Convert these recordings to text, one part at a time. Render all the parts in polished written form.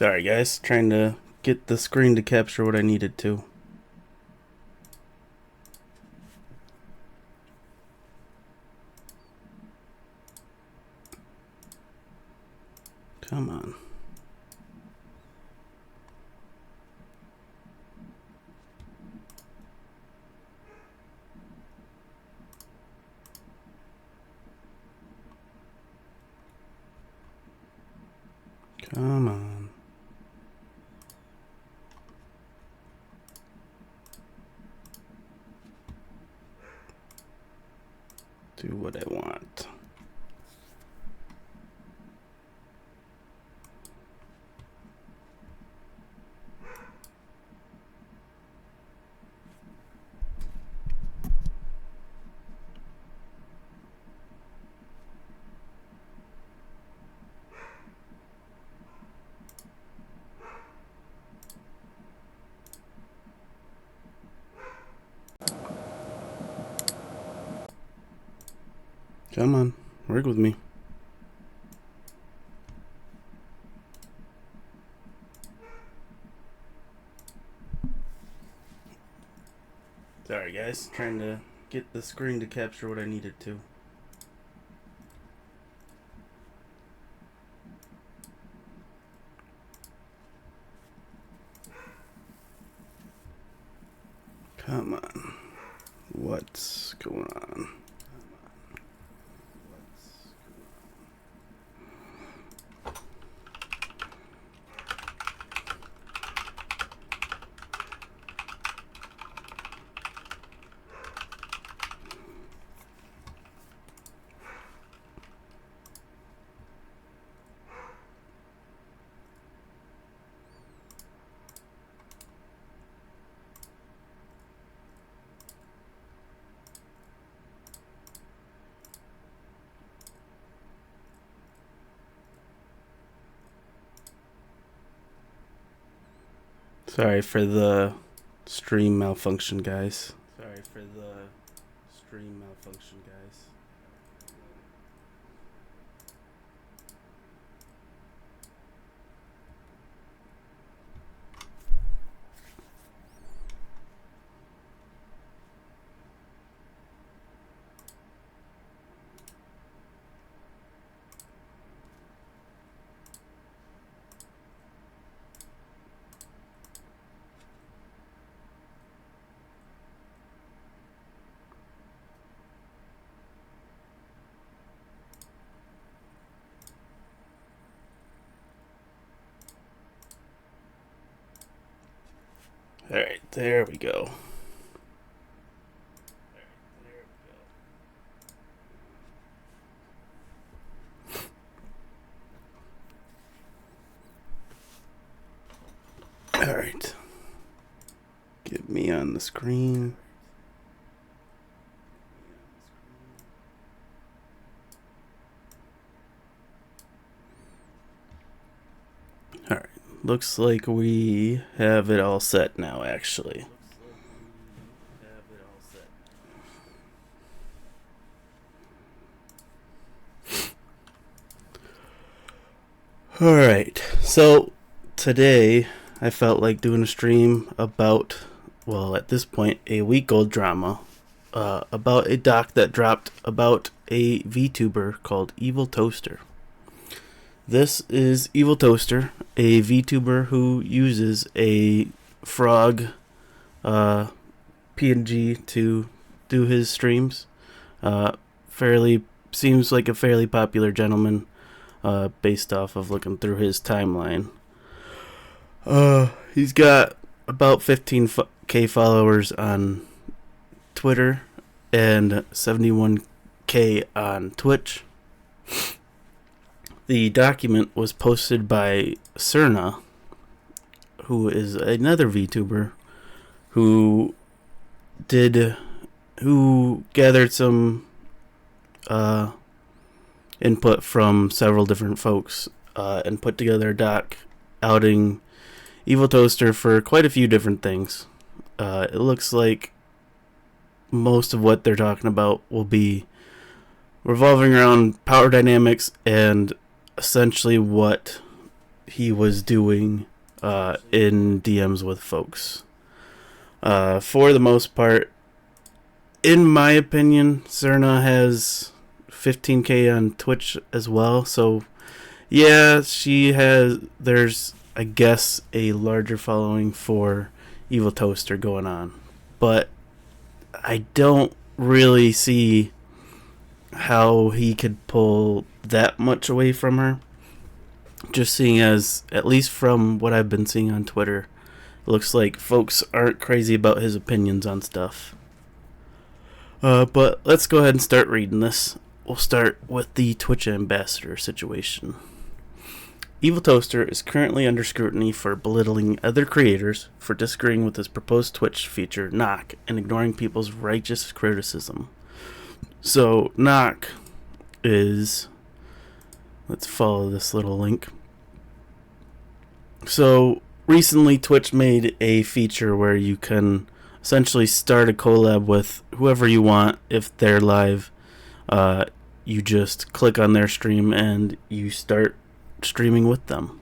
Sorry guys, trying to get the screen to capture what I needed to. Come on. Come on. Do what I want. Come on, work with me. Sorry guys, trying to get the screen to capture what I needed to. Come on. What's going on? Sorry for the stream malfunction, guys. Sorry for the stream malfunction, guys. Alright, there we go. Alright. Get me on the screen. Alright, looks like we have it all set now, actually. Alright, so today I felt like doing a stream about, well, at this point, a week-old drama about a doc that dropped about a VTuber called EvilToaster. This is EvilToaster, a VTuber who uses a frog PNG to do his streams. Seems like a fairly popular gentleman based off of looking through his timeline. He's got about 15k followers on Twitter and 71k on Twitch. The document was posted by Cerna, who is another VTuber who gathered some input from several different folks and put together a doc outing EvilToaster for quite a few different things. It looks like most of what they're talking about will be revolving around power dynamics and essentially what he was doing in DMs with folks. For the most part, in my opinion, Serna has 15k on Twitch as well. So, yeah, there's, I guess, a larger following for EvilToaster going on. But I don't really see how he could pull that much away from her. Just seeing as, at least from what I've been seeing on Twitter, it looks like folks aren't crazy about his opinions on stuff. But let's go ahead and start reading this. We'll start with the Twitch ambassador situation. EvilToaster is currently under scrutiny for belittling other creators, for disagreeing with his proposed Twitch feature, Knock, and ignoring people's righteous criticism. So, Knock is... Let's follow this little link. So, recently Twitch made a feature where you can essentially start a collab with whoever you want. If they're live, you just click on their stream and you start streaming with them.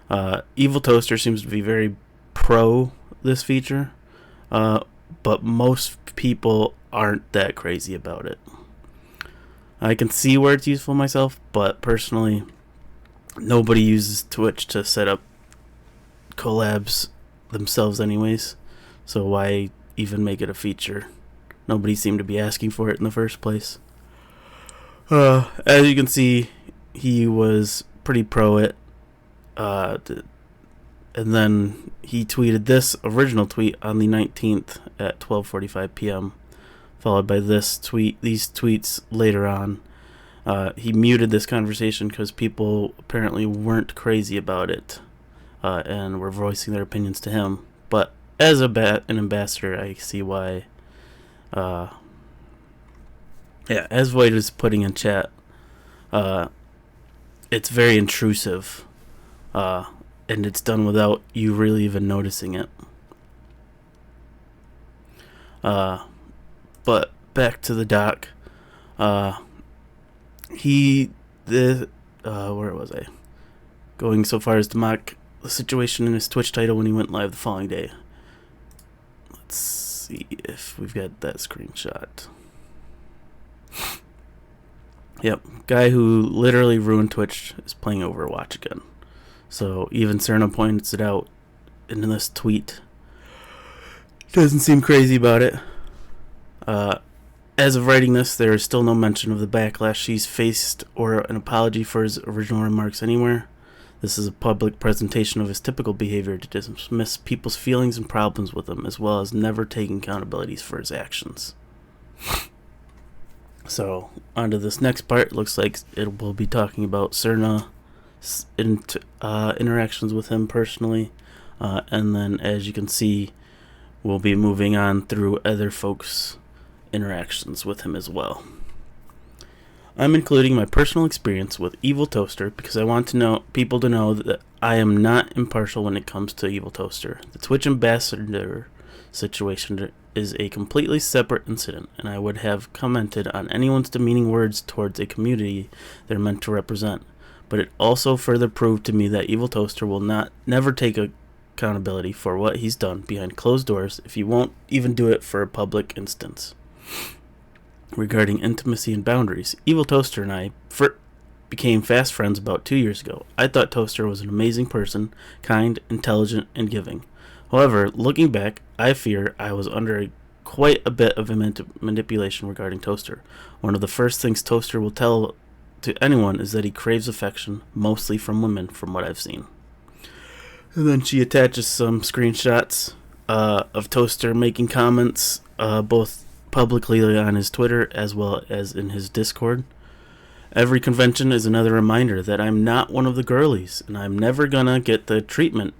EvilToaster seems to be very pro this feature, but most people aren't that crazy about it. I can see where it's useful myself, but personally, nobody uses Twitch to set up collabs themselves anyways, so why even make it a feature? Nobody seemed to be asking for it in the first place. As you can see, he was pretty pro it, and then he tweeted this original tweet on the 19th at 12:45 p.m. followed by these tweets later on. He muted this conversation because people apparently weren't crazy about it, and were voicing their opinions to him. But as an ambassador, I see why. As Void is putting in chat, it's very intrusive, and it's done without you really even noticing it. But back to the doc. Where was I? Going so far as to mock the situation in his Twitch title when he went live the following day. Let's see if we've got that screenshot. Yep, guy who literally ruined Twitch is playing Overwatch again. So even Serna points it out in this tweet. Doesn't seem crazy about it. As of writing this, there is still no mention of the backlash he's faced or an apology for his original remarks anywhere. This is a public presentation of his typical behavior to dismiss people's feelings and problems with him, as well as never taking accountabilities for his actions. So, on to this next part. It looks like it will be talking about Serna's interactions with him personally, and then, as you can see, we'll be moving on through other folks' interactions with him as well. I'm including my personal experience with EvilToaster because I want people to know that I am not impartial when it comes to EvilToaster. The Twitch ambassador situation is a completely separate incident, and I would have commented on anyone's demeaning words towards a community they're meant to represent. But it also further proved to me that EvilToaster will never take accountability for what he's done behind closed doors if he won't even do it for a public instance. Regarding intimacy and boundaries, EvilToaster and I became fast friends about 2 years ago. I thought Toaster was an amazing person, kind, intelligent, and giving. However, looking back, I fear I was under quite a bit of manipulation regarding Toaster. One of the first things Toaster will tell to anyone is that he craves affection, mostly from women, from what I've seen. And then she attaches some screenshots of Toaster making comments, both publicly on his Twitter as well as in his Discord. Every convention is another reminder that I'm not one of the girlies, and I'm never gonna get the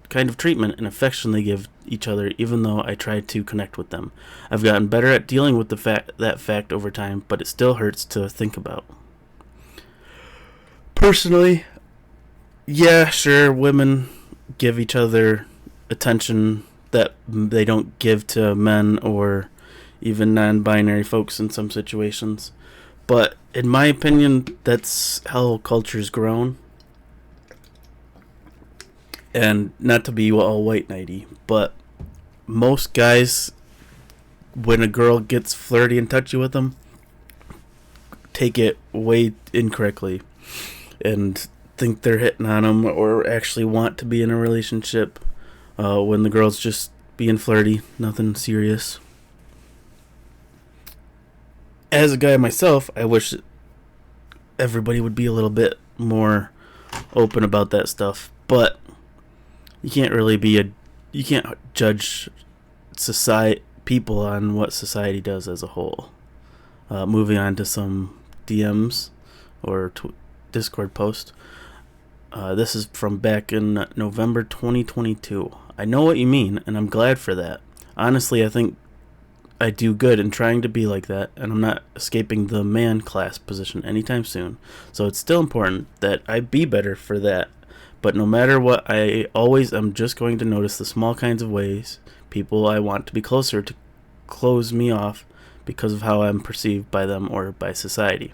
kind of treatment and affection they give each other, even though I try to connect with them. I've gotten better at dealing with that fact over time, but it still hurts to think about. Personally, yeah, sure, women give each other attention that they don't give to men or even non-binary folks in some situations. But in my opinion, that's how culture's grown. And not to be all white knighty, but most guys, when a girl gets flirty and touchy with them, take it way incorrectly and think they're hitting on them or actually want to be in a relationship when the girl's just being flirty, nothing serious. As a guy myself, I wish everybody would be a little bit more open about that stuff, but you can't judge people on what society does as a whole. Moving on to some DMs or Discord post. This is from back in November 2022. I know what you mean, and I'm glad for that. Honestly, I think I do good in trying to be like that, and I'm not escaping the man class position anytime soon. So it's still important that I be better for that. But no matter what, I always am just going to notice the small kinds of ways people I want to be closer to close me off because of how I'm perceived by them or by society.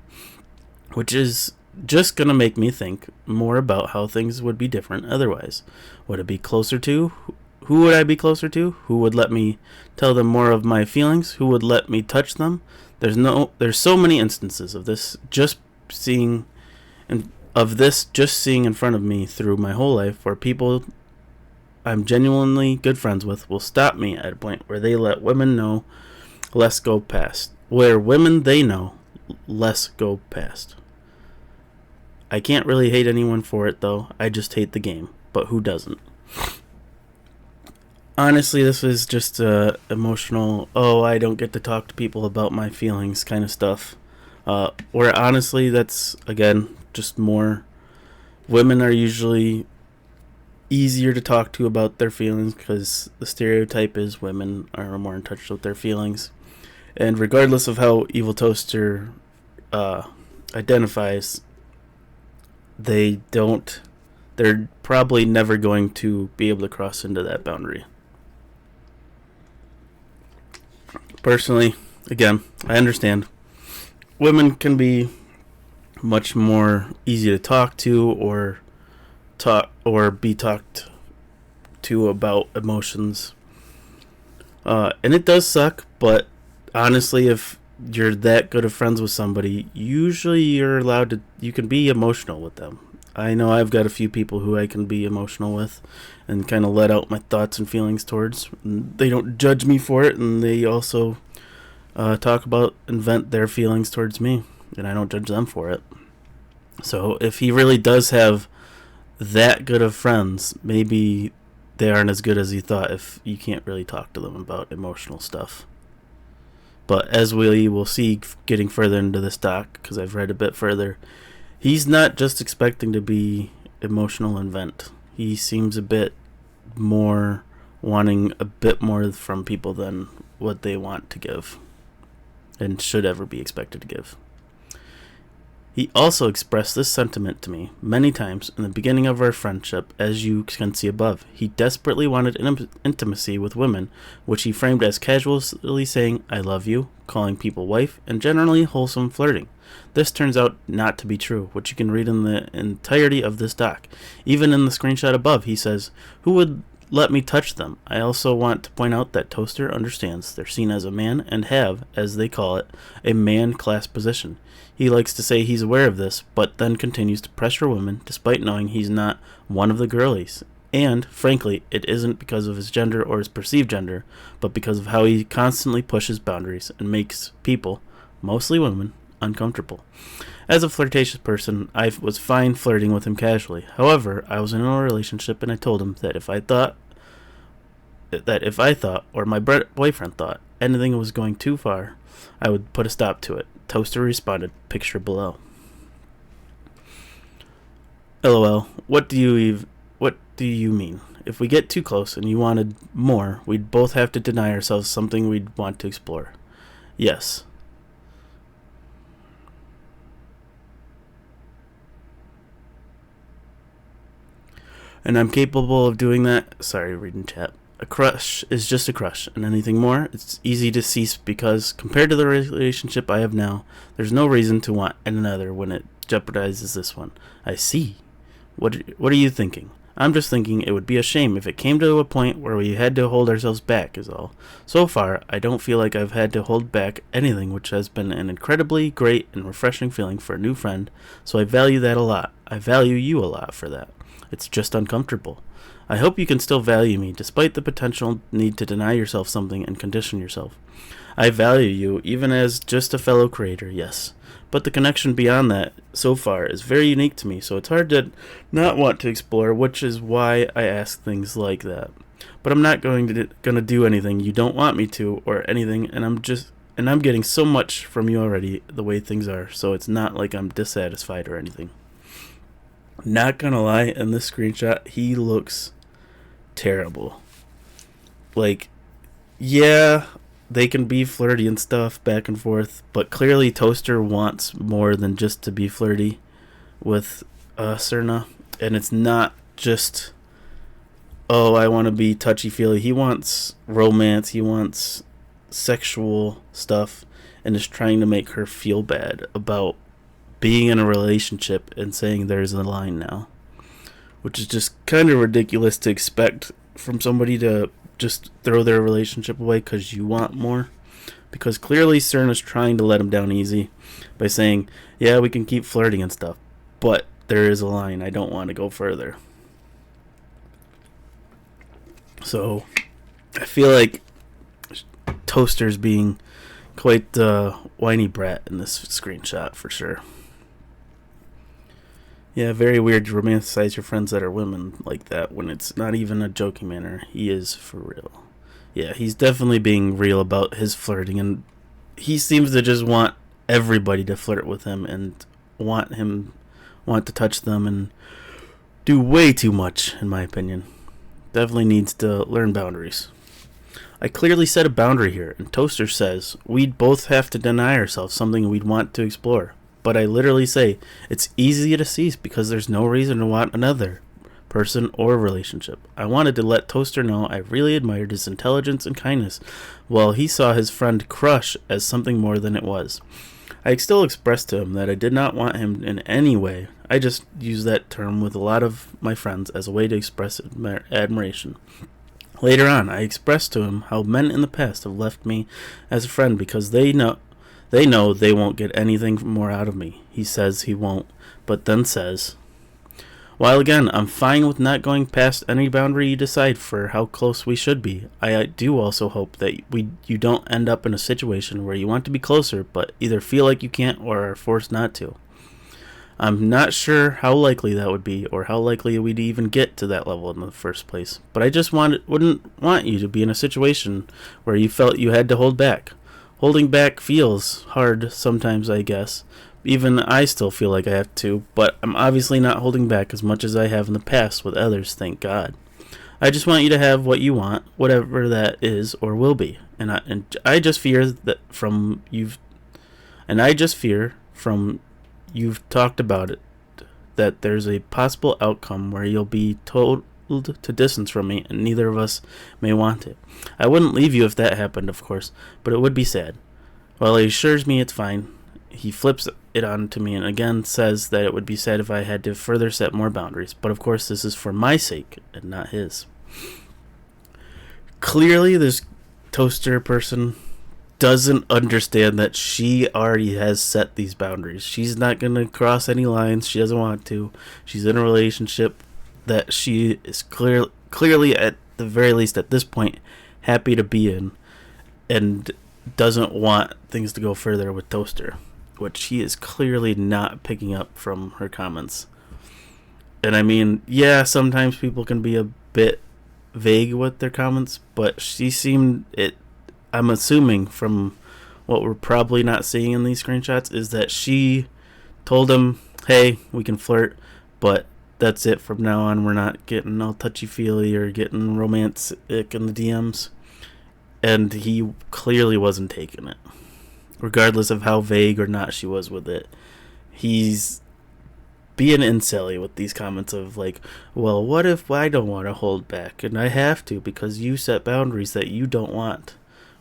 Which is just going to make me think more about how things would be different otherwise. Would it be closer to? Who would I be closer to? Who would let me tell them more of my feelings? Who would let me touch them? There's so many instances of this just seeing in front of me through my whole life where people I'm genuinely good friends with will stop me at a point where they let women know less go past. Where women they know less go past. I can't really hate anyone for it though. I just hate the game. But who doesn't? Honestly, this is just emotional, I don't get to talk to people about my feelings kind of stuff. Where honestly, that's, again, just more. Women are usually easier to talk to about their feelings because the stereotype is women are more in touch with their feelings. And regardless of how EvilToaster identifies, they're probably never going to be able to cross into that boundary. Personally, again, I understand. Women can be much more easy to talk to or be talked to about emotions. And it does suck, but honestly, if you're that good of friends with somebody, usually you can be emotional with them. I know I've got a few people who I can be emotional with and kind of let out my thoughts and feelings towards. They don't judge me for it, and they also talk about and vent their feelings towards me, and I don't judge them for it. So if he really does have that good of friends, maybe they aren't as good as he thought if you can't really talk to them about emotional stuff. But as we will see getting further into this doc, because I've read a bit further, he's not just expecting to be emotional and vent. He seems a bit more wanting a bit more from people than what they want to give and should ever be expected to give. He also expressed this sentiment to me many times in the beginning of our friendship, as you can see above. He desperately wanted intimacy with women, which he framed as casually saying, "I love you," calling people wife, and generally wholesome flirting. This turns out not to be true, which you can read in the entirety of this doc. Even in the screenshot above, he says, "Who would let me touch them?" I also want to point out that Toaster understands they're seen as a man and have, as they call it, a man class position. He likes to say he's aware of this, but then continues to pressure women despite knowing he's not one of the girlies. And, frankly, it isn't because of his gender or his perceived gender, but because of how he constantly pushes boundaries and makes people, mostly women, uncomfortable. As a flirtatious person, I was fine flirting with him casually. However, I was in a relationship and I told him that if I thought, or my boyfriend thought, anything was going too far, I would put a stop to it. Toaster responded, picture below. LOL, what do you mean? If we get too close and you wanted more, we'd both have to deny ourselves something we'd want to explore. Yes. And I'm capable of doing that. Sorry, reading chat. A crush is just a crush, and anything more, it's easy to cease because, compared to the relationship I have now, there's no reason to want another when it jeopardizes this one. I see. What are you thinking? I'm just thinking it would be a shame if it came to a point where we had to hold ourselves back is all. So far, I don't feel like I've had to hold back anything, which has been an incredibly great and refreshing feeling for a new friend, so I value that a lot. I value you a lot for that. It's just uncomfortable. I hope you can still value me, despite the potential need to deny yourself something and condition yourself. I value you, even as just a fellow creator, yes. But the connection beyond that, so far, is very unique to me, so it's hard to not want to explore, which is why I ask things like that. But I'm not going to do anything you don't want me to, or anything, and I'm getting so much from you already, the way things are, so it's not like I'm dissatisfied or anything. Not gonna lie, in this screenshot, he looks terrible. Like, yeah, they can be flirty and stuff back and forth, but clearly Toaster wants more than just to be flirty with Serna, and it's not just, oh, I want to be touchy-feely. He wants romance, he wants sexual stuff, and is trying to make her feel bad about being in a relationship and saying there's a line now, which is just kind of ridiculous to expect from somebody to just throw their relationship away because you want more. Because clearly Serna's trying to let him down easy by saying, yeah, we can keep flirting and stuff, but there is a line. I don't want to go further. So I feel like Toaster's being quite the whiny brat in this screenshot for sure. Yeah, very weird to romanticize your friends that are women like that when it's not even a joking manner. He is for real. Yeah, he's definitely being real about his flirting, and he seems to just want everybody to flirt with him and want to touch them and do way too much, in my opinion. Definitely needs to learn boundaries. I clearly set a boundary here, and Toaster says we'd both have to deny ourselves something we'd want to explore. But I literally say it's easy to cease because there's no reason to want another person or relationship. I wanted to let Toaster know I really admired his intelligence and kindness, while he saw his friend Crush as something more than it was. I still expressed to him that I did not want him in any way. I just use that term with a lot of my friends as a way to express admiration. Later on, I expressed to him how men in the past have left me as a friend because they know they won't get anything more out of me. He says he won't, but then says, while again, I'm fine with not going past any boundary you decide for how close we should be. I do also hope that you don't end up in a situation where you want to be closer, but either feel like you can't or are forced not to. I'm not sure how likely that would be, or how likely we'd even get to that level in the first place, but I just wouldn't want you to be in a situation where you felt you had to hold back. Holding back feels hard sometimes, I guess. Even I still feel like I have to, but I'm obviously not holding back as much as I have in the past with others, thank God. I just want you to have what you want, whatever that is or will be. And I just fear that from you've talked about it, that there's a possible outcome where you'll be told to distance from me, and neither of us may want it. I wouldn't leave you if that happened, of course, but it would be sad. While he assures me it's fine, he flips it on to me and again says that it would be sad if I had to further set more boundaries, but of course this is for my sake and not his. Clearly this Toaster person doesn't understand that she already has set these boundaries. She's not going to cross any lines. She doesn't want to. She's in a relationship that she is clearly, at the very least at this point, happy to be in, and doesn't want things to go further with Toaster, which he is clearly not picking up from her comments. And I mean, yeah, sometimes people can be a bit vague with their comments, but she seemed it. I'm assuming from what we're probably not seeing in these screenshots is that she told him, hey, we can flirt, but that's it from now on. We're not getting all touchy-feely or getting romantic in the DMs. And he clearly wasn't taking it, regardless of how vague or not she was with it. He's being incelly with these comments of like, well, what if I don't want to hold back and I have to because you set boundaries that you don't want,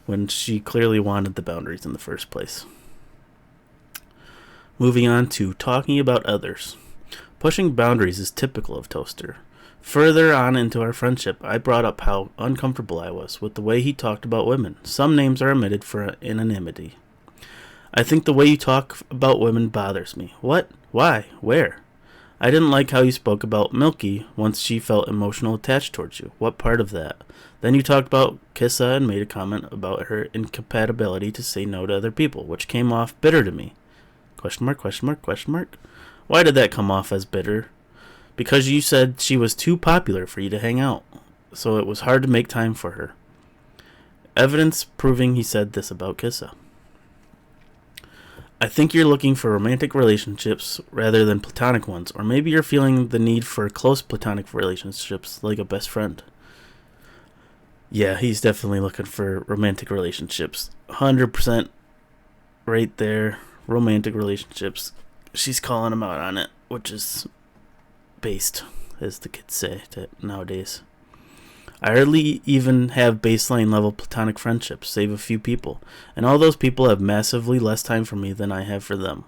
when she clearly wanted the boundaries in the first place. Moving on to talking about others. Pushing boundaries is typical of Toaster. Further on into our friendship, I brought up how uncomfortable I was with the way he talked about women. Some names are omitted for anonymity. I think the way you talk about women bothers me. What? Why? Where? I didn't like how you spoke about Milky once she felt emotional attached towards you. What part of that? Then you talked about Kissa and made a comment about her incompatibility to say no to other people, which came off bitter to me. Question mark, question mark, question mark. Why did that come off as bitter? Because you said she was too popular for you to hang out, so it was hard to make time for her. Evidence proving he said this about Kissa. I think you're looking for romantic relationships rather than platonic ones, or maybe you're feeling the need for close platonic relationships like a best friend. Yeah, he's definitely looking for romantic relationships. 100% right there. Romantic relationships. She's calling him out on it, which is based, as the kids say nowadays. I hardly even have baseline level platonic friendships, save a few people, and all those people have massively less time for me than I have for them.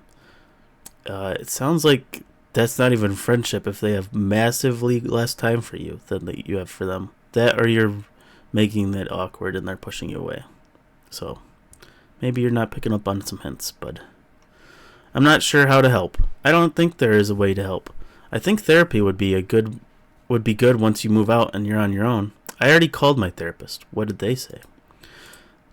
It sounds like that's not even friendship if they have massively less time for you than that you have for them. That, or you're making that awkward and they're pushing you away. So maybe you're not picking up on some hints, bud. I'm not sure how to help. I don't think there is a way to help. I think therapy would be good once you move out and you're on your own. I already called my therapist. What did they say?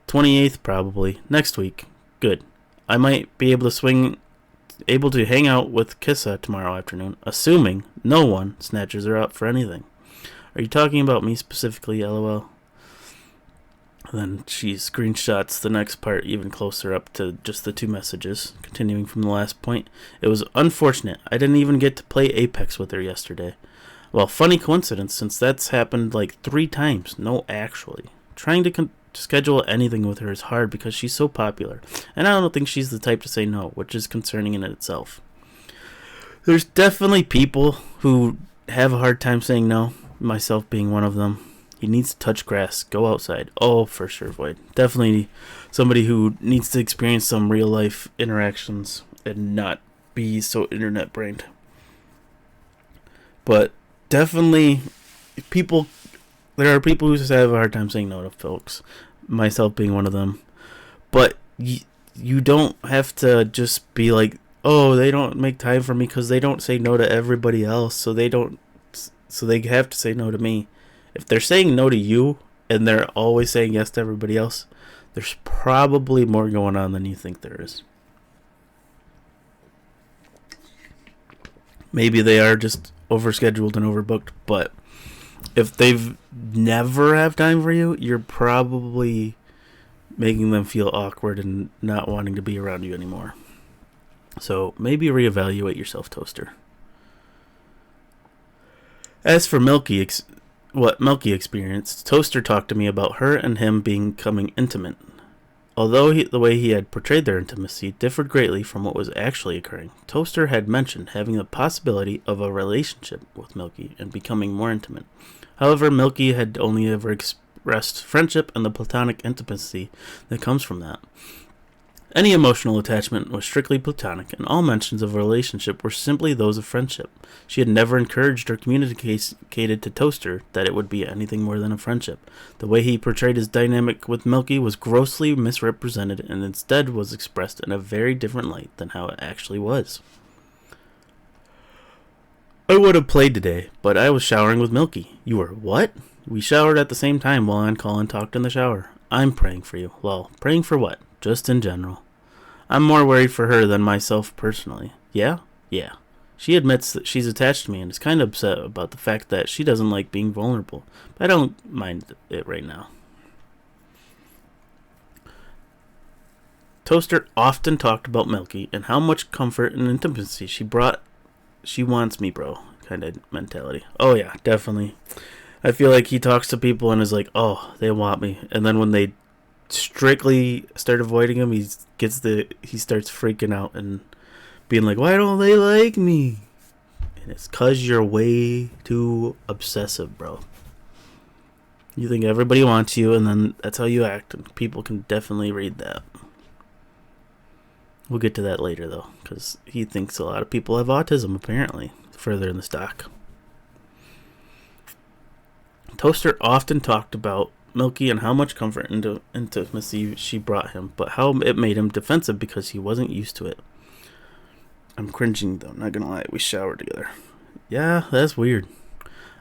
28th probably. Next week. Good. I might be able to hang out with Kissa tomorrow afternoon, assuming no one snatches her up for anything. Are you talking about me specifically, LOL? Then she screenshots the next part even closer up to just the two messages. Continuing from the last point. It was unfortunate. I didn't even get to play Apex with her yesterday. Well, funny coincidence, since that's happened like 3 times. No, actually. Trying to schedule anything with her is hard because she's so popular. And I don't think she's the type to say no, which is concerning in itself. There's definitely people who have a hard time saying no, myself being one of them. He needs to touch grass, go outside. Oh, for sure, Void. Definitely somebody who needs to experience some real life interactions and not be so internet brained. But definitely there are people who just have a hard time saying no to folks, myself being one of them. But you don't have to just be like, oh, they don't make time for me because they don't say no to everybody else, so they have to say no to me. If they're saying no to you and they're always saying yes to everybody else, there's probably more going on than you think there is. Maybe they are just overscheduled and overbooked, but if they've never have time for you, you're probably making them feel awkward and not wanting to be around you anymore. So maybe reevaluate yourself, Toaster. As for what Milky experienced, Toaster talked to me about her and him becoming intimate. Although the way he had portrayed their intimacy differed greatly from what was actually occurring, Toaster had mentioned having the possibility of a relationship with Milky and becoming more intimate. However, Milky had only ever expressed friendship and the platonic intimacy that comes from that. Any emotional attachment was strictly platonic, and all mentions of a relationship were simply those of friendship. She had never encouraged or communicated to Toaster that it would be anything more than a friendship. The way he portrayed his dynamic with Milky was grossly misrepresented and instead was expressed in a very different light than how it actually was. I would have played today, but I was showering with Milky. You were what? We showered at the same time while on call and talked in the shower. I'm praying for you. Well, praying for what? Just in general. I'm more worried for her than myself personally. Yeah? Yeah. She admits that she's attached to me and is kind of upset about the fact that she doesn't like being vulnerable. But I don't mind it right now. Toaster often talked about Milky and how much comfort and intimacy she brought. She wants me, bro, kind of mentality. Oh yeah, definitely. I feel like he talks to people and is like, oh, they want me. And then when they strictly start avoiding him, he starts freaking out and being like, why don't they like me? And it's cause you're way too obsessive, bro. You think everybody wants you, and then that's how you act, and people can definitely read that. We'll get to that later, though, because he thinks a lot of people have autism, apparently, further in the stock. Toaster often talked about Milky and how much comfort and intimacy she brought him, but how it made him defensive because he wasn't used to it. I'm cringing though, not gonna lie, we showered together. Yeah, that's weird.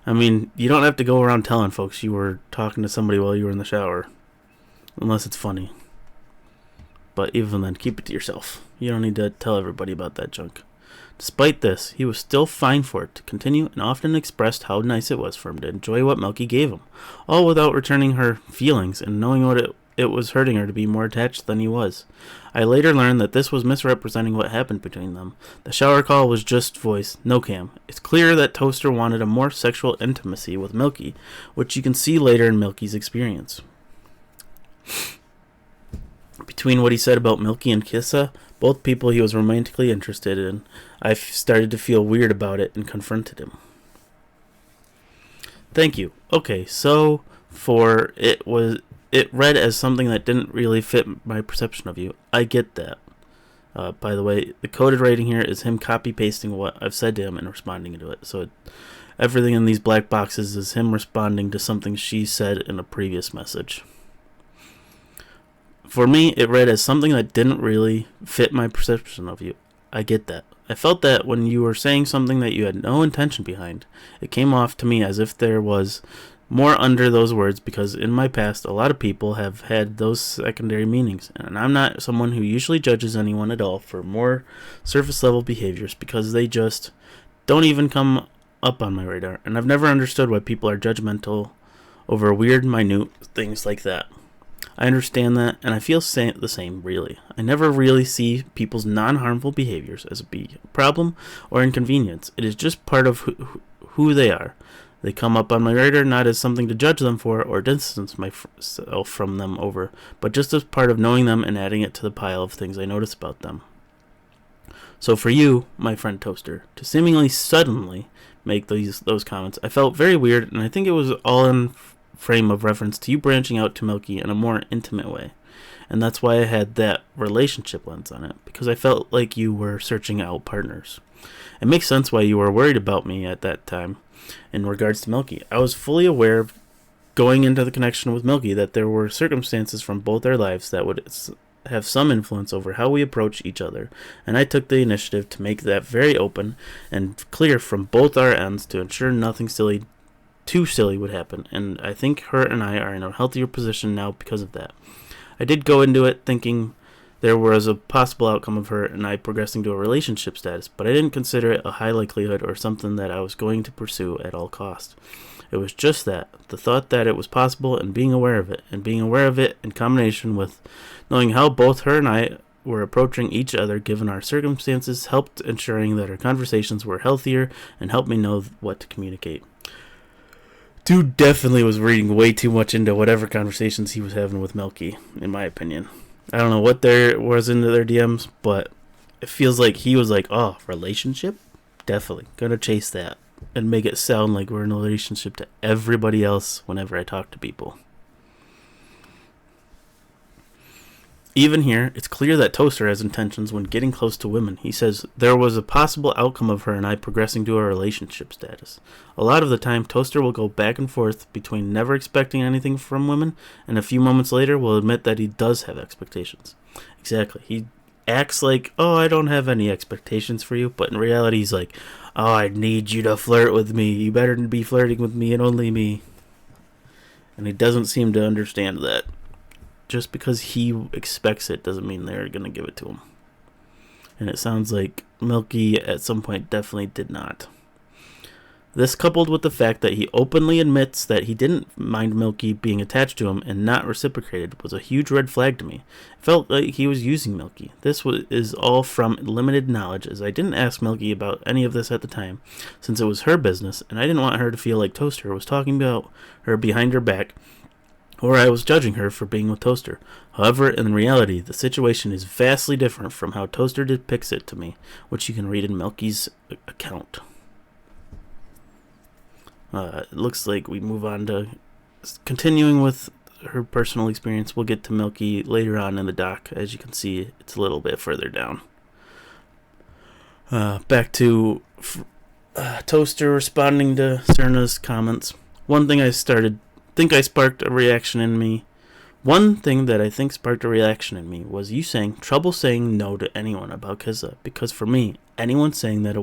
I mean, you don't have to go around telling folks you were talking to somebody while you were in the shower. Unless it's funny. But even then, keep it to yourself. You don't need to tell everybody about that junk. Despite this, he was still fine for it to continue and often expressed how nice it was for him to enjoy what Milky gave him, all without returning her feelings and knowing what it was hurting her to be more attached than he was. I later learned that this was misrepresenting what happened between them. The shower call was just voice, no cam. It's clear that Toaster wanted a more sexual intimacy with Milky, which you can see later in Milky's experience. Between what he said about Milky and Kissa, both people he was romantically interested in, I started to feel weird about it and confronted him. Thank you. Okay, so for it read as something that didn't really fit my perception of you. I get that. By the way, the coded writing here is him copy-pasting what I've said to him and responding to it. So everything in these black boxes is him responding to something she said in a previous message. For me, it read as something that didn't really fit my perception of you. I get that. I felt that when you were saying something that you had no intention behind, it came off to me as if there was more under those words, because in my past, a lot of people have had those secondary meanings, and I'm not someone who usually judges anyone at all for more surface level behaviors because they just don't even come up on my radar, and I've never understood why people are judgmental over weird, minute things like that. I understand that, and I feel the same, really. I never really see people's non-harmful behaviors as a problem or inconvenience. It is just part of who they are. They come up on my radar not as something to judge them for or distance myself from them over, but just as part of knowing them and adding it to the pile of things I notice about them. So for you, my friend Toaster, to seemingly suddenly make those comments, I felt very weird, and I think it was all in frame of reference to you branching out to Milky in a more intimate way. And that's why I had that relationship lens on it, because I felt like you were searching out partners. It makes sense why you were worried about me at that time in regards to Milky. I was fully aware of going into the connection with Milky that there were circumstances from both our lives that would have some influence over how we approach each other, and I took the initiative to make that very open and clear from both our ends to ensure nothing too silly would happen, and I think her and I are in a healthier position now because of that. I did go into it thinking there was a possible outcome of her and I progressing to a relationship status, but I didn't consider it a high likelihood or something that I was going to pursue at all costs. It was just that, the thought that it was possible and being aware of it in combination with knowing how both her and I were approaching each other given our circumstances helped ensuring that our conversations were healthier and helped me know what to communicate. Dude definitely was reading way too much into whatever conversations he was having with Milky, in my opinion. I don't know what there was into their DMs, but it feels like he was like, oh, relationship? Definitely. Gonna chase that and make it sound like we're in a relationship to everybody else whenever I talk to people. Even here, it's clear that Toaster has intentions when getting close to women. He says there was a possible outcome of her and I progressing to a relationship status. A lot of the time, Toaster will go back and forth between never expecting anything from women and a few moments later will admit that he does have expectations. Exactly. He acts like, oh, I don't have any expectations for you, but in reality he's like, oh, I need you to flirt with me. You better be flirting with me and only me. And he doesn't seem to understand that. Just because he expects it doesn't mean they're going to give it to him. And it sounds like Milky at some point definitely did not. This coupled with the fact that he openly admits that he didn't mind Milky being attached to him and not reciprocated was a huge red flag to me. It felt like he was using Milky. This is all from limited knowledge, as I didn't ask Milky about any of this at the time, since it was her business, and I didn't want her to feel like Toaster was talking about her behind her back, or I was judging her for being with Toaster. However, in reality, the situation is vastly different from how Toaster depicts it to me, which you can read in Milky's account. It looks like we move on to continuing with her personal experience. We'll get to Milky later on in the doc. As you can see, it's a little bit further down. Back to Toaster responding to Serna's comments. One thing I sparked a reaction in me. One thing that I think sparked a reaction in me was you saying trouble saying no to anyone about Kissa, because for me, anyone saying that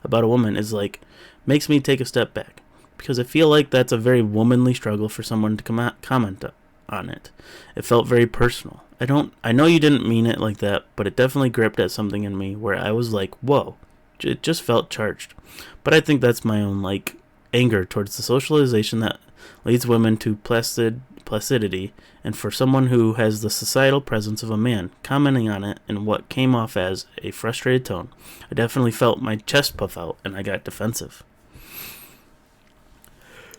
about a woman is like makes me take a step back, because I feel like that's a very womanly struggle for someone to comment on it. It felt very personal. I know you didn't mean it like that, but it definitely gripped at something in me where I was like, whoa, it just felt charged. But I think that's my own like anger towards the socialization that leads women to placidity, and for someone who has the societal presence of a man commenting on it in what came off as a frustrated tone, I definitely felt my chest puff out and I got defensive.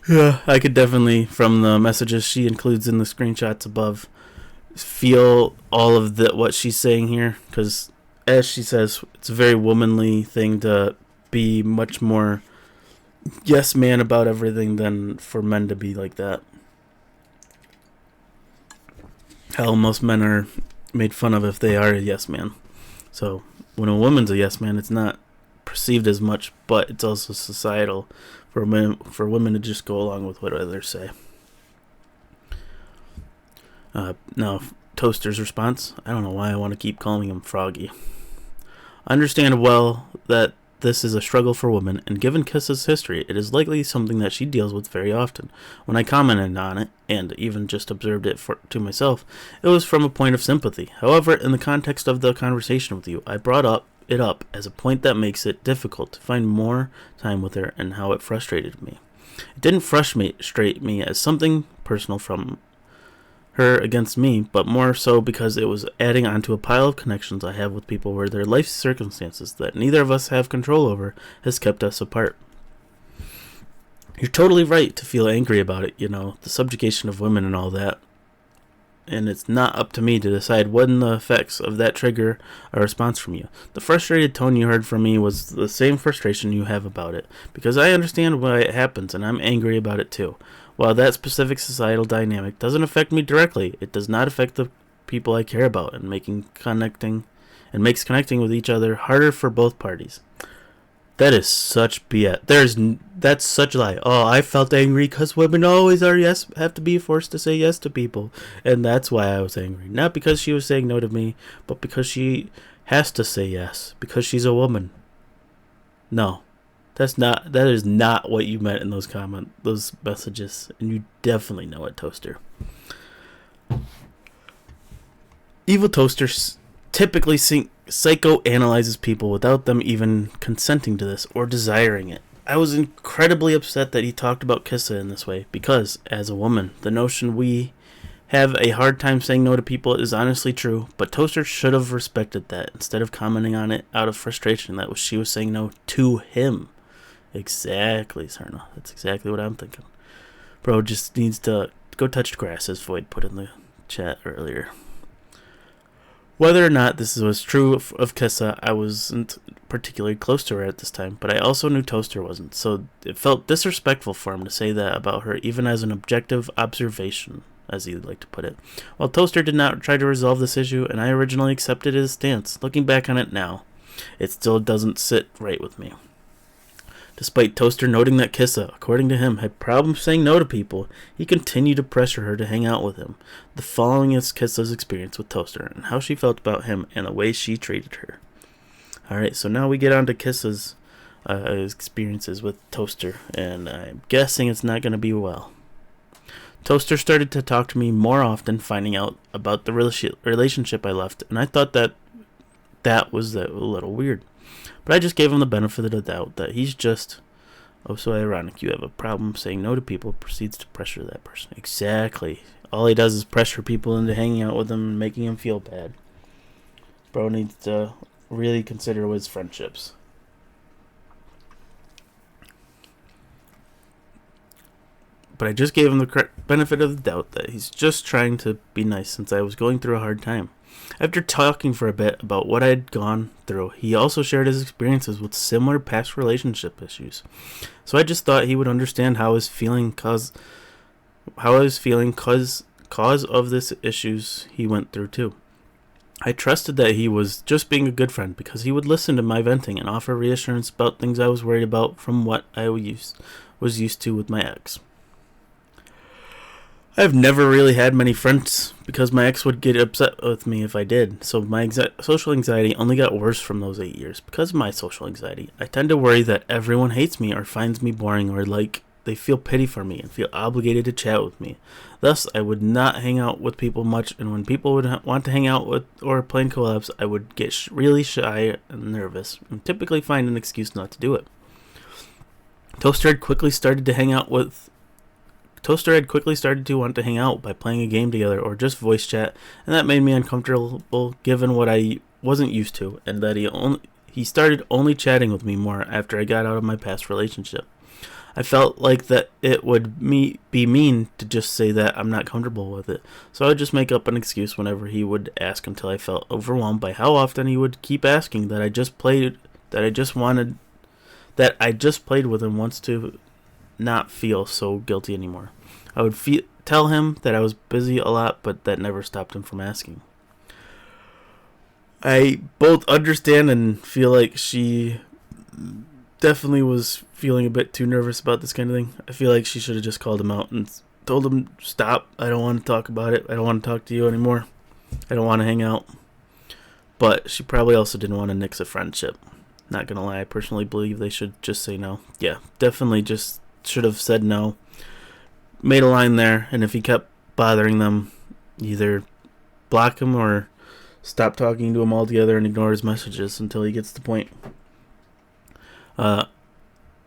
Yeah, I could definitely, from the messages she includes in the screenshots above, feel all of what she's saying here, because as she says, it's a very womanly thing to be much more yes man about everything than for men to be like that. Hell, most men are made fun of if they are a yes man. So when a woman's a yes man, it's not perceived as much, but it's also societal for women to just go along with what others say. Now, Toaster's response. I don't know why I want to keep calling him Froggy. I understand well that this is a struggle for women, and given Kissa's history, it is likely something that she deals with very often. When I commented on it, and even just observed it to myself, it was from a point of sympathy. However, in the context of the conversation with you, I brought it up as a point that makes it difficult to find more time with her and how it frustrated me. It didn't frustrate me as something personal from her against me, but more so because it was adding onto a pile of connections I have with people where their life circumstances that neither of us have control over has kept us apart. You're totally right to feel angry about it, the subjugation of women and all that. And it's not up to me to decide when the effects of that trigger a response from you. The frustrated tone you heard from me was the same frustration you have about it, because I understand why it happens and I'm angry about it too. While that specific societal dynamic doesn't affect me directly, it does not affect the people I care about and makes connecting with each other harder for both parties. That is such BS. That's such a lie. Oh, I felt angry because women always have to be forced to say yes to people, and that's why I was angry. Not because she was saying no to me, but because she has to say yes because she's a woman. No. That is not what you meant in those messages, and you definitely know it, Toaster. EvilToaster typically psychoanalyzes people without them even consenting to this or desiring it. I was incredibly upset that he talked about Kissa in this way, because, as a woman, the notion we have a hard time saying no to people is honestly true, but Toaster should have respected that instead of commenting on it out of frustration that she was saying no to him. Exactly, Sarna. That's exactly what I'm thinking. Bro just needs to go touch grass, as Void put in the chat earlier. Whether or not this was true of Kissa, I wasn't particularly close to her at this time, but I also knew Toaster wasn't, so it felt disrespectful for him to say that about her, even as an objective observation, as he'd like to put it. While Toaster did not try to resolve this issue, and I originally accepted his stance, looking back on it now, it still doesn't sit right with me. Despite Toaster noting that Kissa, according to him, had problems saying no to people, he continued to pressure her to hang out with him. The following is Kissa's experience with Toaster and how she felt about him and the way she treated her. Alright, so now we get on to Kissa's experiences with Toaster, and I'm guessing it's not going to be well. Toaster started to talk to me more often, finding out about the relationship I left, and I thought that was a little weird. But I just gave him the benefit of the doubt that he's just, oh so ironic, you have a problem saying no to people, proceeds to pressure that person. Exactly. All he does is pressure people into hanging out with him and making him feel bad. Bro needs to really consider his friendships. But I just gave him the benefit of the doubt that he's just trying to be nice since I was going through a hard time. After talking for a bit about what I had gone through, he also shared his experiences with similar past relationship issues. So I just thought he would understand how I was feeling cause of this issues he went through too. I trusted that he was just being a good friend because he would listen to my venting and offer reassurance about things I was worried about from what I was used to with my ex. I've never really had many friends because my ex would get upset with me if I did. So my social anxiety only got worse from those 8 years. Because of my social anxiety, I tend to worry that everyone hates me or finds me boring or like they feel pity for me and feel obligated to chat with me. Thus, I would not hang out with people much, and when people would want to hang out with or play in collabs, I would get really shy and nervous and typically find an excuse not to do it. Toaster had quickly started to want to hang out by playing a game together or just voice chat, and that made me uncomfortable given what I wasn't used to, and that he started only chatting with me more after I got out of my past relationship. I felt like that it would be mean to just say that I'm not comfortable with it, so I would just make up an excuse whenever he would ask until I felt overwhelmed by how often he would keep asking that I just played with him once to not feel so guilty anymore. I would tell him that I was busy a lot, but that never stopped him from asking. I both understand and feel like she definitely was feeling a bit too nervous about this kind of thing. I feel like she should have just called him out and told him, stop, I don't want to talk about it. I don't want to talk to you anymore. I don't want to hang out. But she probably also didn't want to nix a friendship. Not gonna lie, I personally believe they should just say no. Yeah, definitely just should have said no. Made a line there, and if he kept bothering them, either block him or stop talking to him altogether and ignore his messages until he gets the point.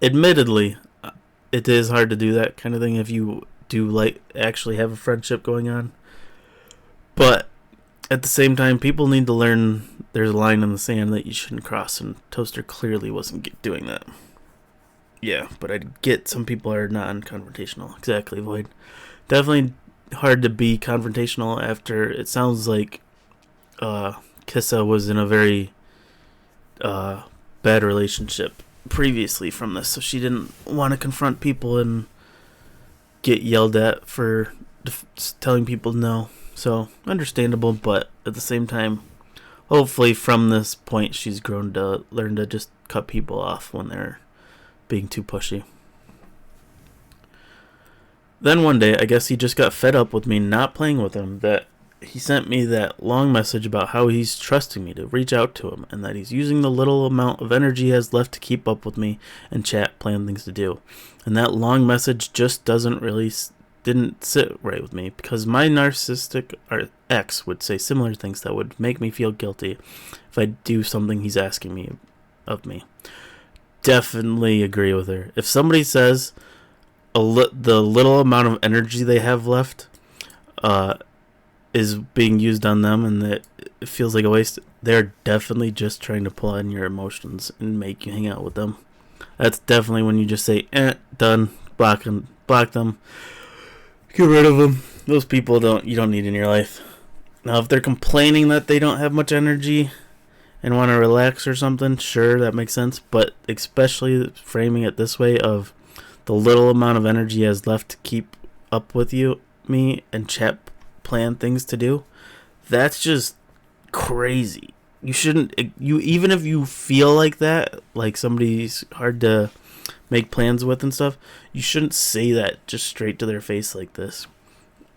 Admittedly, it is hard to do that kind of thing if you do like actually have a friendship going on. But at the same time, people need to learn there's a line in the sand that you shouldn't cross, and Toaster clearly wasn't doing that. Yeah, but I get some people are non-confrontational. Exactly, Void. Definitely hard to be confrontational after it sounds like Kissa was in a very bad relationship previously from this, so she didn't want to confront people and get yelled at for telling people no. So understandable, but at the same time, hopefully from this point she's grown to learn to just cut people off when they're being too pushy. Then one day, I guess he just got fed up with me not playing with him, that he sent me that long message about how he's trusting me to reach out to him, and that he's using the little amount of energy he has left to keep up with me and chat, plan things to do. And that long message just didn't sit right with me, because my narcissistic ex would say similar things that would make me feel guilty if I do something he's asking of me. Definitely agree with her. If somebody says the little amount of energy they have left is being used on them and that it feels like a waste, they're definitely just trying to pull on your emotions and make you hang out with them. That's definitely when you just say, done, block them, get rid of them. Those people you don't need in your life. Now, if they're complaining that they don't have much energy and want to relax or something, sure, that makes sense. But especially framing it this way of the little amount of energy he has left to keep up with me, and chat, plan things to do, that's just crazy. You shouldn't, even if you feel like that, like somebody's hard to make plans with and stuff, you shouldn't say that just straight to their face like this.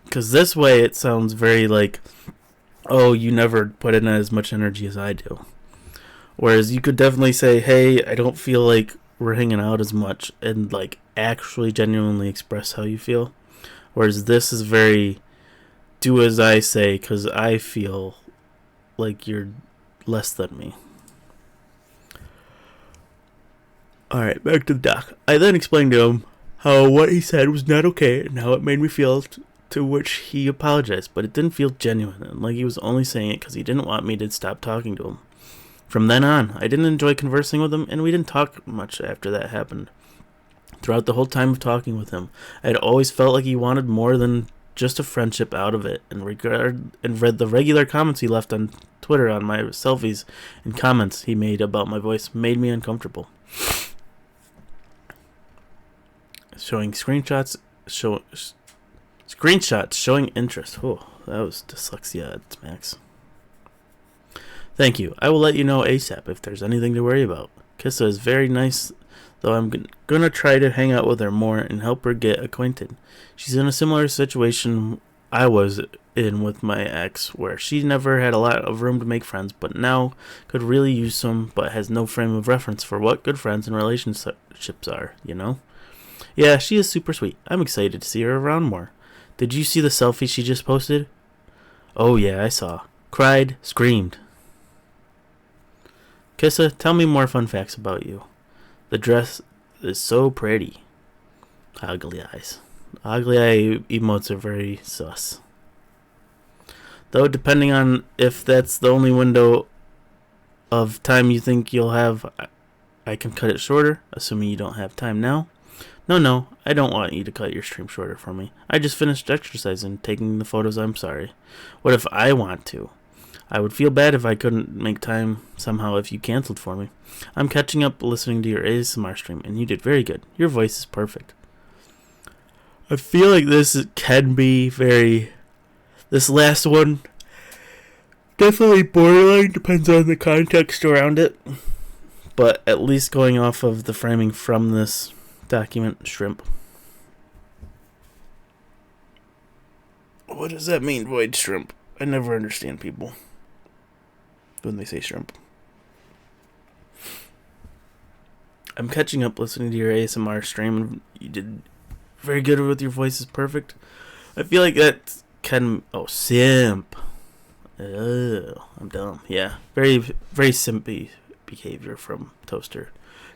Because this way it sounds very like, oh, you never put in as much energy as I do. Whereas you could definitely say, hey, I don't feel like we're hanging out as much, and like actually genuinely express how you feel. Whereas this is very do as I say because I feel like you're less than me. Alright, back to the doc. I then explained to him how what he said was not okay and how it made me feel, to which he apologized, but it didn't feel genuine and like he was only saying it because he didn't want me to stop talking to him. From then on, I didn't enjoy conversing with him, and we didn't talk much after that happened. Throughout the whole time of talking with him, I had always felt like he wanted more than just a friendship out of it, and read the regular comments he left on Twitter on my selfies and comments he made about my voice made me uncomfortable. Showing screenshots showing interest. Oh, that was dyslexia at its max. Thank you. I will let you know ASAP if there's anything to worry about. Kissa is very nice though I'm gonna try to hang out with her more and help her get acquainted. She's in a similar situation I was in with my ex, where she never had a lot of room to make friends, but now could really use some, but has no frame of reference for what good friends and relationships are, you know? Yeah, she is super sweet. I'm excited to see her around more. Did you see the selfie she just posted? Oh yeah, I saw. Cried, screamed. Kissa, tell me more fun facts about you. The dress is so pretty. Ugly eyes. Ugly eye emotes are very sus. Though, depending on if that's the only window of time you think you'll have, I can cut it shorter, assuming you don't have time now. No, I don't want you to cut your stream shorter for me. I just finished exercising, taking the photos. I'm sorry. What if I want to? I would feel bad if I couldn't make time somehow if you canceled for me. I'm catching up listening to your ASMR stream, and you did very good. Your voice is perfect. I feel like this can be very... This last one, definitely borderline, depends on the context around it. But at least going off of the framing from this document, shrimp. What does that mean, void shrimp? I never understand people when they say shrimp. I'm catching up listening to your ASMR stream. You did very good with your voice is perfect. I feel like that can... Oh, simp. I'm dumb. Yeah. Very, very simpy behavior from Toaster.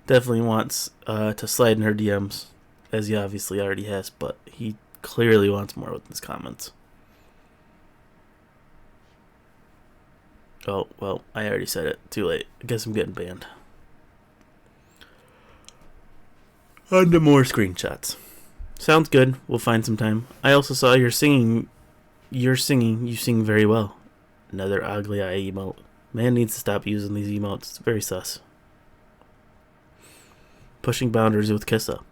Definitely wants to slide in her DMs, as he obviously already has, but he clearly wants more with his comments. Oh, well, I already said it. Too late. I guess I'm getting banned. On to more screenshots. Sounds good. We'll find some time. I also saw your singing. You sing very well. Another ugly eye emote. Man needs to stop using these emotes. It's very sus. Pushing boundaries with Kissa.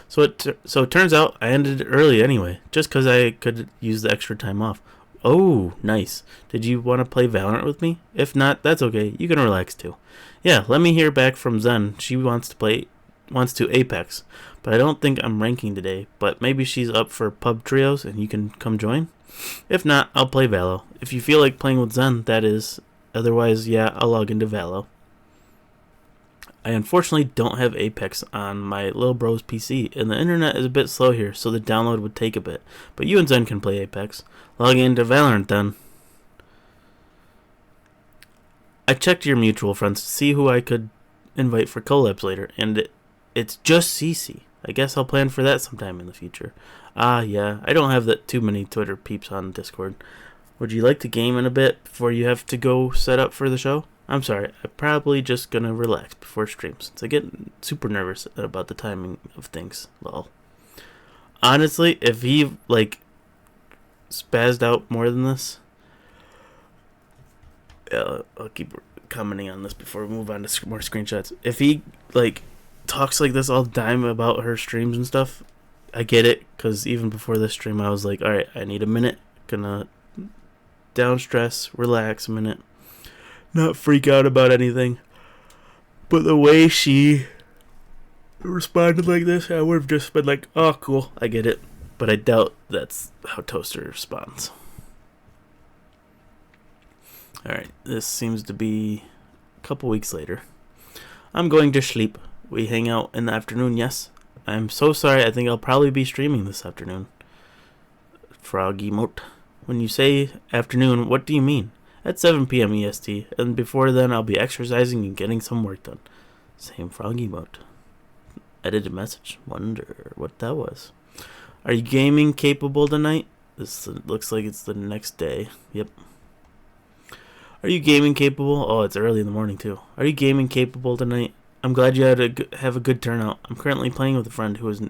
So it turns out I ended it early anyway, just because I could use the extra time off. Oh, nice. Did you want to play Valorant with me? If not, that's okay. You can relax too. Yeah, let me hear back from Zen. She wants to Apex, but I don't think I'm ranking today. But maybe she's up for pub trios and you can come join. If not, I'll play Valo. If you feel like playing with Zen, that is. Otherwise, yeah, I'll log into Valo. I unfortunately don't have Apex on my little bro's PC, and the internet is a bit slow here, so the download would take a bit. But you and Zen can play Apex. Log into Valorant then. I checked your mutual friends to see who I could invite for collabs later, and it's just CC. I guess I'll plan for that sometime in the future. Yeah, I don't have that too many Twitter peeps on Discord. Would you like to game in a bit before you have to go set up for the show? I'm sorry, I'm probably just gonna relax before stream since I get super nervous about the timing of things. Lol. Honestly, if he, spazzed out more than this, I'll keep commenting on this before we move on to more screenshots. If he, talks like this all the time about her streams and stuff, I get it, because even before this stream, I was like, alright, I need a minute, gonna down stress, relax a minute, not freak out about anything. But the way she responded like this, I would have just been like, oh, cool, I get it. But I doubt that's how Toaster responds. Alright, this seems to be a couple weeks later. I'm going to sleep. We hang out in the afternoon, yes? I'm so sorry, I think I'll probably be streaming this afternoon. Frog emote. When you say afternoon, what do you mean? At 7 p.m. EST, and before then I'll be exercising and getting some work done. Same frog emote. Edited message. Wonder what that was. Are you gaming capable tonight? This looks like it's the next day. Yep. Are you gaming capable? Oh, it's early in the morning too. Are you gaming capable tonight? I'm glad you had have a good turnout. I'm currently playing with a friend who is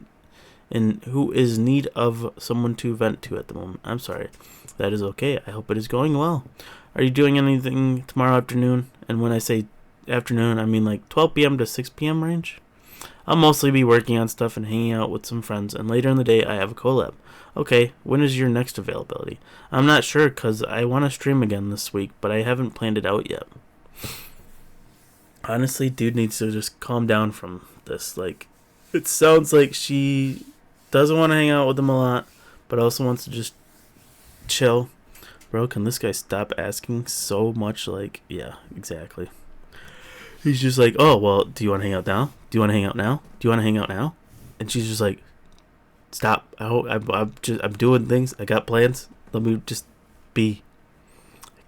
in need of someone to vent to at the moment. I'm sorry. That is okay. I hope it is going well. Are you doing anything tomorrow afternoon? And when I say afternoon, I mean 12 p.m. to 6 p.m. range. I'll mostly be working on stuff and hanging out with some friends, and later in the day I have a collab. Okay, when is your next availability? I'm not sure because I want to stream again this week, but I haven't planned it out yet. Honestly, dude needs to just calm down from this. Like, it sounds like she doesn't want to hang out with him a lot, but also wants to just chill. Bro, can this guy stop asking so much? Like, yeah, exactly. He's just like, oh, well, do you want to hang out now? Do you want to hang out now? Do you want to hang out now? And she's just like, stop. I'm doing things. I got plans. Let me just be.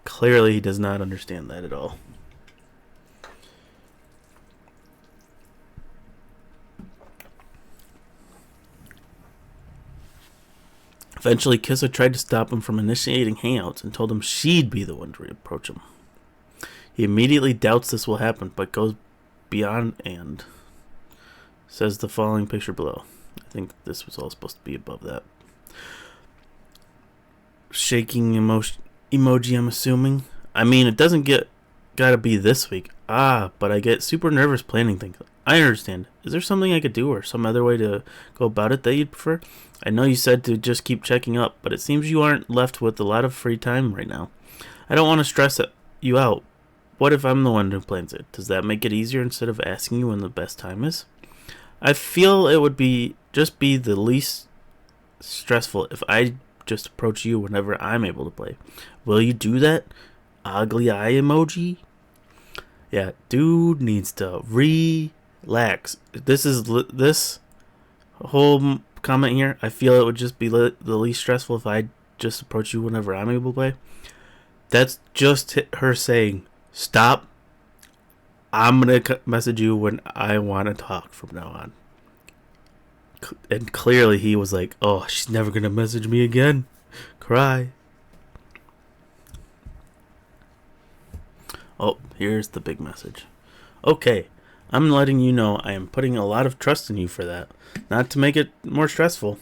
Clearly, he does not understand that at all. Eventually, Kissa tried to stop him from initiating hangouts and told him she'd be the one to approach him. He immediately doubts this will happen, but goes beyond and says the following picture below. I think this was all supposed to be above that. Shaking emoji, I'm assuming. I mean, it doesn't gotta be this week. But I get super nervous planning things. I understand. Is there something I could do or some other way to go about it that you'd prefer? I know you said to just keep checking up, but it seems you aren't left with a lot of free time right now. I don't want to stress you out. What if I'm the one who plans it? Does that make it easier instead of asking you when the best time is? I feel it would be the least stressful if I just approach you whenever I'm able to play. Will you do that? Ugly eye emoji? Yeah, dude needs to relax. This whole comment here, I feel it would just be the least stressful if I just approach you whenever I'm able to play. That's just her saying, stop. I'm going to message you when I want to talk from now on. And clearly he was like, oh, she's never going to message me again. Cry. Oh, here's the big message. Okay, I'm letting you know I am putting a lot of trust in you for that. Not to make it more stressful.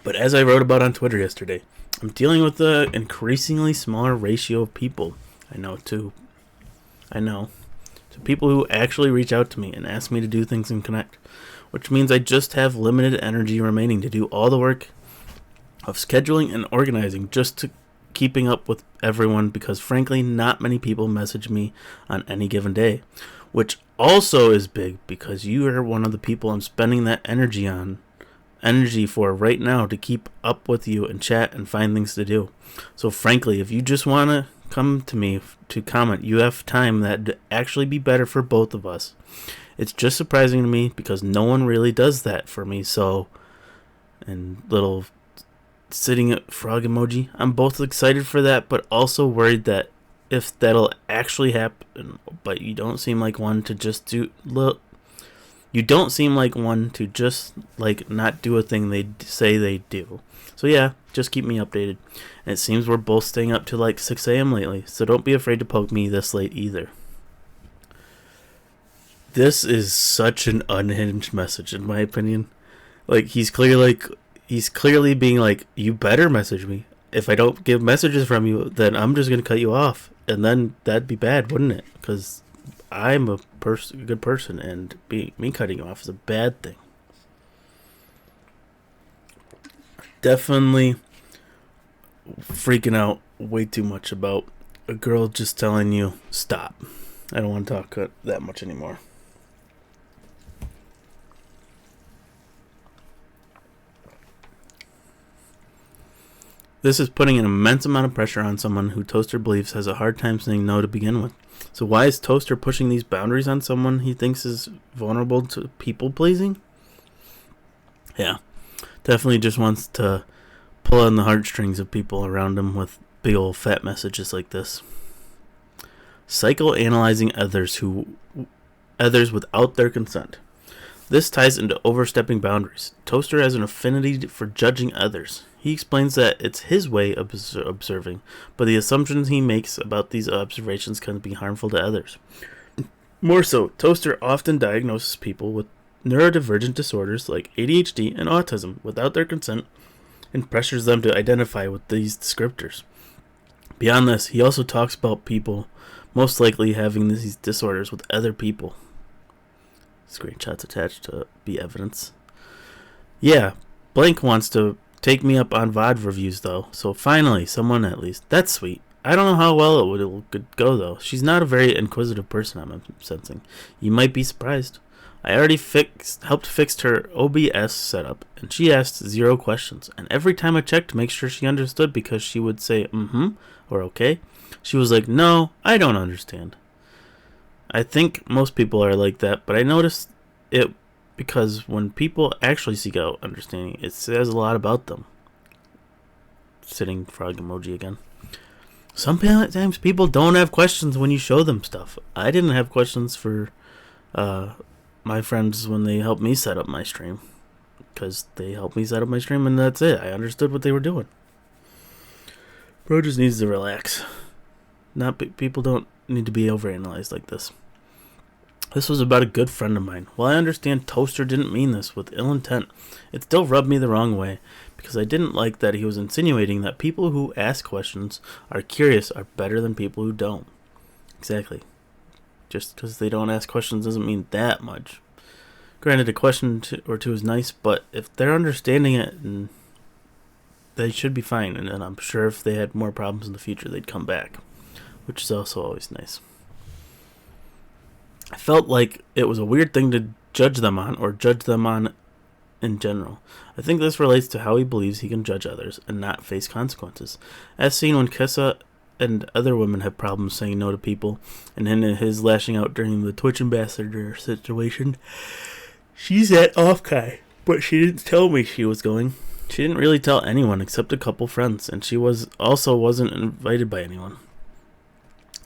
But as I wrote about on Twitter yesterday, I'm dealing with an increasingly smaller ratio of people I know. To people who actually reach out to me and ask me to do things and connect. Which means I just have limited energy remaining to do all the work of scheduling and organizing just to keeping up with everyone, because frankly not many people message me on any given day, which also is big because you are one of the people I'm spending that energy for right now to keep up with you and chat and find things to do. So frankly, if you just want to come to me to comment, you have time that'd actually be better for both of us. It's just surprising to me because no one really does that for me. So, and little sitting frog emoji. I'm both excited for that, but also worried that if that'll actually happen. But you don't seem like one to just You don't seem like one to just like not do a thing they say they do. So yeah, just keep me updated. And it seems we're both staying up till like 6 a.m. lately, so don't be afraid to poke me this late either. This is such an unhinged message, in my opinion. Like, he's clearly being like, you better message me. If I don't get messages from you, then I'm just going to cut you off. And then that'd be bad, wouldn't it? Because I'm a good person, and me cutting you off is a bad thing. Definitely freaking out way too much about a girl just telling you, stop. I don't want to talk that much anymore. This is putting an immense amount of pressure on someone who Toaster believes has a hard time saying no to begin with. So why is Toaster pushing these boundaries on someone he thinks is vulnerable to people pleasing? Yeah, definitely just wants to pull on the heartstrings of people around him with big old fat messages like this. Psychoanalyzing others without their consent. This ties into overstepping boundaries. Toaster has an affinity for judging others. He explains that it's his way of observing, but the assumptions he makes about these observations can be harmful to others. More so, Toaster often diagnoses people with neurodivergent disorders like ADHD and autism without their consent and pressures them to identify with these descriptors. Beyond this, he also talks about people most likely having these disorders with other people. Screenshots attached to be evidence. Yeah, Blank wants to take me up on VOD reviews though, so finally, someone at least. That's sweet. I don't know how well it could go, though. She's not a very inquisitive person, I'm sensing. You might be surprised. I already helped fix her OBS setup, and she asked 0 questions. And every time I checked to make sure she understood, because she would say, or okay, she was like, no, I don't understand. I think most people are like that, but I noticed it because when people actually seek out understanding, it says a lot about them. Sitting frog emoji again. Sometimes people don't have questions when you show them stuff. I didn't have questions for my friends when they helped me set up my stream, because they helped me set up my stream and that's it. I understood what they were doing. Bro just needs to relax. People don't need to be overanalyzed like this. This was about a good friend of mine. While I understand Toaster didn't mean this with ill intent, it still rubbed me the wrong way, because I didn't like that he was insinuating that people who ask questions are curious are better than people who don't. Exactly. Just because they don't ask questions doesn't mean that much. Granted, a question or two is nice, but if they're understanding it, they should be fine. And I'm sure if they had more problems in the future, they'd come back, which is also always nice. I felt like it was a weird thing to judge them on, or judge them on in general. I think this relates to how he believes he can judge others and not face consequences, as seen when Kissa and other women have problems saying no to people, and in his lashing out during the Twitch ambassador situation. She's at Offkai, but she didn't tell me she was going. She didn't really tell anyone except a couple friends, and she wasn't invited by anyone.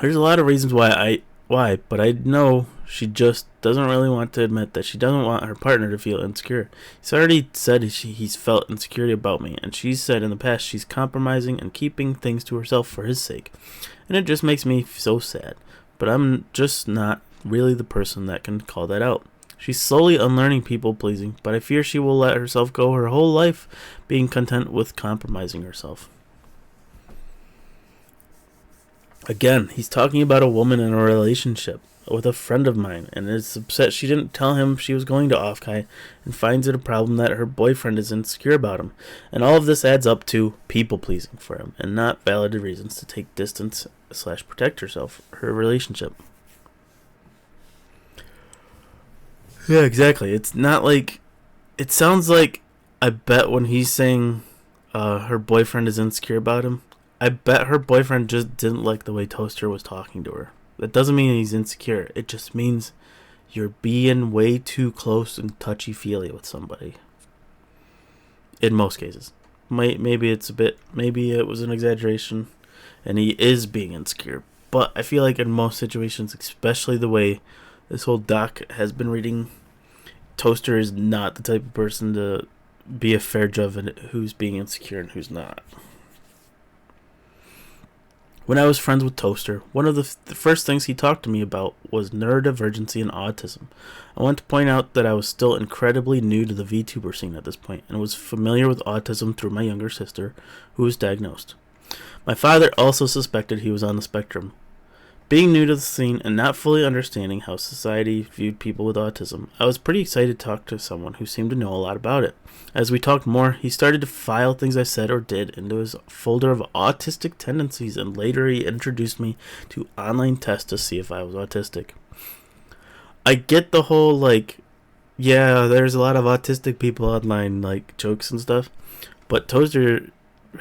There's a lot of reasons why, but I know she just doesn't really want to admit that she doesn't want her partner to feel insecure. He's already said he's felt insecurity about me, and she's said in the past she's compromising and keeping things to herself for his sake. And it just makes me so sad. But I'm just not really the person that can call that out. She's slowly unlearning people pleasing, but I fear she will let herself go her whole life being content with compromising herself. Again, he's talking about a woman in a relationship with a friend of mine, and is upset she didn't tell him she was going to Offkai, and finds it a problem that her boyfriend is insecure about him. And all of this adds up to people-pleasing for him, and not valid reasons to take distance / protect her relationship. Yeah, exactly. It's not like... It sounds like, I bet when he's saying her boyfriend is insecure about him, I bet her boyfriend just didn't like the way Toaster was talking to her. That doesn't mean he's insecure. It just means you're being way too close and touchy-feely with somebody. In most cases. Maybe it was an exaggeration, and he is being insecure. But I feel like in most situations, especially the way this whole doc has been reading, Toaster is not the type of person to be a fair judge of who's being insecure and who's not. When I was friends with Toaster, one of the first things he talked to me about was neurodivergency and autism. I want to point out that I was still incredibly new to the VTuber scene at this point, and was familiar with autism through my younger sister, who was diagnosed. My father also suspected he was on the spectrum. Being new to the scene and not fully understanding how society viewed people with autism, I was pretty excited to talk to someone who seemed to know a lot about it. As we talked more, he started to file things I said or did into his folder of autistic tendencies, and later he introduced me to online tests to see if I was autistic. I get the whole, yeah, there's a lot of autistic people online, jokes and stuff, but Toaster,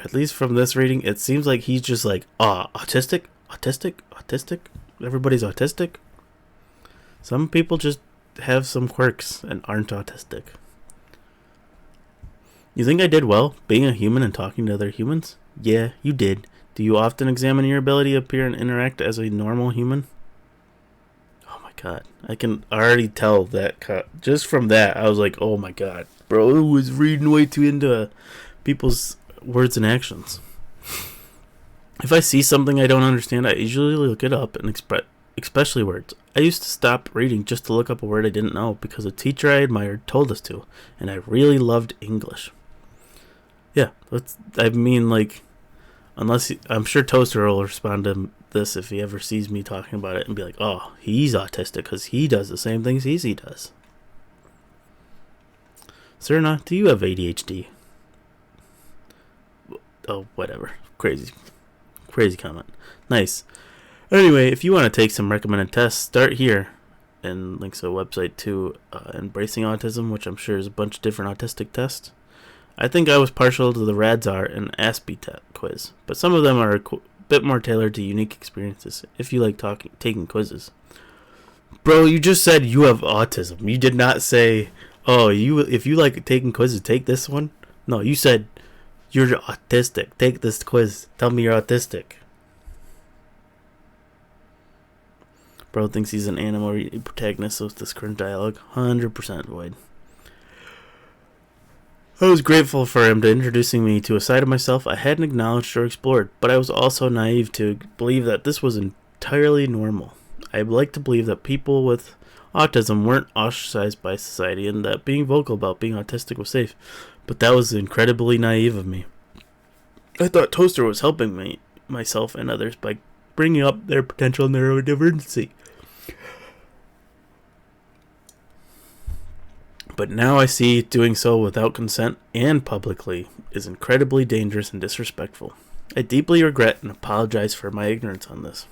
at least from this reading, it seems like he's just autistic? Autistic? Everybody's autistic? Some people just have some quirks and aren't autistic. You think I did well, being a human and talking to other humans? Yeah, you did. Do you often examine your ability to appear and interact as a normal human? Oh my god. I can already tell that. Just from that, I was like, oh my god. Bro was reading way too into people's words and actions. If I see something I don't understand, I usually look it up, and especially words. I used to stop reading just to look up a word I didn't know because a teacher I admired told us to, and I really loved English. Yeah, I'm sure Toaster will respond to this if he ever sees me talking about it and be like, oh, he's autistic because he does the same things he does. Serna, do you have ADHD? Oh, whatever. Crazy Crazy comment. Nice. Anyway, if you want to take some recommended tests, start here. And links to a website to Embracing Autism, which I'm sure is a bunch of different autistic tests. I think I was partial to the RADSAR and ASPE quiz, but some of them are a bit more tailored to unique experiences if you like taking quizzes. Bro, you just said you have autism. You did not say, oh, if you like taking quizzes, take this one. No, you said you're autistic. Take this quiz. Tell me you're autistic. Bro thinks he's an animal protagonist with this current dialogue. 100% void. I was grateful for him to introducing me to a side of myself I hadn't acknowledged or explored, but I was also naive to believe that this was entirely normal. I'd like to believe that people with autism weren't ostracized by society and that being vocal about being autistic was safe, but that was incredibly naive of me. I thought Toaster was helping myself and others by bringing up their potential neurodivergency. But now I see doing so without consent and publicly is incredibly dangerous and disrespectful. I deeply regret and apologize for my ignorance on this.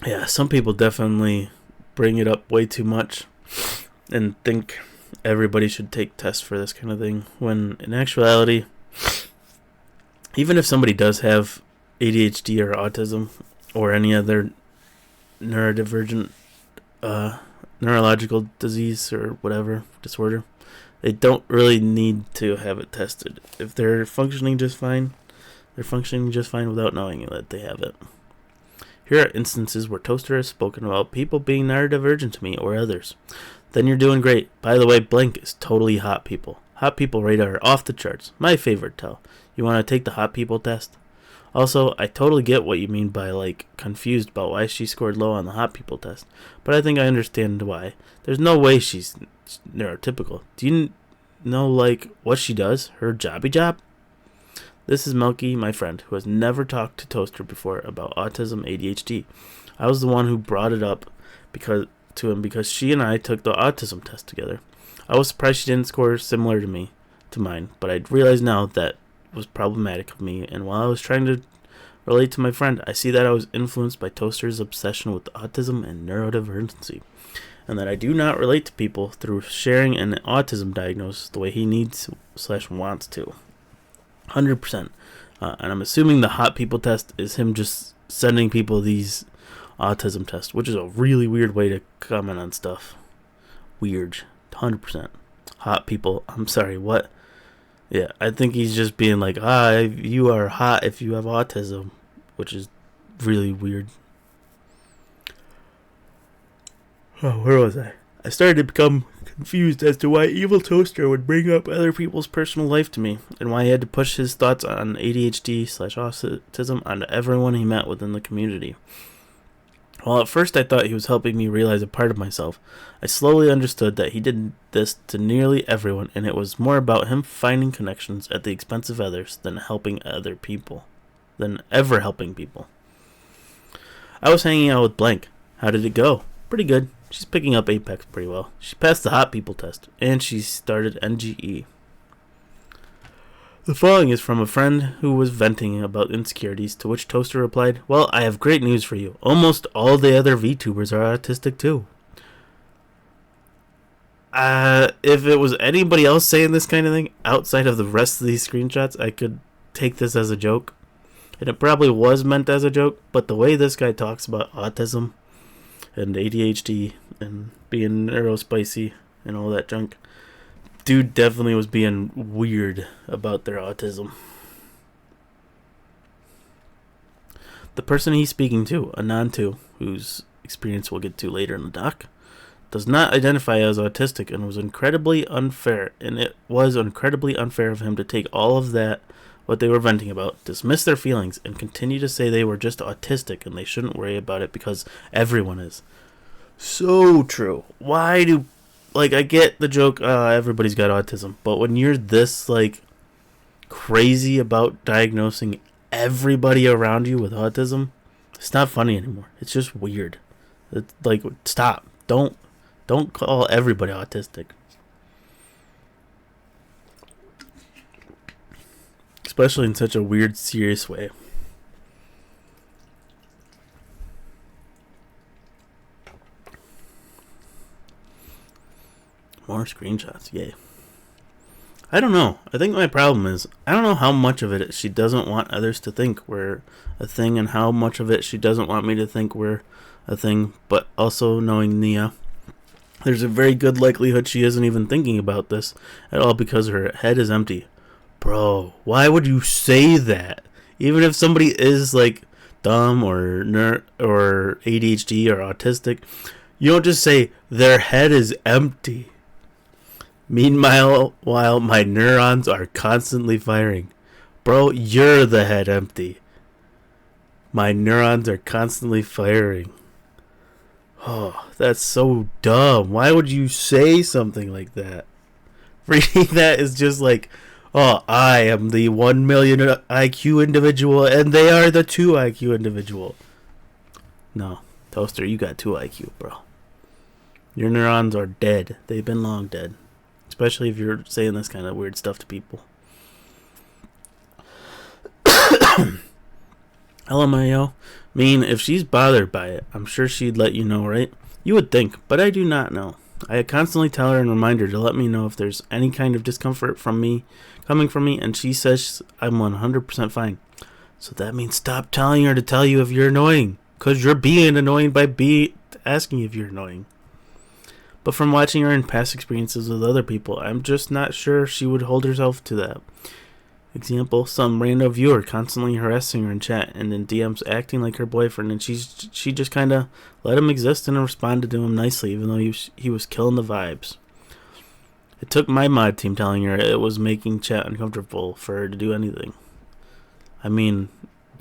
Yeah, some people definitely bring it up way too much and think everybody should take tests for this kind of thing, when in actuality, even if somebody does have ADHD or autism or any other neurodivergent neurological disease or whatever disorder, they don't really need to have it tested. If they're functioning just fine, they're functioning just fine without knowing that they have it. Here are instances where Toaster has spoken about people being neurodivergent to me or others. Then you're doing great. By the way, blank is totally hot people. Hot people radar are off the charts. My favorite tell. You want to take the hot people test? Also, I totally get what you mean by, confused about why she scored low on the hot people test, but I think I understand why. There's no way she's neurotypical. Do you know, what she does? Her jobby job? This is Melky, my friend, who has never talked to Toaster before about autism ADHD. I was the one who brought it up because she and I took the autism test together. I was surprised she didn't score similar to mine, but I realize now that was problematic of me, and while I was trying to relate to my friend, I see that I was influenced by Toaster's obsession with autism and neurodivergency, and that I do not relate to people through sharing an autism diagnosis the way he needs/wants to. 100%. And I'm assuming the hot people test is him just sending people these autism tests, which is a really weird way to comment on stuff. Weird. 100%. Hot people. I'm sorry, what? Yeah, I think he's just being like, you are hot if you have autism, which is really weird. Oh, where was I? I started to become confused as to why EvilToaster would bring up other people's personal life to me, and why he had to push his thoughts on ADHD/autism onto everyone he met within the community. While at first I thought he was helping me realize a part of myself, I slowly understood that he did this to nearly everyone, and it was more about him finding connections at the expense of others than ever helping people. I was hanging out with Blank. How did it go? Pretty good. She's picking up Apex pretty well. She passed the hot people test, and she started NGE. The following is from a friend who was venting about insecurities, to which Toaster replied, "Well, I have great news for you. Almost all the other VTubers are autistic too." If it was anybody else saying this kind of thing, outside of the rest of these screenshots, I could take this as a joke. And it probably was meant as a joke, but the way this guy talks about autism and ADHD and being neurospicy and all that junk, dude definitely was being weird about their autism. The person he's speaking to, a non-2, whose experience we'll get to later in the doc, does not identify as autistic, and was incredibly unfair. And it was incredibly unfair of him to take all of that, what they were venting about, dismiss their feelings, and continue to say they were just autistic and they shouldn't worry about it because everyone is. So true. Why do... I get the joke, everybody's got autism, but when you're this, crazy about diagnosing everybody around you with autism, it's not funny anymore. It's just weird. It's stop. Don't call everybody autistic. Especially in such a weird, serious way. More screenshots, yay. I don't know. I think my problem is I don't know how much of it she doesn't want others to think we're a thing and how much of it she doesn't want me to think we're a thing. But also knowing Nia, there's a very good likelihood she isn't even thinking about this at all because her head is empty. Bro, why would you say that? Even if somebody is like dumb or or ADHD or autistic, you don't just say their head is empty. Meanwhile, while my neurons are constantly firing. Bro, you're the head empty. My neurons are constantly firing. Oh, that's so dumb. Why would you say something like that? Reading that is just like, oh, I am the 1 million IQ individual and they are the 2 IQ individual. No, Toaster, you got 2 IQ, bro. Your neurons are dead. They've been long dead. Especially if you're saying this kind of weird stuff to people. LMAO. Mean, if she's bothered by it, I'm sure she'd let you know, right? You would think, but I do not know. I constantly tell her and remind her to let me know if there's any kind of discomfort coming from me, and she says I'm 100% fine. So that means stop telling her to tell you if you're annoying, because you're being annoying by asking if you're annoying. But from watching her in past experiences with other people, I'm just not sure she would hold herself to that. Example, some random viewer constantly harassing her in chat and in DMs acting like her boyfriend, and she just kind of let him exist and responded to him nicely even though he was killing the vibes. It took my mod team telling her it was making chat uncomfortable for her to do anything. I mean,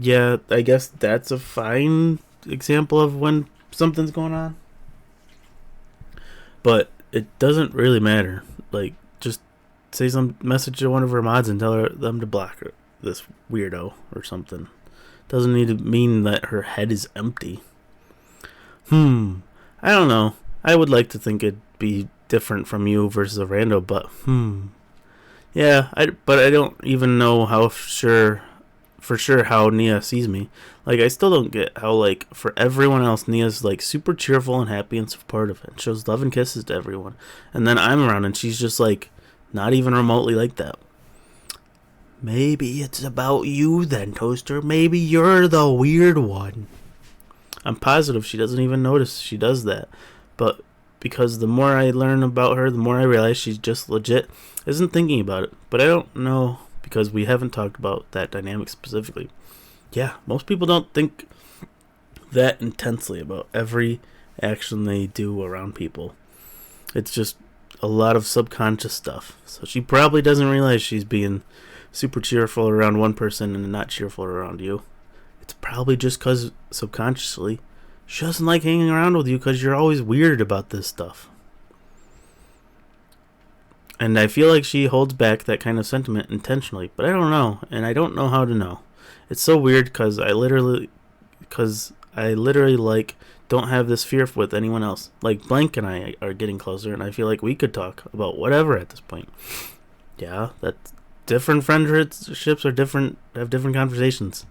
yeah, I guess that's a fine example of when something's going on. But it doesn't really matter. Like, just say some message to one of her mods and tell them to block her, this weirdo or something. Doesn't need to mean that her head is empty. I don't know. I would like to think it'd be different from you versus a rando, but yeah, but I don't even know how for sure how Nia sees me. Like, I still don't get how, like, for everyone else, Nia's, like, super cheerful and happy and supportive and shows love and kisses to everyone. And then I'm around and she's just, like, not even remotely like that. Maybe it's about you then, Toaster. Maybe you're the weird one. I'm positive she doesn't even notice she does that. But because the more I learn about her, the more I realize she's just legit isn't thinking about it. But I don't know, because we haven't talked about that dynamic specifically. Yeah, most people don't think that intensely about every action they do around people. It's just a lot of subconscious stuff. So she probably doesn't realize she's being super cheerful around one person and not cheerful around you. It's probably just because subconsciously she doesn't like hanging around with you because you're always weird about this stuff. And I feel like she holds back that kind of sentiment intentionally, but I don't know, and I don't know how to know. It's so weird because I literally like don't have this fear with anyone else. Like, Blank and I are getting closer, and I feel like we could talk about whatever at this point. Yeah, that's different friendships are different, have different conversations.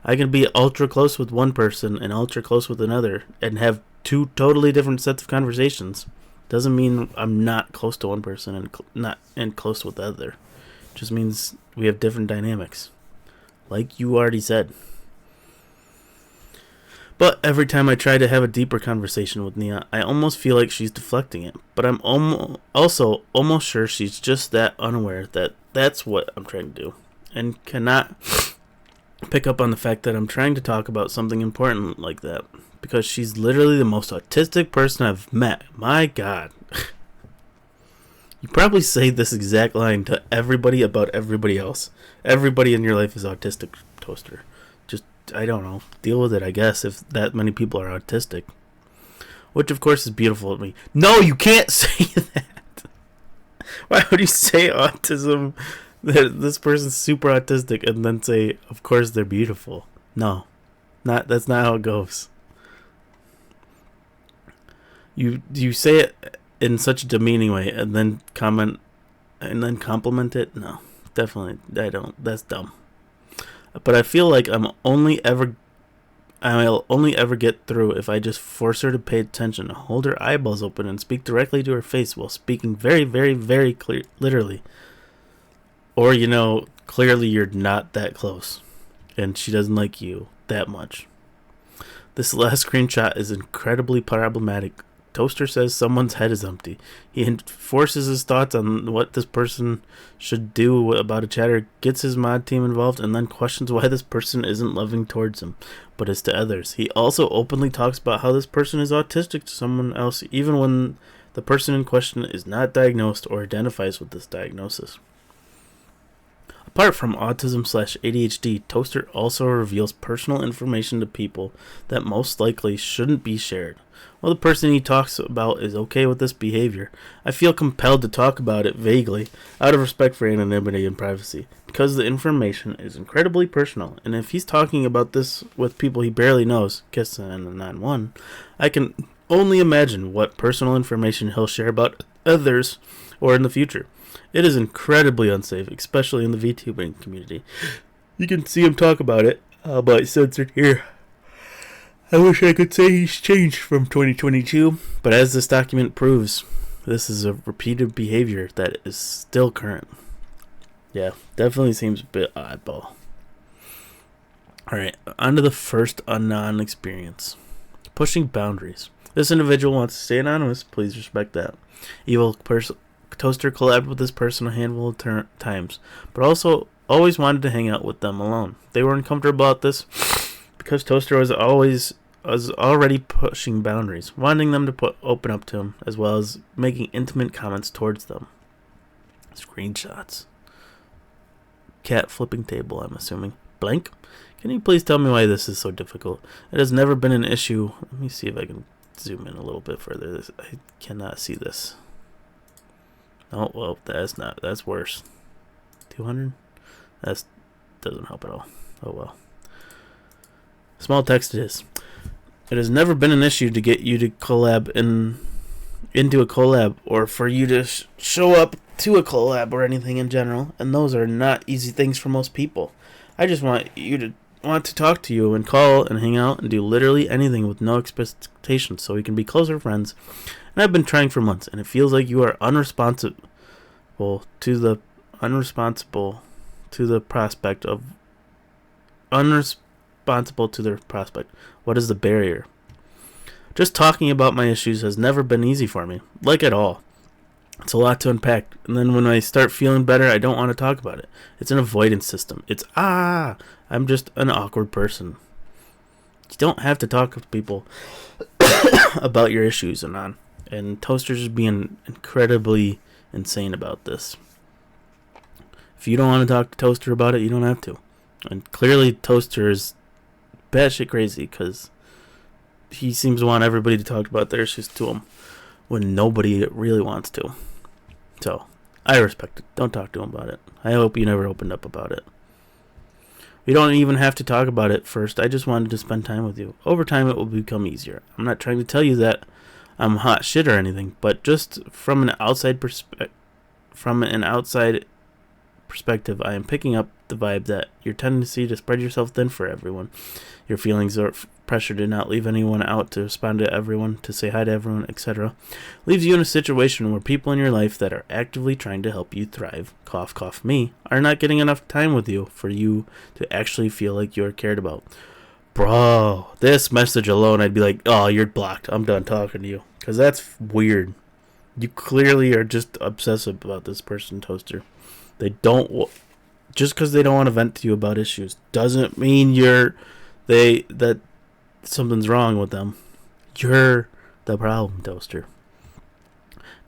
I can be ultra close with one person and ultra close with another and have 2 totally different sets of conversations. Doesn't mean I'm not close to one person and not close with the other. Just means we have different dynamics. Like you already said. But every time I try to have a deeper conversation with Nia, I almost feel like she's deflecting it. But I'm also almost sure she's just that unaware that that's what I'm trying to do. And cannot pick up on the fact that I'm trying to talk about something important like that. Because she's literally the most autistic person I've met. My God. You probably say this exact line to everybody about everybody else. Everybody in your life is autistic, Toaster. Just, I don't know, deal with it, I guess, if that many people are autistic. Which, of course, is beautiful to me. No, you can't say that. Why would you say autism, that this person's super autistic, and then say, of course, they're beautiful? No. That's not how it goes. You say it in such a demeaning way and then compliment it? No, definitely I don't. That's dumb. But I feel like I'm only ever I'll only ever get through if I just force her to pay attention, hold her eyeballs open, and speak directly to her face while speaking very, very, very clear, literally. Or, clearly you're not that close, and she doesn't like you that much. This last screenshot is incredibly problematic. Toaster says someone's head is empty. He enforces his thoughts on what this person should do about a chatter, gets his mod team involved, and then questions why this person isn't loving towards him, but is to others. He also openly talks about how this person is autistic to someone else, even when the person in question is not diagnosed or identifies with this diagnosis. Apart from autism/ADHD, Toaster also reveals personal information to people that most likely shouldn't be shared. While the person he talks about is okay with this behavior, I feel compelled to talk about it vaguely, out of respect for anonymity and privacy, because the information is incredibly personal, and if he's talking about this with people he barely knows, Kiss and the 9-1, I can only imagine what personal information he'll share about others or in the future. It is incredibly unsafe, especially in the VTubing community. You can see him talk about it, but it's censored here. I wish I could say he's changed from 2022, but as this document proves, this is a repeated behavior that is still current. Yeah, definitely seems a bit oddball. Alright, on to the first Anon experience. Pushing boundaries. This individual wants to stay anonymous, please respect that. Toaster collabed with this person a handful of times, but also always wanted to hang out with them alone. They were uncomfortable about this because Toaster was already pushing boundaries, wanting them to open up to him, as well as making intimate comments towards them. Screenshots. Cat flipping table, I'm assuming. Blank? Can you please tell me why this is so difficult? It has never been an issue. Let me see if I can zoom in a little bit further. I cannot see this. Oh, well, that's worse. 200? That doesn't help at all. Oh, well. Small text it is. It has never been an issue to get you to collab into a collab, or for you to show up to a collab or anything in general, and those are not easy things for most people. I just want to talk to you and call and hang out and do literally anything with no expectations so we can be closer friends. And I've been trying for months, and it feels like you are unresponsible to the prospect. What is the barrier? Just talking about my issues has never been easy for me, like at all. It's a lot to unpack, and then when I start feeling better, I don't want to talk about it. It's an avoidance system. I'm just an awkward person. You don't have to talk to people about your issues and Toaster's just being incredibly insane about this. If you don't want to talk to Toaster about it, you don't have to. And clearly Toaster is batshit crazy because he seems to want everybody to talk about their issues to him when nobody really wants to. So, I respect it. Don't talk to him about it. I hope you never opened up about it. We don't even have to talk about it first. I just wanted to spend time with you. Over time, it will become easier. I'm not trying to tell you that I'm hot shit or anything, but just from an outside perspective, I am picking up the vibe that your tendency to spread yourself thin for everyone, your feelings or pressure to not leave anyone out, to respond to everyone, to say hi to everyone, etc., leaves you in a situation where people in your life that are actively trying to help you thrive, cough, cough me, are not getting enough time with you for you to actually feel like you're cared about. Bro, this message alone, I'd be like, oh, you're blocked. I'm done talking to you. Because that's weird. You clearly are just obsessive about this person, Toaster. Just because they don't want to vent to you about issues doesn't mean that something's wrong with them. You're the problem, Toaster.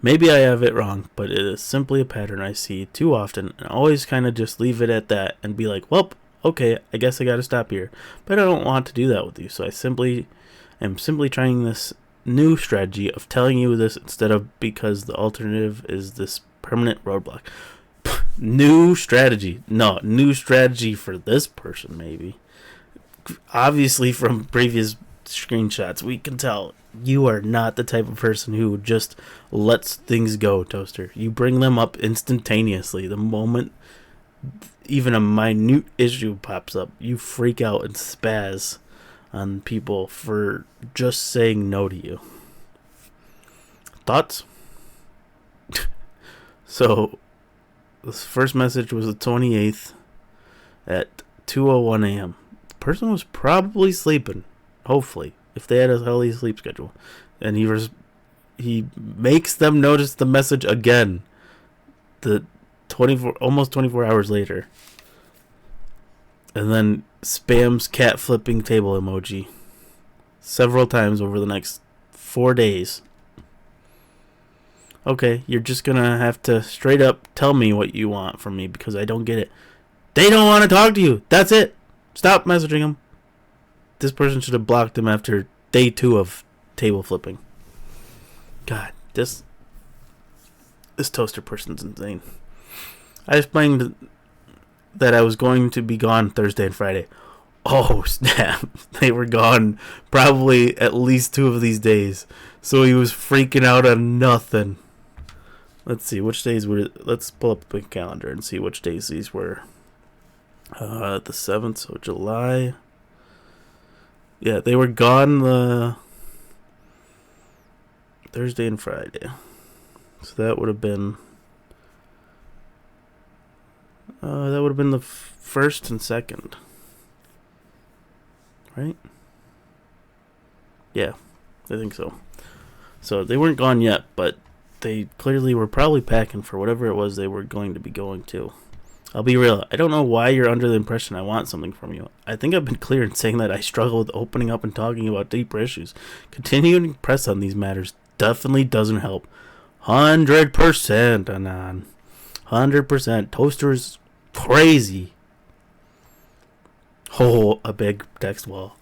Maybe I have it wrong, but it is simply a pattern I see too often, and always kind of just leave it at that and be like, well, okay, I guess I gotta stop here. But I don't want to do that with you, so I'm simply trying this new strategy of telling you this instead of because the alternative is this permanent roadblock. New strategy. No, new strategy for this person, maybe. Obviously, from previous screenshots, we can tell you are not the type of person who just lets things go, Toaster. You bring them up instantaneously. The moment even a minute issue pops up, you freak out and spaz on people for just saying no to you. Thoughts? So, this first message was the 28th at 2:01 a.m. The person was probably sleeping, hopefully, if they had a healthy sleep schedule. And he makes them notice the message again, almost 24 hours later. And then spams cat flipping table emoji several times over the next 4 days. Okay, you're just gonna have to straight up tell me what you want from me, because I don't get it. They don't want to talk to you. That's it. Stop messaging them. This person should have blocked him after day 2 of table flipping. God, this toaster person's insane. I explained that I was going to be gone Thursday and Friday. Oh, snap. They were gone probably at least 2 of these days. So he was freaking out on nothing. Let's see, which days were... Let's pull up the calendar and see which days these were. The 7th, so July. Yeah, they were gone the Thursday and Friday. So that would have been... the 1st and 2nd. Right? Yeah, I think so. So they weren't gone yet, but they clearly were probably packing for whatever it was they were going to be going to. I'll be real, I don't know why you're under the impression I want something from you. I think I've been clear in saying that I struggle with opening up and talking about deeper issues. Continuing to press on these matters definitely doesn't help. 100%, Anon. 100%. Toaster's crazy. Oh, a big text wall.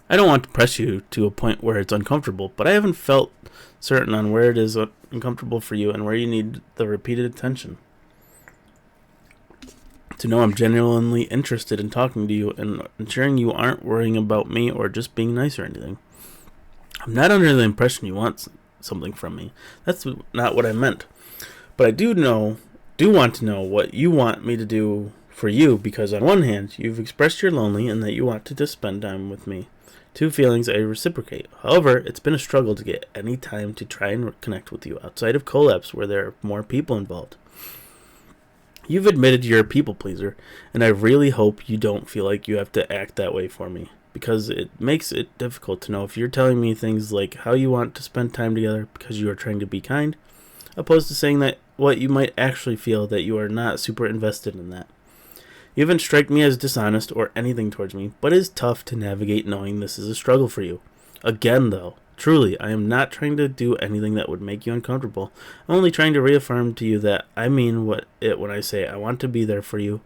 I don't want to press you to a point where it's uncomfortable, but I haven't felt certain on where it is uncomfortable for you and where you need the repeated attention. To know I'm genuinely interested in talking to you and ensuring you aren't worrying about me or just being nice or anything. I'm not under the impression you want something from me. That's not what I meant. But I do want to know what you want me to do for you, because on one hand, you've expressed you're lonely and that you want to just spend time with me. 2 feelings I reciprocate. However, it's been a struggle to get any time to try and connect with you outside of collabs where there are more people involved. You've admitted you're a people pleaser, and I really hope you don't feel like you have to act that way for me, because it makes it difficult to know if you're telling me things like how you want to spend time together because you are trying to be kind, opposed to saying that what you might actually feel that you are not super invested in that. You haven't struck me as dishonest or anything towards me, but it is tough to navigate knowing this is a struggle for you. Again, though, truly, I am not trying to do anything that would make you uncomfortable. I'm only trying to reaffirm to you that I mean when I say I want to be there for you,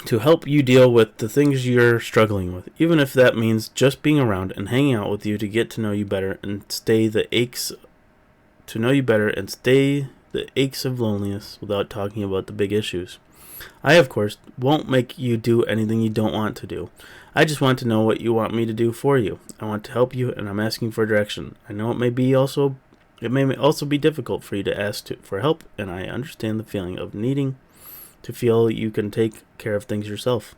to help you deal with the things you're struggling with, even if that means just being around and hanging out with you to get to know you better and stay the aches of loneliness without talking about the big issues. I, of course, won't make you do anything you don't want to do. I just want to know what you want me to do for you. I want to help you, and I'm asking for direction. I know it may also be difficult for you to ask for help, and I understand the feeling of needing to feel you can take care of things yourself.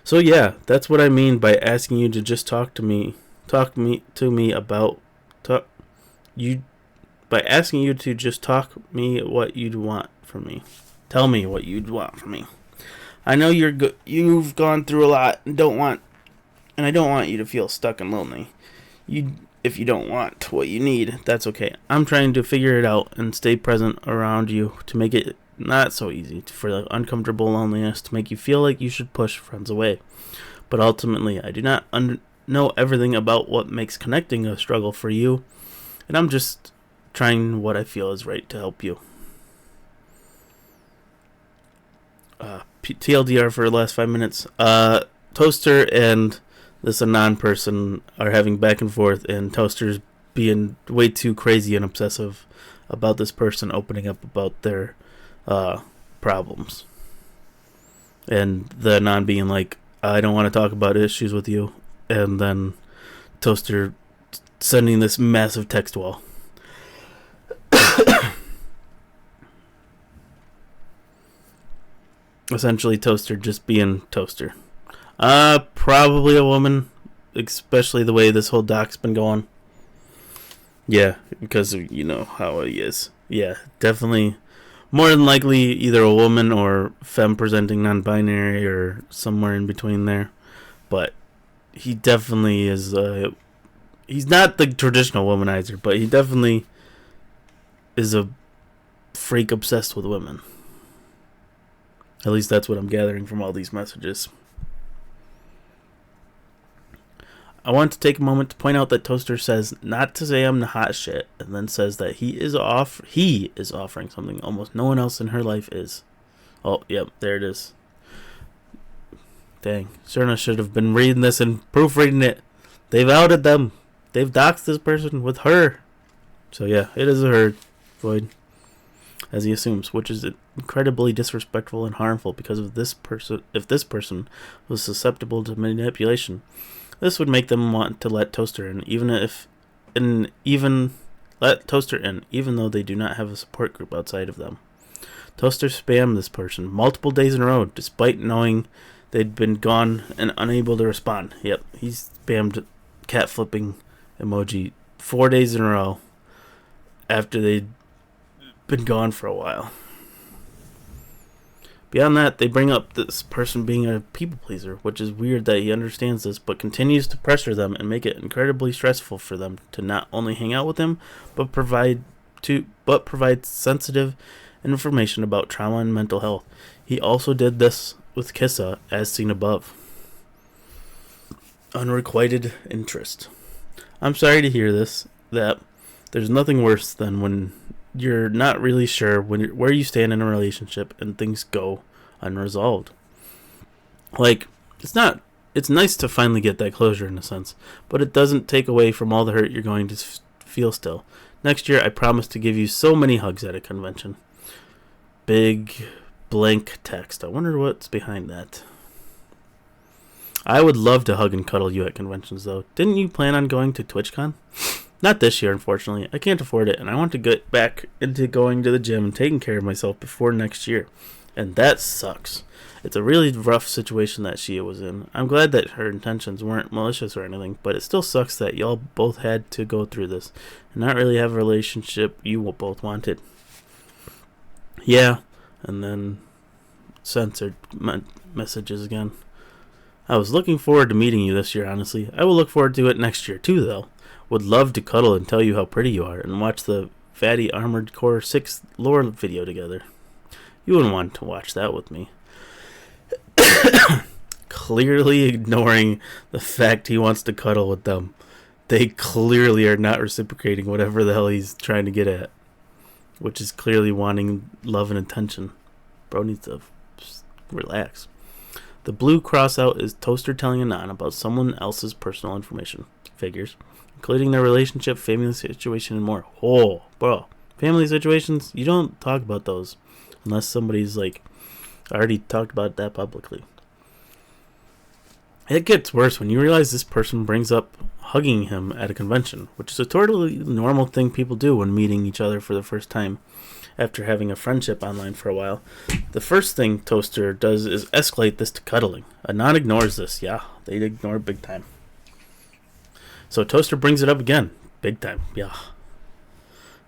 So yeah, that's what I mean by asking you to just by asking you to just talk me what you'd want from me. Tell me what you'd want from me. I know you've gone through a lot and I don't want you to feel stuck and lonely. If you don't want what you need, that's okay. I'm trying to figure it out and stay present around you to make it not so easy for the uncomfortable loneliness to make you feel like you should push friends away. But ultimately, I do not know everything about what makes connecting a struggle for you, and I'm just trying what I feel is right to help you. TLDR for the last 5 minutes. Toaster and this Anon person are having back and forth, and Toaster's being way too crazy and obsessive about this person opening up about their problems. And the Anon being like, I don't want to talk about issues with you. And then Toaster sending this massive text wall. essentially Toaster just being Toaster. Probably a woman, especially the way this whole doc's been going. Yeah, because you know how he is. Yeah, definitely. More than likely, either a woman or femme presenting non-binary or somewhere in between there. But he definitely is. He's not the traditional womanizer, but he definitely is a freak obsessed with women. At least that's what I'm gathering from all these messages. I want to take a moment to point out that Toaster says not to say I'm the hot shit, and then says that he is offering something almost no one else in her life is. Oh, yep, there it is. Dang, Cerna should have been reading this and proofreading it. They've outed them. They've doxed this person with her. So yeah, it is a her, Void, as he assumes, which is incredibly disrespectful and harmful because of this person. If this person was susceptible to manipulation, this would make them want to let Toaster in, even though they do not have a support group outside of them. Toaster spammed this person multiple days in a row, despite knowing they'd been gone and unable to respond. Yep, he spammed cat flipping emoji 4 days in a row after they'd been gone for a while. Beyond that, they bring up this person being a people pleaser, which is weird that he understands this, but continues to pressure them and make it incredibly stressful for them to not only hang out with him, but provide sensitive information about trauma and mental health. He also did this with Kissa, as seen above. Unrequited interest. I'm sorry to hear this, that there's nothing worse than when you're not really sure where you stand in a relationship and things go unresolved. Like, it's nice to finally get that closure in a sense, but it doesn't take away from all the hurt you're going to feel still. Next year, I promise to give you so many hugs at a convention. Big blank text. I wonder what's behind that. I would love to hug and cuddle you at conventions, though. Didn't you plan on going to TwitchCon? Not this year, unfortunately. I can't afford it, and I want to get back into going to the gym and taking care of myself before next year. And that sucks. It's a really rough situation that Shia was in. I'm glad that her intentions weren't malicious or anything, but it still sucks that y'all both had to go through this and not really have a relationship you both wanted. Yeah, and then censored messages again. I was looking forward to meeting you this year, honestly. I will look forward to it next year, too, though. Would love to cuddle and tell you how pretty you are and watch the Fatty Armored Core 6 lore video together. You wouldn't want to watch that with me. Clearly ignoring the fact he wants to cuddle with them. They clearly are not reciprocating whatever the hell he's trying to get at, which is clearly wanting love and attention. Bro needs to relax. The blue cross out is Toaster telling Anon about someone else's personal information. Figures. Including their relationship, family situation, and more. Oh, bro. Family situations, you don't talk about those. Unless somebody's, already talked about that publicly. It gets worse when you realize this person brings up hugging him at a convention, which is a totally normal thing people do when meeting each other for the first time after having a friendship online for a while. The first thing Toaster does is escalate this to cuddling. Anon ignores this. Yeah, they ignore big time. So Toaster brings it up again. Big time. Yeah.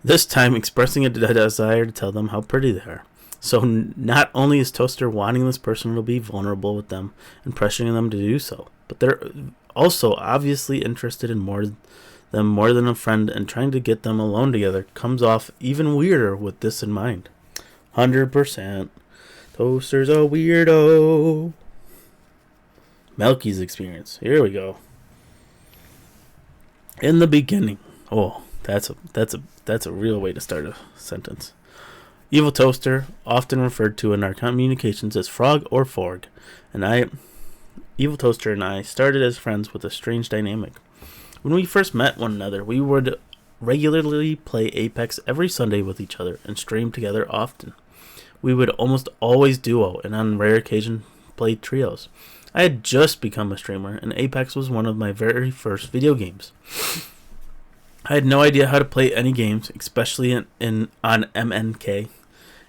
This time expressing a desire to tell them how pretty they are. So not only is Toaster wanting this person to be vulnerable with them and pressuring them to do so, but they're also obviously interested in more than a friend, and trying to get them alone together comes off even weirder with this in mind. 100%. Toaster's a weirdo. Melky's experience. Here we go. In the beginning. Oh, that's a real way to start a sentence. EvilToaster, often referred to in our communications as Frog or Forg, EvilToaster and I started as friends with a strange dynamic. When we first met one another, we would regularly play Apex every Sunday with each other and stream together often. We would almost always duo, and on rare occasion play trios. I had just become a streamer, and Apex was one of my very first video games. I had no idea how to play any games, especially on MNK,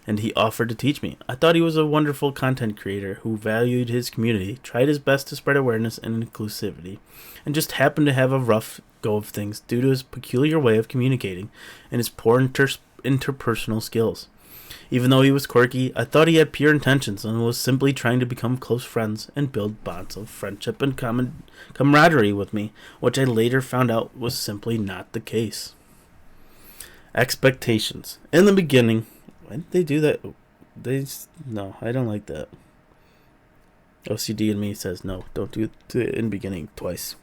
and he offered to teach me. I thought he was a wonderful content creator who valued his community, tried his best to spread awareness and inclusivity, and just happened to have a rough go of things due to his peculiar way of communicating and his poor interpersonal skills. Even though he was quirky, I thought he had pure intentions and was simply trying to become close friends and build bonds of friendship and camaraderie with me, which I later found out was simply not the case. Expectations. In the beginning, why did they do that? No, I don't like that. OCD in me says no, don't do it in the beginning twice.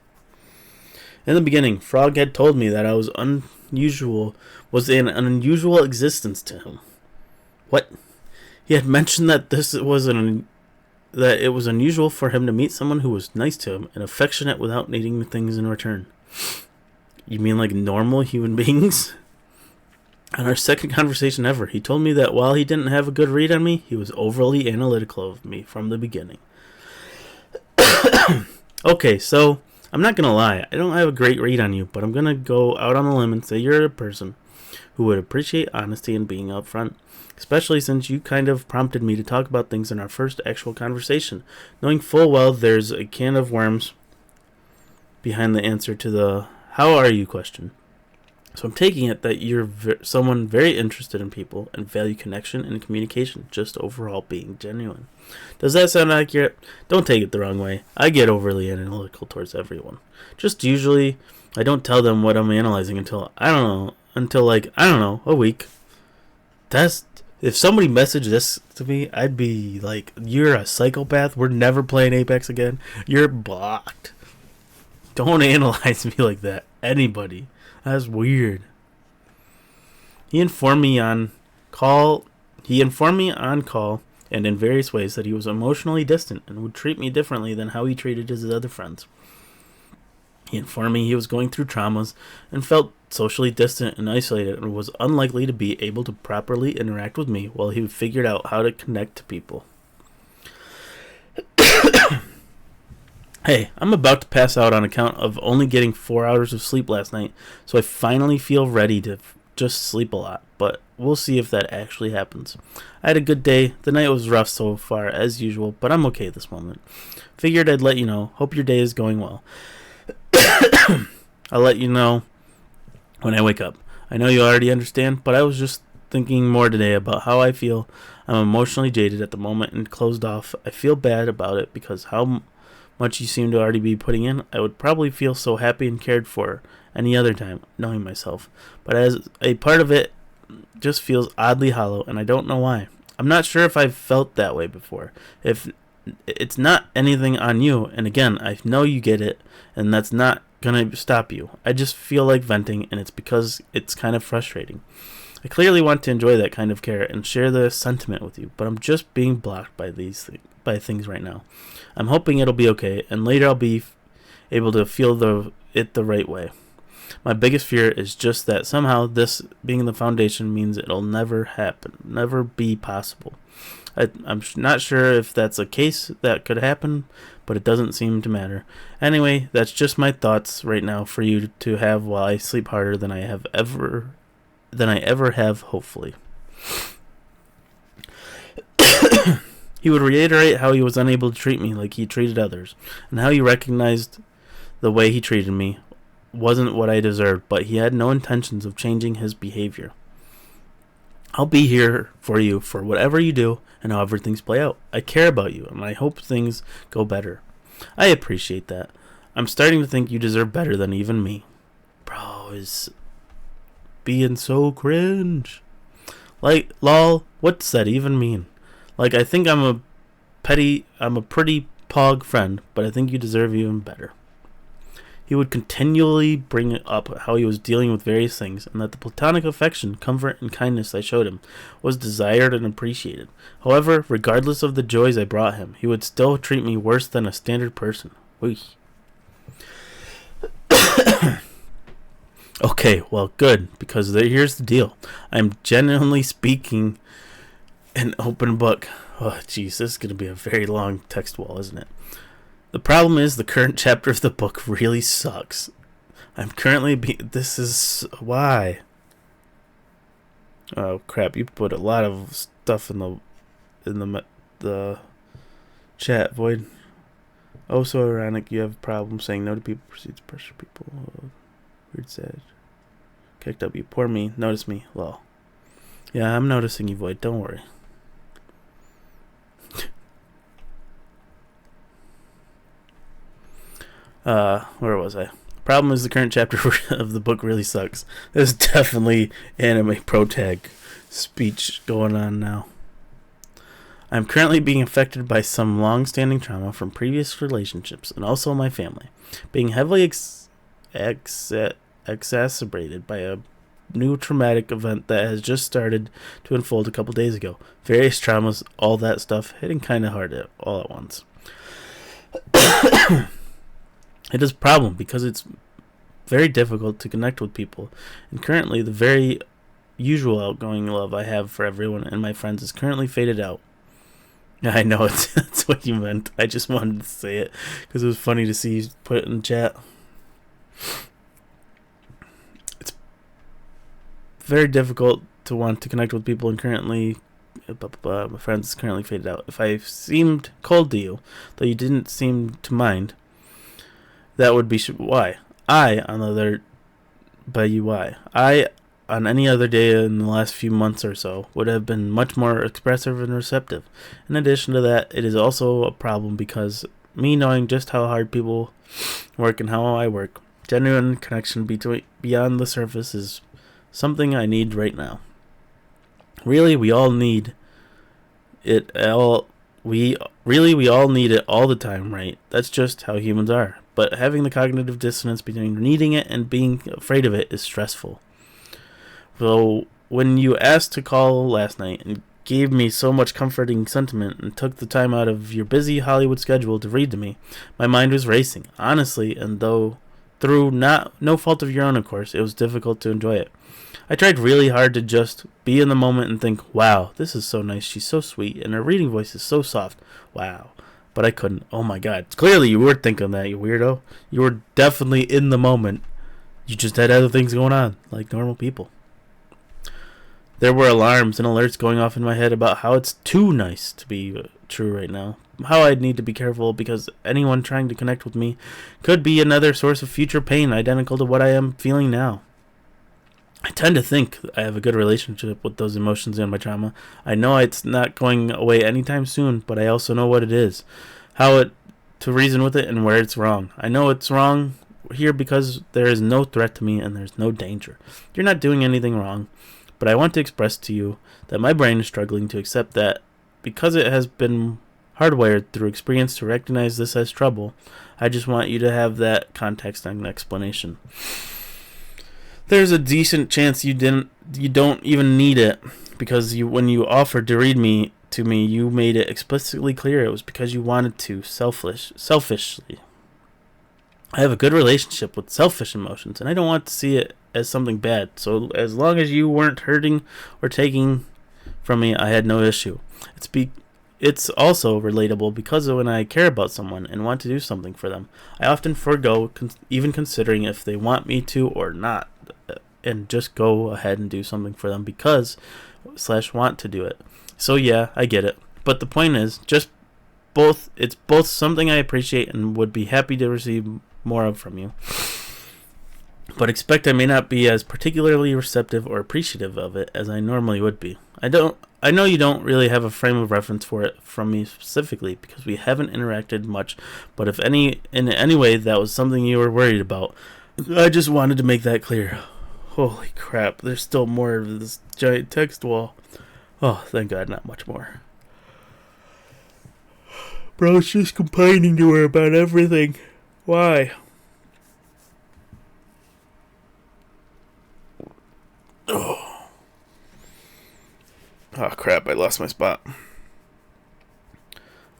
In the beginning, Frog had told me that I was an unusual existence to him. What? He had mentioned that that it was unusual for him to meet someone who was nice to him and affectionate without needing things in return. You mean like normal human beings? On our second conversation ever, he told me that while he didn't have a good read on me, he was overly analytical of me from the beginning. Okay, so I'm not going to lie. I don't have a great read on you, but I'm going to go out on a limb and say you're a person who would appreciate honesty and being upfront, especially since you kind of prompted me to talk about things in our first actual conversation, knowing full well there's a can of worms behind the answer to the "how are you" question. So I'm taking it that you're someone very interested in people and value connection and communication, just overall being genuine. Does that sound accurate? Don't take it the wrong way. I get overly analytical towards everyone. Just usually, I don't tell them what I'm analyzing until, a week. If somebody messaged this to me, I'd be like, you're a psychopath. We're never playing Apex again. You're blocked. Don't analyze me like that. Anybody. That's weird. He informed me on call and in various ways that he was emotionally distant and would treat me differently than how he treated his other friends. He informed me he was going through traumas and felt socially distant and isolated and was unlikely to be able to properly interact with me while he figured out how to connect to people. Hey, I'm about to pass out on account of only getting 4 hours of sleep last night, so I finally feel ready to just sleep a lot, but we'll see if that actually happens. I had a good day. The night was rough so far, as usual, but I'm okay at this moment. Figured I'd let you know. Hope your day is going well. I'll let you know when I wake up. I know you already understand, but I was just thinking more today about how I feel. I'm emotionally jaded at the moment and closed off. I feel bad about it because how much you seem to already be putting in. I would probably feel so happy and cared for any other time, knowing myself. But as a part of it just feels oddly hollow, and I don't know why. I'm not sure if I've felt that way before. If it's not anything on you, and again, I know you get it, and that's not gonna stop you. I just feel like venting, and it's because it's kind of frustrating. I clearly want to enjoy that kind of care and share the sentiment with you, but I'm just being blocked by things right now. I'm hoping it'll be okay, and later I'll be able to feel it the right way. My biggest fear is just that somehow this being the foundation means it'll never happen, never be possible. I'm not sure if that's a case that could happen, but it doesn't seem to matter. Anyway, that's just my thoughts right now for you to have while I sleep harder than I ever have, hopefully. He would reiterate how he was unable to treat me like he treated others, and how he recognized the way he treated me wasn't what I deserved, but he had no intentions of changing his behavior. I'll be here for you for whatever you do and however things play out. I care about you, and I hope things go better. I appreciate that. I'm starting to think you deserve better than even me. Bro is being so cringe. Like, lol, what's that even mean? Like, I think I'm a pretty pog friend, but I think you deserve even better. He would continually bring up how he was dealing with various things, and that the platonic affection, comfort, and kindness I showed him was desired and appreciated. However, regardless of the joys I brought him, he would still treat me worse than a standard person. Whee. Okay, well, good, because here's the deal. I'm genuinely speaking an open book. Oh, jeez, this is going to be a very long text wall, isn't it? The problem is the current chapter of the book really sucks. I'm currently this is why. Oh, crap, you put a lot of stuff in the chat. Void. Oh, so ironic. You have a problem saying no to people. Proceeds to pressure people. Weird sad. Kicked up you. Poor me. Notice me. Lol. Yeah, I'm noticing you, Void. Don't worry. Where was I? Problem is the current chapter of the book really sucks. There's definitely anime protag speech going on now. I'm currently being affected by some long-standing trauma from previous relationships and also my family. Being heavily exacerbated by a new traumatic event that has just started to unfold a couple days ago. Various traumas, all that stuff, hitting kind of hard all at once. It is a problem because it's very difficult to connect with people, and currently the very usual outgoing love I have for everyone and my friends is currently faded out. I know that's what you meant. I just wanted to say it because it was funny to see you put it in chat. It's very difficult to want to connect with people, and currently my friends is currently faded out. If I seemed cold to you, though you didn't seem to mind, that would be why. On any other day in the last few months or so, would have been much more expressive and receptive. In addition to that, it is also a problem because me knowing just how hard people work and how I work, genuine connection beyond the surface is something I need right now. Really, we all need it all. We all need it all the time, right? That's just how humans are. But having the cognitive dissonance between needing it and being afraid of it is stressful. So when you asked to call last night and gave me so much comforting sentiment and took the time out of your busy Hollywood schedule to read to me, my mind was racing. Honestly, and though through no fault of your own, of course, it was difficult to enjoy it. I tried really hard to just be in the moment and think, wow, this is so nice, she's so sweet, and her reading voice is so soft. Wow. But I couldn't. Oh my god. Clearly you were thinking that, you weirdo. You were definitely in the moment. You just had other things going on, like normal people. There were alarms and alerts going off in my head about how it's too nice to be true right now. How I'd need to be careful because anyone trying to connect with me could be another source of future pain identical to what I am feeling now. I tend to think I have a good relationship with those emotions and my trauma. I know it's not going away anytime soon, but I also know what it is, to reason with it, and where it's wrong. I know it's wrong here because there is no threat to me and there's no danger. You're not doing anything wrong, but I want to express to you that my brain is struggling to accept that because it has been hardwired through experience to recognize this as trouble. I just want you to have that context and explanation. There's a decent chance you don't even need it because when you offered to read to me, you made it explicitly clear it was because you wanted to, selfishly. I have a good relationship with selfish emotions, and I don't want to see it as something bad. So as long as you weren't hurting or taking from me, I had no issue. It's also relatable because when I care about someone and want to do something for them, I often forego even considering if they want me to or not, and just go ahead and do something for them because / want to do it. So yeah, I get it. But the point is, it's both something I appreciate and would be happy to receive more of from you. But expect I may not be as particularly receptive or appreciative of it as I normally would be. I know you don't really have a frame of reference for it from me specifically because we haven't interacted much, but if in any way that was something you were worried about, I just wanted to make that clear. Holy crap, there's still more of this giant text wall. Oh, thank God, not much more. Bro's just complaining to her about everything. Why? Oh crap, I lost my spot.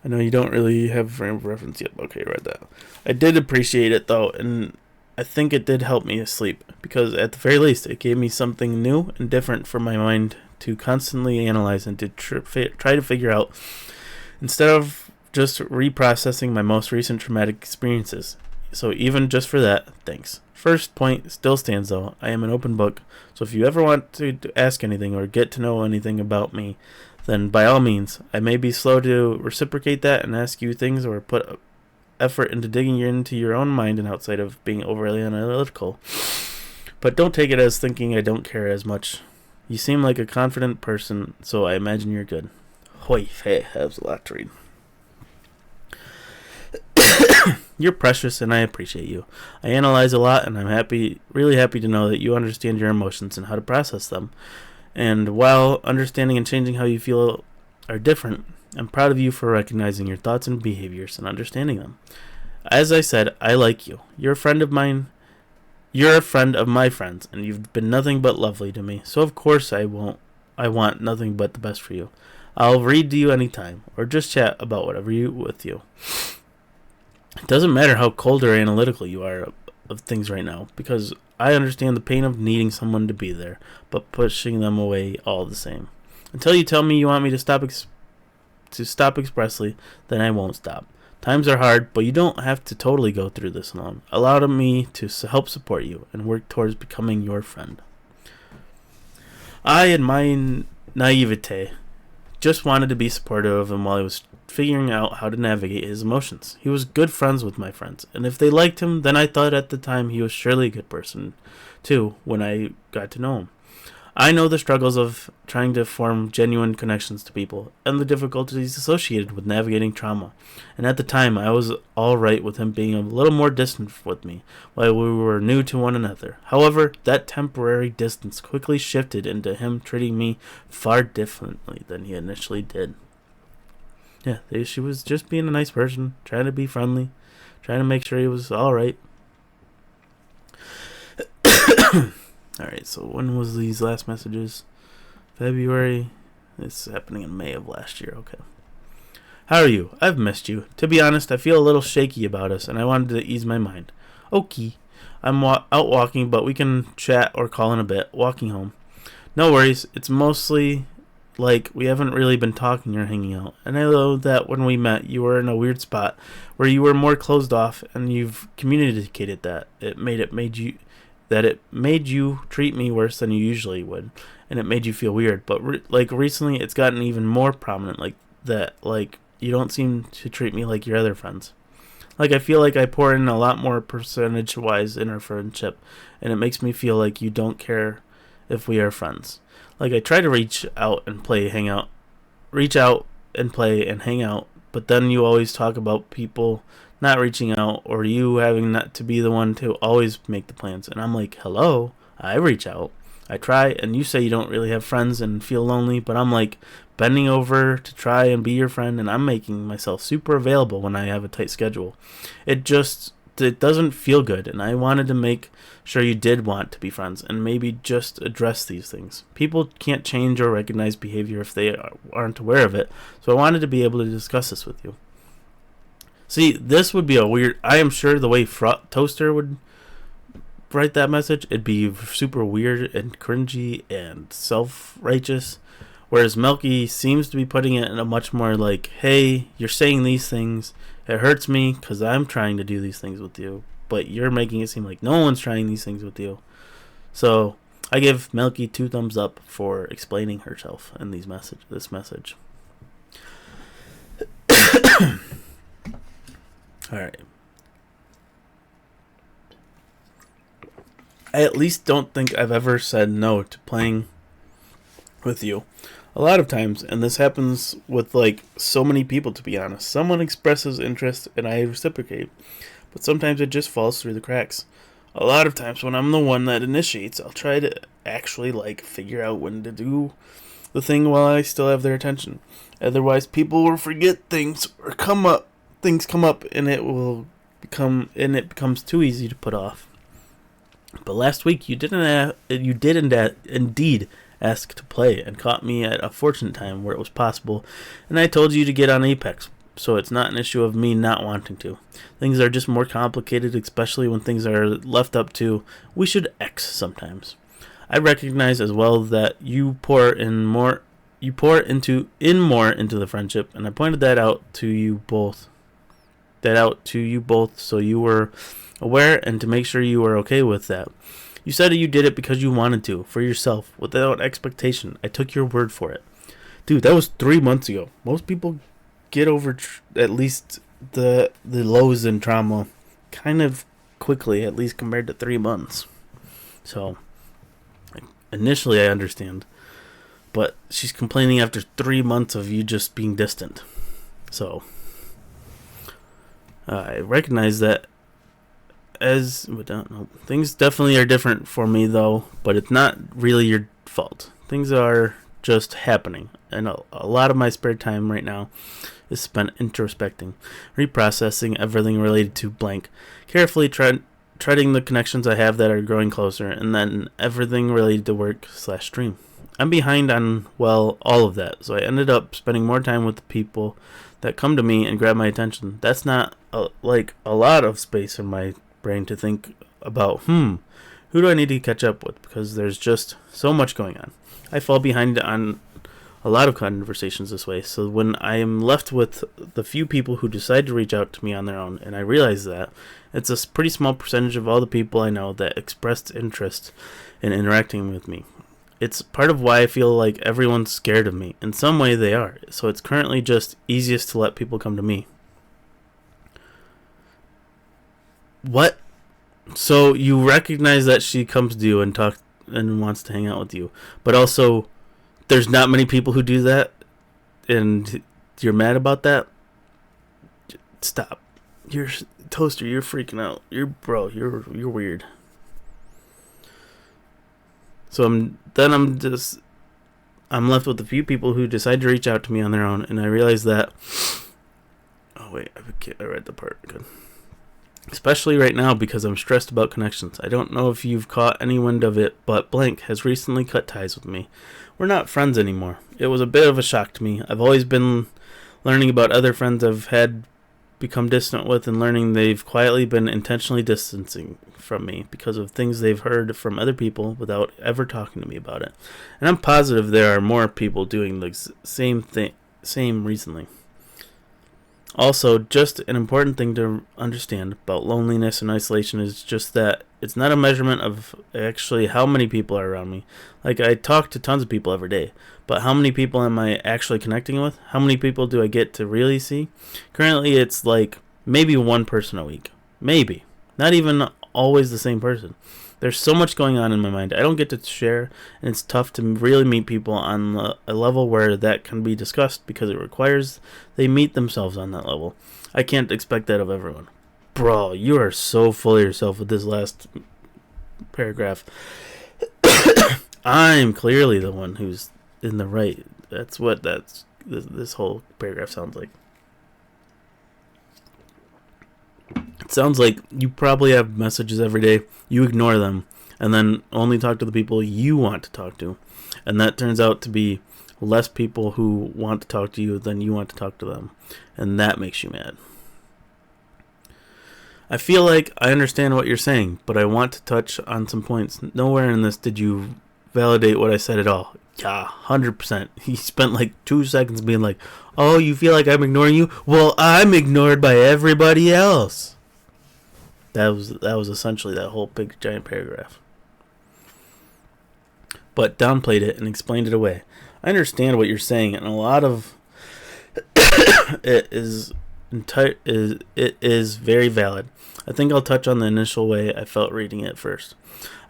I know you don't really have a frame of reference yet. Okay, read that. I did appreciate it though, and I think it did help me sleep, because at the very least it gave me something new and different for my mind to constantly analyze and to try to figure out, instead of just reprocessing my most recent traumatic experiences. So even just for that, thanks. First point still stands though. I am an open book, so if you ever want to ask anything or get to know anything about me, then by all means, I may be slow to reciprocate that and ask you things or put effort into digging into your own mind and outside of being overly analytical. But don't take it as thinking I don't care as much. You seem like a confident person, so I imagine you're good. Hoy, hey, that was a lot to read. You're precious and I appreciate you. I analyze a lot and I'm really happy to know that you understand your emotions and how to process them. And while understanding and changing how you feel are different, I'm proud of you for recognizing your thoughts and behaviors and understanding them. As I said, I like you. You're a friend of mine. You're a friend of my friends, and you've been nothing but lovely to me. So of course I want nothing but the best for you. I'll read to you anytime, or just chat about whatever with you. It doesn't matter how cold or analytical you are of things right now, because I understand the pain of needing someone to be there, but pushing them away all the same. Until you tell me you want me to stop expressly, then I won't stop. Times are hard, but you don't have to totally go through this alone. Allow me to help support you and work towards becoming your friend. I, in my naivete, just wanted to be supportive of him while he was figuring out how to navigate his emotions. He was good friends with my friends, and if they liked him, then I thought at the time he was surely a good person, too, when I got to know him. I know the struggles of trying to form genuine connections to people, and the difficulties associated with navigating trauma, and at the time I was alright with him being a little more distant with me, while we were new to one another. However, that temporary distance quickly shifted into him treating me far differently than he initially did. Yeah, she was just being a nice person, trying to be friendly, trying to make sure he was alright. Alright, so when was these last messages? February? It's happening in May of last year, okay. How are you? I've missed you. To be honest, I feel a little shaky about us, and I wanted to ease my mind. Okay. I'm out walking, but we can chat or call in a bit. Walking home. No worries, it's mostly like we haven't really been talking or hanging out. And I know that when we met, you were in a weird spot where you were more closed off, and you've communicated that. It made you treat me worse than you usually would, and it made you feel weird. But recently, it's gotten even more prominent like that. Like, you don't seem to treat me like your other friends. Like, I feel like I pour in a lot more percentage-wise in our friendship, and it makes me feel like you don't care if we are friends. Like, I try to reach out and play and hang out, but then you always talk about people not reaching out, or you having not to be the one to always make the plans. And I'm like, hello, I reach out, I try, and you say you don't really have friends and feel lonely, but I'm like bending over to try and be your friend, and I'm making myself super available when I have a tight schedule. It doesn't feel good, and I wanted to make sure you did want to be friends, and maybe just address these things. People can't change or recognize behavior if they aren't aware of it, so I wanted to be able to discuss this with you. See, this would be a weird... I am sure the way Toaster would write that message, it'd be super weird and cringy and self-righteous, whereas Melky seems to be putting it in a much more like, hey, you're saying these things, it hurts me because I'm trying to do these things with you, but you're making it seem like no one's trying these things with you. So I give Melky 2 thumbs up for explaining herself in this message. Alright. I at least don't think I've ever said no to playing with you. A lot of times, and this happens with like so many people, to be honest, someone expresses interest and I reciprocate, but sometimes it just falls through the cracks. A lot of times when I'm the one that initiates, I'll try to actually like figure out when to do the thing while I still have their attention. Otherwise, people will forget things or things come up and it becomes too easy to put off. But last week you did indeed ask to play and caught me at a fortunate time where it was possible, and I told you to get on Apex, so it's not an issue of me not wanting to. Things are just more complicated, especially when things are left up to we should X sometimes. I recognize as well that you pour more into the friendship, and I pointed that out to you both so you were aware and to make sure you were okay with that. You said you did it because you wanted to, for yourself, without expectation. I took your word for it. Dude, that was 3 months ago. Most people get over at least the lows in trauma kind of quickly, at least compared to 3 months. So initially I understand, but she's complaining after 3 months of you just being distant. So I recognize that things definitely are different for me though, but it's not really your fault. Things are just happening, and a lot of my spare time right now is spent introspecting, reprocessing everything related to blank, carefully treading the connections I have that are growing closer, and then everything related to work/stream. I'm behind on, well, all of that, so I ended up spending more time with the people that come to me and grab my attention. That's not a lot of space in my brain to think about, who do I need to catch up with, because there's just so much going on. I fall behind on a lot of conversations this way, so when I am left with the few people who decide to reach out to me on their own, and I realize that it's a pretty small percentage of all the people I know that expressed interest in interacting with me. It's part of why I feel like everyone's scared of me. In some way they are, so it's currently just easiest to let people come to me. What? So you recognize that she comes to you and talks and wants to hang out with you, but also there's not many people who do that, and you're mad about that? Stop. You're Toaster, you're freaking out. You're weird. So I'm left with a few people who decide to reach out to me on their own, and I realize that I read the part. Good. Especially right now because I'm stressed about connections. I don't know if you've caught any wind of it, but blank has recently cut ties with me. We're not friends anymore. It was a bit of a shock to me. I've always been learning about other friends I've had become distant with, and learning they've quietly been intentionally distancing from me because of things they've heard from other people without ever talking to me about it. And I'm positive there are more people doing the same recently. Also, just an important thing to understand about loneliness and isolation is just that it's not a measurement of actually how many people are around me. Like, I talk to tons of people every day, but how many people am I actually connecting with? How many people do I get to really see? Currently, it's like maybe one person a week. Maybe. Not even always the same person. There's so much going on in my mind I don't get to share, and it's tough to really meet people on a level where that can be discussed because it requires they meet themselves on that level. I can't expect that of everyone. Bro, you are so full of yourself with this last paragraph. I'm clearly the one who's in the right. That's what this whole paragraph sounds like. It sounds like you probably have messages every day, you ignore them, and then only talk to the people you want to talk to. And that turns out to be less people who want to talk to you than you want to talk to them. And that makes you mad. I feel like I understand what you're saying, but I want to touch on some points. Nowhere in this did you validate what I said at all. Yeah, 100%. He spent like 2 seconds being like, oh, you feel like I'm ignoring you? Well, I'm ignored by everybody else. That was essentially that whole big giant paragraph. But downplayed it and explained it away. I understand what you're saying, and a lot of it is very valid. I think I'll touch on the initial way I felt reading it first.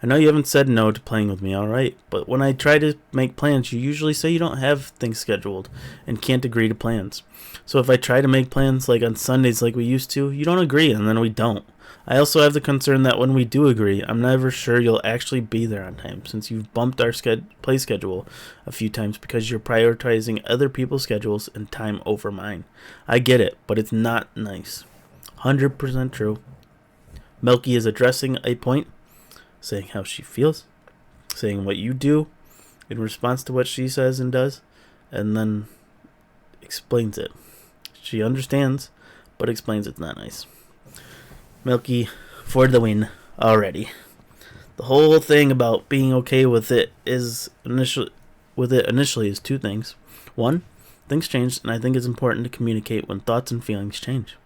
I know you haven't said no to playing with me, alright, but when I try to make plans, you usually say you don't have things scheduled and can't agree to plans. So if I try to make plans like on Sundays like we used to, you don't agree, and then we don't. I also have the concern that when we do agree, I'm never sure you'll actually be there on time, since you've bumped our play schedule a few times because you're prioritizing other people's schedules and time over mine. I get it, but it's not nice. 100% true. Milky is addressing a point, saying how she feels, saying what you do in response to what she says and does, and then explains it. She understands, but explains it's not nice. Milky for the win already. The whole thing about being okay with it initially is 2 things. 1, things change, and I think it's important to communicate when thoughts and feelings change.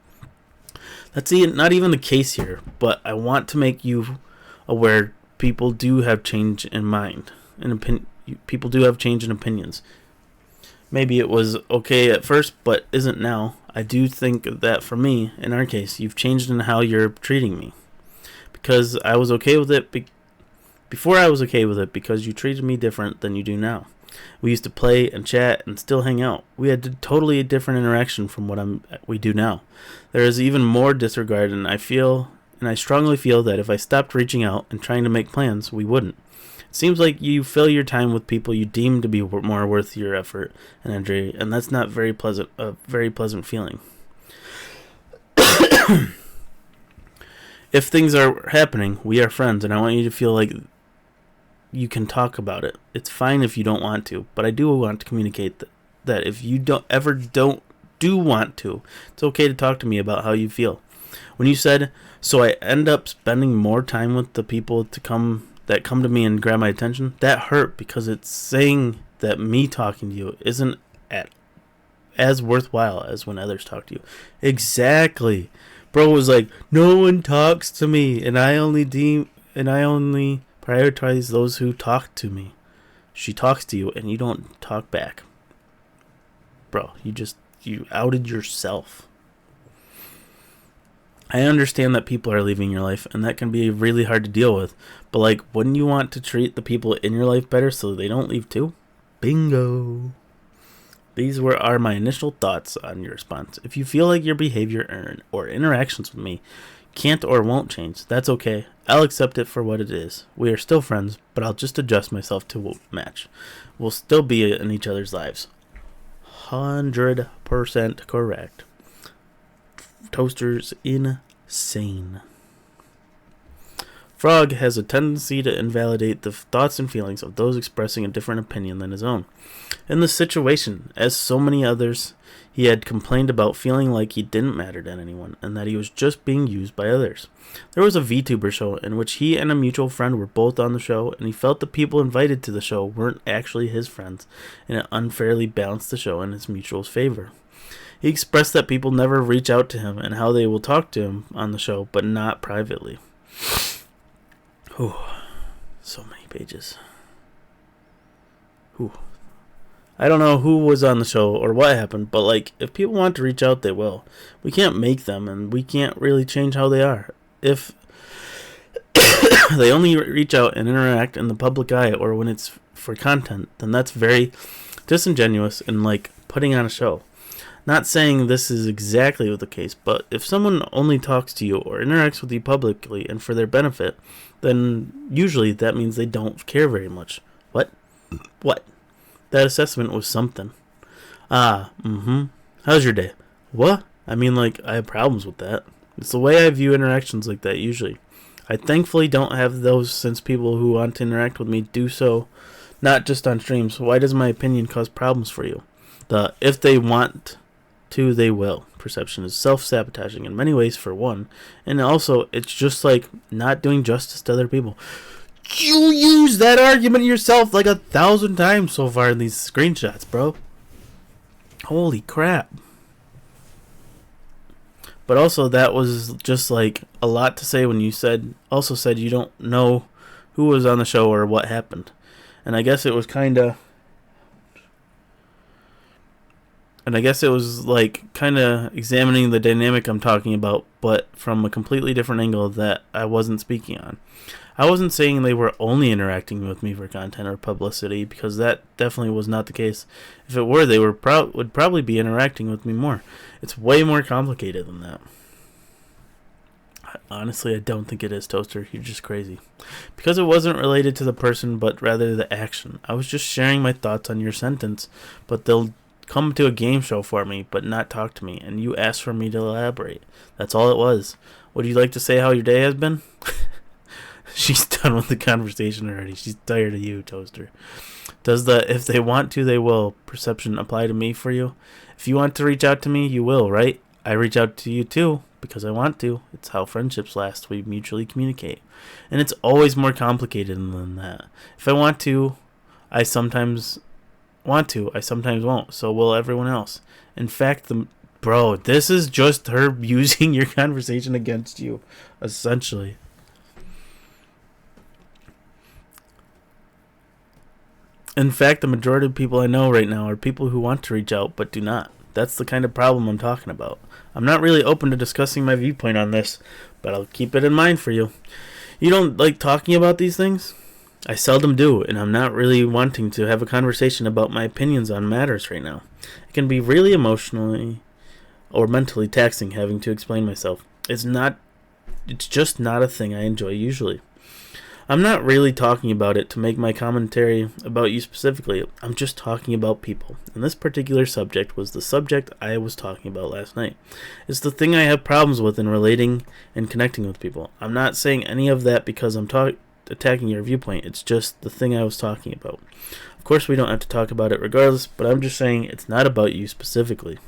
That's not even the case here, but I want to make you aware people do have change in mind, and people do have change in opinions. Maybe it was okay at first, but isn't now. I do think that for me, in our case, you've changed in how you're treating me. Because I was okay with it before I was okay with it because you treated me different than you do now. We used to play and chat and still hang out. We had totally different interaction from what we do now. There is even more disregard, and I strongly feel that if I stopped reaching out and trying to make plans, we wouldn't. It seems like you fill your time with people you deem to be more worth your effort and energy, and that's not a very pleasant feeling. If things are happening, we are friends, and I want you to feel like you can talk about it. It's fine if you don't want to, but I do want to communicate that if you don't want to, it's okay to talk to me about how you feel. When you said, so I end up spending more time with the people that come to me and grab my attention, that hurt because it's saying that me talking to you isn't as worthwhile as when others talk to you. Exactly. Bro was like, no one talks to me, and I only prioritize those who talk to me. She talks to you, and you don't talk back. Bro, you outed yourself. I understand that people are leaving your life, and that can be really hard to deal with. But, like, wouldn't you want to treat the people in your life better so they don't leave too? Bingo. These are my initial thoughts on your response. If you feel like your behavior or interactions with me can't or won't change, that's okay. I'll accept it for what it is. We are still friends, but I'll just adjust myself to match. We'll still be in each other's lives. 100% correct. Toaster's insane. Frog has a tendency to invalidate the thoughts and feelings of those expressing a different opinion than his own. In this situation, as so many others, he had complained about feeling like he didn't matter to anyone and that he was just being used by others. There was a VTuber show in which he and a mutual friend were both on the show, and he felt the people invited to the show weren't actually his friends, and it unfairly balanced the show in his mutual's favor. He expressed that people never reach out to him and how they will talk to him on the show, but not privately. Whew. So many pages. Whew. I don't know who was on the show or what happened, but like, if people want to reach out, they will. We can't make them, and we can't really change how they are. If they only reach out and interact in the public eye or when it's for content, then that's very disingenuous and like putting on a show. Not saying this is exactly the case, but if someone only talks to you or interacts with you publicly and for their benefit, then usually that means they don't care very much. What? That assessment was something. How's your day? What? I mean, like, I have problems with that. It's the way I view interactions like that usually. I thankfully don't have those since people who want to interact with me do so not just on streams. Why does my opinion cause problems for you? If they want to, they will. Perception is self-sabotaging in many ways, for one. And also, it's just like not doing justice to other people. You use that argument yourself like 1,000 times so far in these screenshots, bro. Holy crap. But also, that was just like a lot to say when you said you don't know who was on the show or what happened. And I guess it was like kind of examining the dynamic I'm talking about, but from a completely different angle that I wasn't speaking on. I wasn't saying they were only interacting with me for content or publicity, because that definitely was not the case. If it were, they would probably be interacting with me more. It's way more complicated than that. Honestly, I don't think it is, Toaster. You're just crazy. Because it wasn't related to the person, but rather the action. I was just sharing my thoughts on your sentence, but they'll come to a game show for me, but not talk to me, and you asked for me to elaborate. That's all it was. Would you like to say how your day has been? She's done with the conversation already. She's tired of you, Toaster. Does the if they want to, they will perception apply to me for you? If you want to reach out to me, you will, right? I reach out to you too, because I want to. It's how friendships last. We mutually communicate. And it's always more complicated than that. If I want to, I sometimes won't. So will everyone else. In fact, bro, this is just her using your conversation against you, essentially. In fact, the majority of people I know right now are people who want to reach out but do not. That's the kind of problem I'm talking about. I'm not really open to discussing my viewpoint on this, but I'll keep it in mind for you. You don't like talking about these things? I seldom do, and I'm not really wanting to have a conversation about my opinions on matters right now. It can be really emotionally or mentally taxing having to explain myself. It's just not a thing I enjoy usually. I'm not really talking about it to make my commentary about you specifically. I'm just talking about people. And this particular subject was the subject I was talking about last night. It's the thing I have problems with in relating and connecting with people. I'm not saying any of that because I'm attacking your viewpoint. It's just the thing I was talking about. Of course, we don't have to talk about it regardless, but I'm just saying it's not about you specifically.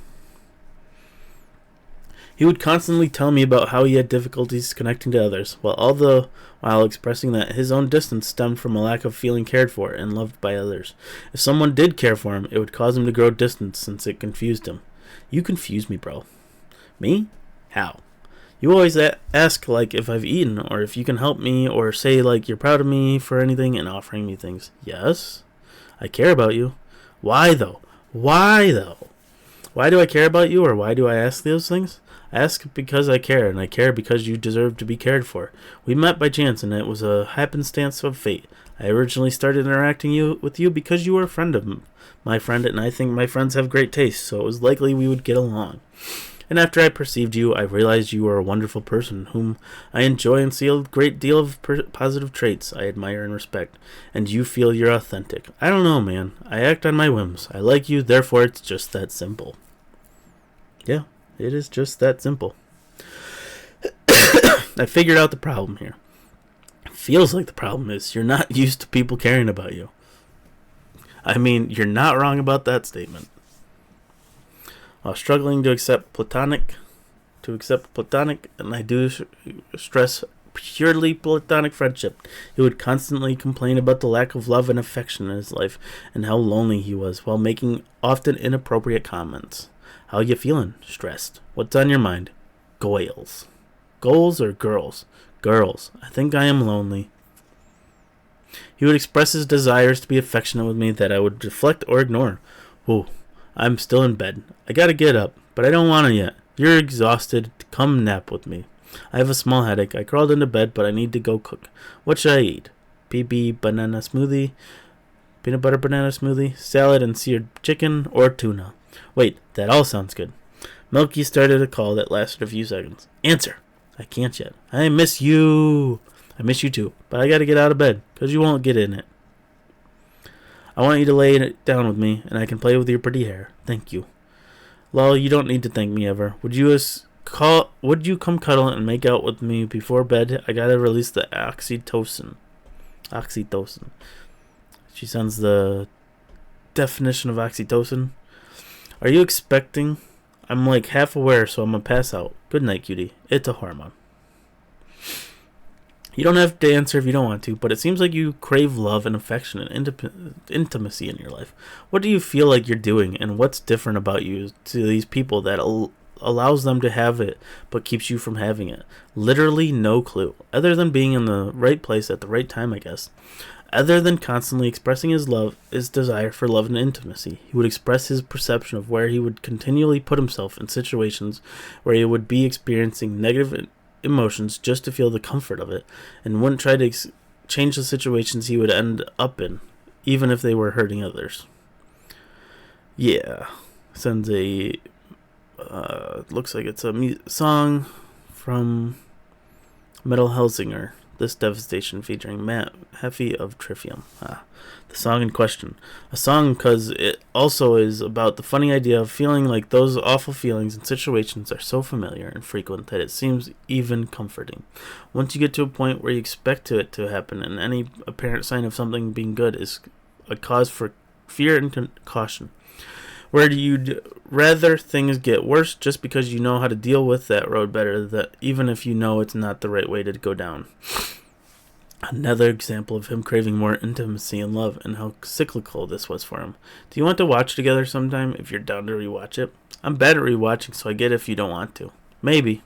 He would constantly tell me about how he had difficulties connecting to others, while expressing that his own distance stemmed from a lack of feeling cared for and loved by others. If someone did care for him, it would cause him to grow distant since it confused him. You confuse me, bro. Me? How? You always ask like if I've eaten, or if you can help me, or say like you're proud of me for anything and offering me things. Yes, I care about you. Why though? Why do I care about you, or why do I ask those things? I ask because I care, and I care because you deserve to be cared for. We met by chance, and it was a happenstance of fate. I originally started interacting with you because you were a friend of my friend, and I think my friends have great taste, so it was likely we would get along. And after I perceived you, I realized you are a wonderful person, whom I enjoy and see a great deal of positive traits I admire and respect, and you feel you're authentic. I don't know, man. I act on my whims. I like you, therefore it's just that simple. Yeah. It is just that simple. I figured out the problem here. It feels like the problem is you're not used to people caring about you. I mean, you're not wrong about that statement. While struggling to accept platonic, and I do stress purely platonic friendship, he would constantly complain about the lack of love and affection in his life and how lonely he was, while making often inappropriate comments. How you feeling? Stressed. What's on your mind? Goals. Goals or girls? Girls. I think I am lonely. He would express his desires to be affectionate with me that I would deflect or ignore. Whoa, I'm still in bed. I gotta get up, but I don't want to yet. You're exhausted. Come nap with me. I have a small headache. I crawled into bed, but I need to go cook. What should I eat? PB banana smoothie, peanut butter banana smoothie, salad and seared chicken, or tuna? Wait, that all sounds good. Milky started a call that lasted a few seconds. Answer. I can't yet. I miss you. I miss you too, but I gotta get out of bed, because you won't get in it. I want you to lay it down with me, and I can play with your pretty hair. Thank you. Lol, you don't need to thank me ever. Would you come cuddle and make out with me before bed? I gotta release the oxytocin. She sends the definition of oxytocin. Are you expecting? I'm like half aware, so I'm gonna pass out. Good night, cutie. It's a hormone. You don't have to answer if you don't want to, but it seems like you crave love and affection and intimacy in your life. What do you feel like you're doing, and what's different about you to these people that allows them to have it but keeps you from having it? Literally no clue, other than being in the right place at the right time, I guess. Other than constantly expressing his desire for love and intimacy, he would express his perception of where he would continually put himself in situations where he would be experiencing negative emotions just to feel the comfort of it, and wouldn't try to change the situations he would end up in, even if they were hurting others. Yeah, sends a looks like it's a song from Metal Hellsinger. This Devastation featuring Matt Heffy of Trivium. The song in question. A song because it also is about the funny idea of feeling like those awful feelings and situations are so familiar and frequent that it seems even comforting. Once you get to a point where you expect it to happen, and any apparent sign of something being good is a cause for fear and caution. Where you'd rather things get worse just because you know how to deal with that road better, that even if you know it's not the right way to go down. Another example of him craving more intimacy and love, and how cyclical this was for him. Do you want to watch together sometime if you're down to rewatch it? I'm bad at rewatching, so I get if you don't want to. Maybe.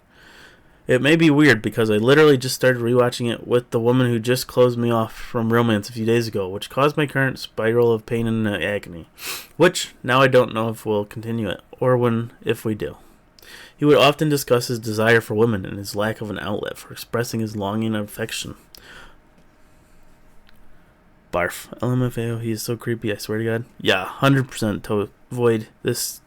It may be weird because I literally just started rewatching it with the woman who just closed me off from romance a few days ago, which caused my current spiral of pain and agony, which now I don't know if we'll continue it, or if we do. He would often discuss his desire for women and his lack of an outlet for expressing his longing and affection. Barf. LMFAO, he is so creepy, I swear to God. Yeah, 100% Void. This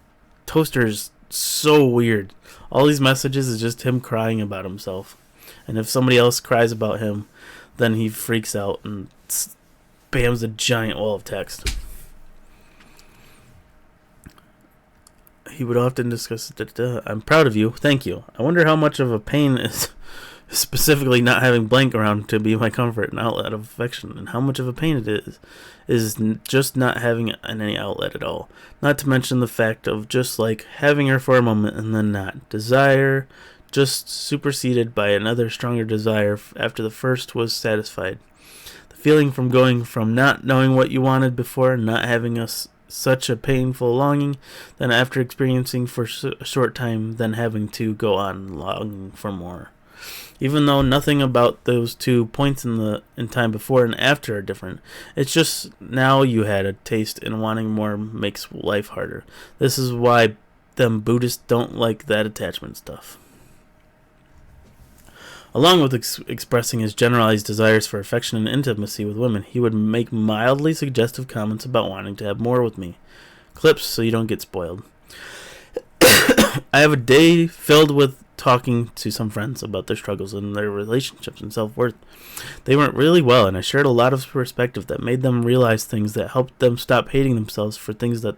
toaster is so weird. All these messages is just him crying about himself. And if somebody else cries about him, then he freaks out and spams a giant wall of text. He would often discuss, I'm proud of you, thank you. I wonder how much of a pain is specifically not having blank around to be my comfort and outlet of affection, and how much of a pain it is just not having any outlet at all. Not to mention the fact of just like having her for a moment and then not. Desire just superseded by another stronger desire after the first was satisfied. The feeling from going from not knowing what you wanted before, not having such a painful longing, then after experiencing for a short time, then having to go on longing for more. Even though nothing about those 2 points in time before and after are different, it's just now you had a taste and wanting more makes life harder. This is why them Buddhists don't like that attachment stuff. Along with expressing his generalized desires for affection and intimacy with women, he would make mildly suggestive comments about wanting to have more with me. Clips so you don't get spoiled. I have a day filled with talking to some friends about their struggles and their relationships and self-worth. They went really well, and I shared a lot of perspective that made them realize things that helped them stop hating themselves for things that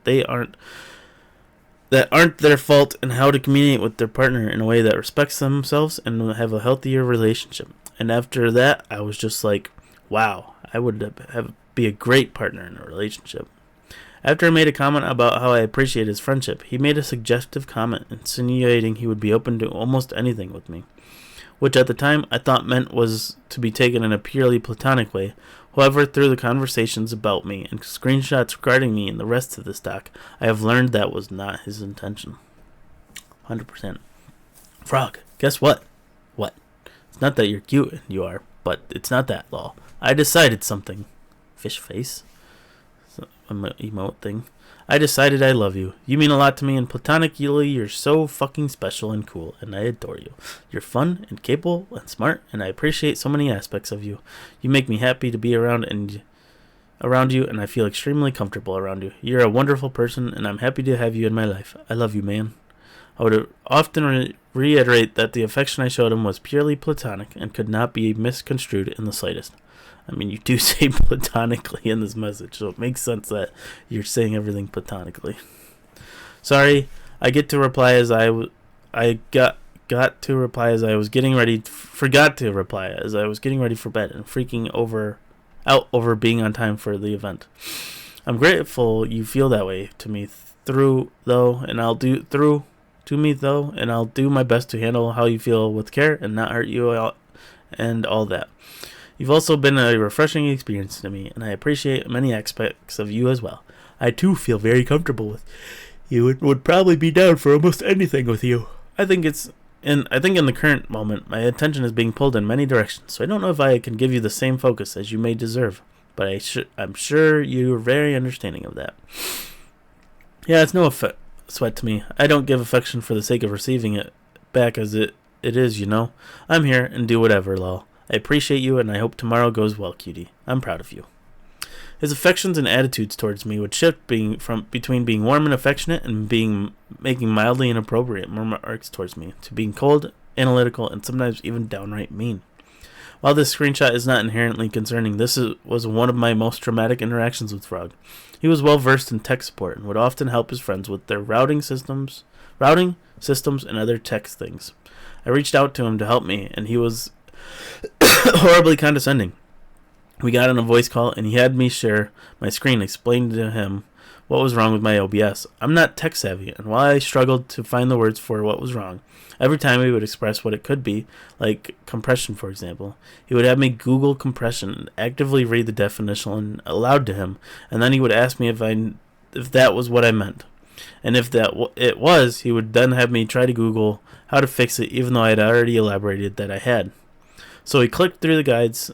aren't their fault, and how to communicate with their partner in a way that respects themselves and have a healthier relationship. And after that, I was just like, wow, I would be a great partner in a relationship. After I made a comment about how I appreciate his friendship, he made a suggestive comment insinuating he would be open to almost anything with me, which at the time I thought meant was to be taken in a purely platonic way. However, through the conversations about me and screenshots regarding me and the rest of the doc, I have learned that was not his intention. 100%. Frog, guess what? What? It's not that you're cute, and you are, but it's not that, lol. I decided something. Fish face? Emote thing. I decided I love you. You mean a lot to me, and platonically, you're so fucking special and cool, and I adore you. You're fun and capable and smart, and I appreciate so many aspects of you. You make me happy to be around you, and I feel extremely comfortable around you. You're a wonderful person, and I'm happy to have you in my life. I love you, man. I would often reiterate that the affection I showed him was purely platonic and could not be misconstrued in the slightest. I mean, you do say platonically in this message, so it makes sense that you're saying everything platonically. Sorry, I get to reply as forgot to reply as I was getting ready for bed and freaking out over being on time for the event. I'm grateful you feel that way to me and I'll do my best to handle how you feel with care and not hurt you and all that. You've also been a refreshing experience to me, and I appreciate many aspects of you as well. I too feel very comfortable with you and would probably be down for almost anything with you. I think in the current moment, my attention is being pulled in many directions, so I don't know if I can give you the same focus as you may deserve, but I'm sure you're very understanding of that. Yeah, it's no sweat to me. I don't give affection for the sake of receiving it back as it is, you know. I'm here and do whatever, lol. I appreciate you, and I hope tomorrow goes well, cutie. I'm proud of you. His affections and attitudes towards me would shift between being warm and affectionate and making mildly inappropriate remarks towards me to being cold, analytical, and sometimes even downright mean. While this screenshot is not inherently concerning, this was one of my most traumatic interactions with Frog. He was well versed in tech support and would often help his friends with their routing systems, and other tech things. I reached out to him to help me, and he was horribly condescending. We got on a voice call, and he had me share my screen, explained to him what was wrong with my OBS. I'm not tech savvy, and while I struggled to find the words for what was wrong, every time he would express what it could be, like compression, for example, he would have me Google compression and actively read the definition aloud to him, and then he would ask me if that was what I meant. And if it was, he would then have me try to Google how to fix it, even though I had already elaborated that I had. So he clicked through the guides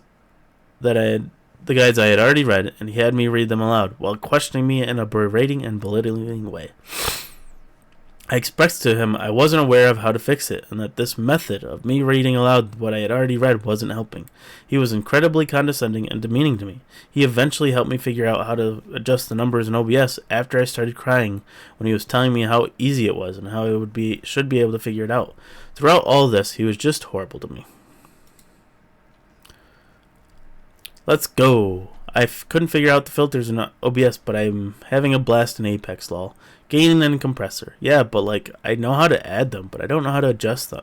I had already read, and he had me read them aloud, while questioning me in a berating and belittling way. I expressed to him I wasn't aware of how to fix it, and that this method of me reading aloud what I had already read wasn't helping. He was incredibly condescending and demeaning to me. He eventually helped me figure out how to adjust the numbers in OBS after I started crying when he was telling me how easy it was and how I should be able to figure it out. Throughout all this, he was just horrible to me. Let's go. I couldn't figure out the filters in OBS, but I'm having a blast in Apex, lol. Gain and compressor. Yeah, but like, I know how to add them, but I don't know how to adjust them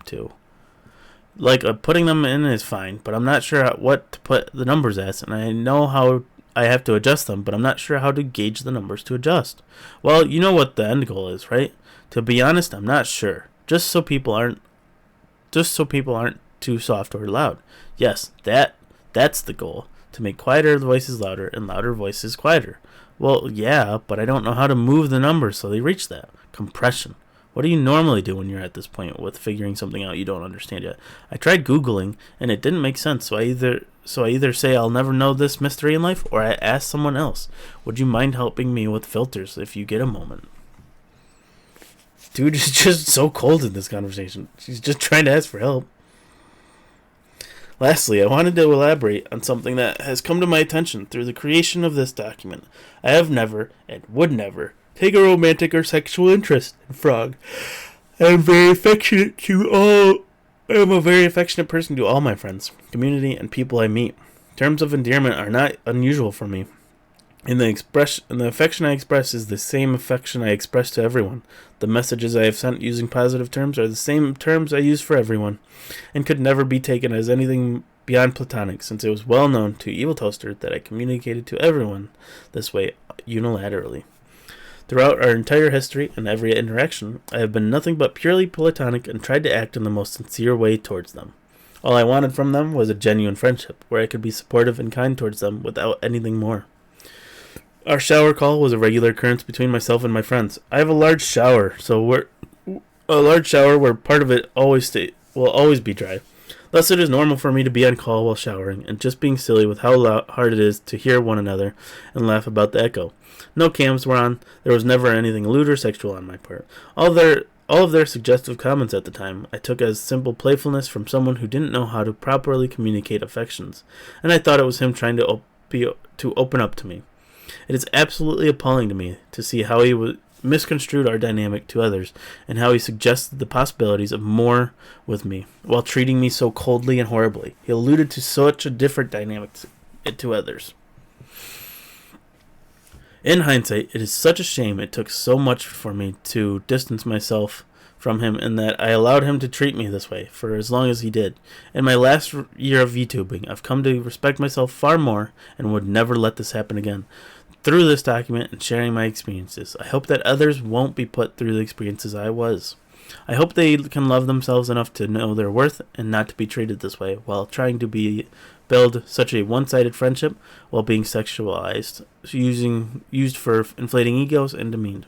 too. Like, putting them in is fine, but I'm not sure what to put the numbers as, and I know how I have to adjust them, but I'm not sure how to gauge the numbers to adjust. Well, you know what the end goal is, right? To be honest, I'm not sure. Just so people aren't too soft or loud. Yes, that's the goal. To make quieter voices louder and louder voices quieter. Well, yeah, but I don't know how to move the numbers so they reach that. Compression. What do you normally do when you're at this point with figuring something out you don't understand yet? I tried Googling, and it didn't make sense, so I either say I'll never know this mystery in life, or I ask someone else. Would you mind helping me with filters if you get a moment? Dude is just so cold in this conversation. She's just trying to ask for help. Lastly, I wanted to elaborate on something that has come to my attention through the creation of this document. I have never, and would never, take a romantic or sexual interest in Frog. I am a very affectionate person to all my friends, community, and people I meet. Terms of endearment are not unusual for me. And the affection I express is the same affection I express to everyone. The messages I have sent using positive terms are the same terms I use for everyone, and could never be taken as anything beyond platonic, since it was well known to EvilToaster that I communicated to everyone this way unilaterally. Throughout our entire history and every interaction, I have been nothing but purely platonic and tried to act in the most sincere way towards them. All I wanted from them was a genuine friendship, where I could be supportive and kind towards them without anything more. Our shower call was a regular occurrence between myself and my friends. I have a large shower, where part of it will always be dry. Thus, it is normal for me to be on call while showering, and just being silly with how hard it is to hear one another and laugh about the echo. No cams were on. There was never anything lewd or sexual on my part. All of their suggestive comments at the time I took as simple playfulness from someone who didn't know how to properly communicate affections, and I thought it was him trying to open up to me. It is absolutely appalling to me to see how he misconstrued our dynamic to others, and how he suggested the possibilities of more with me, while treating me so coldly and horribly. He alluded to such a different dynamic to others. In hindsight, it is such a shame it took so much for me to distance myself from him, and that I allowed him to treat me this way for as long as he did. In my last year of VTubing, I've come to respect myself far more, and would never let this happen again. Through this document and sharing my experiences, I hope that others won't be put through the experiences I was. I hope they can love themselves enough to know their worth and not to be treated this way while trying to build such a one-sided friendship while being sexualized, used for inflating egos and demeaned.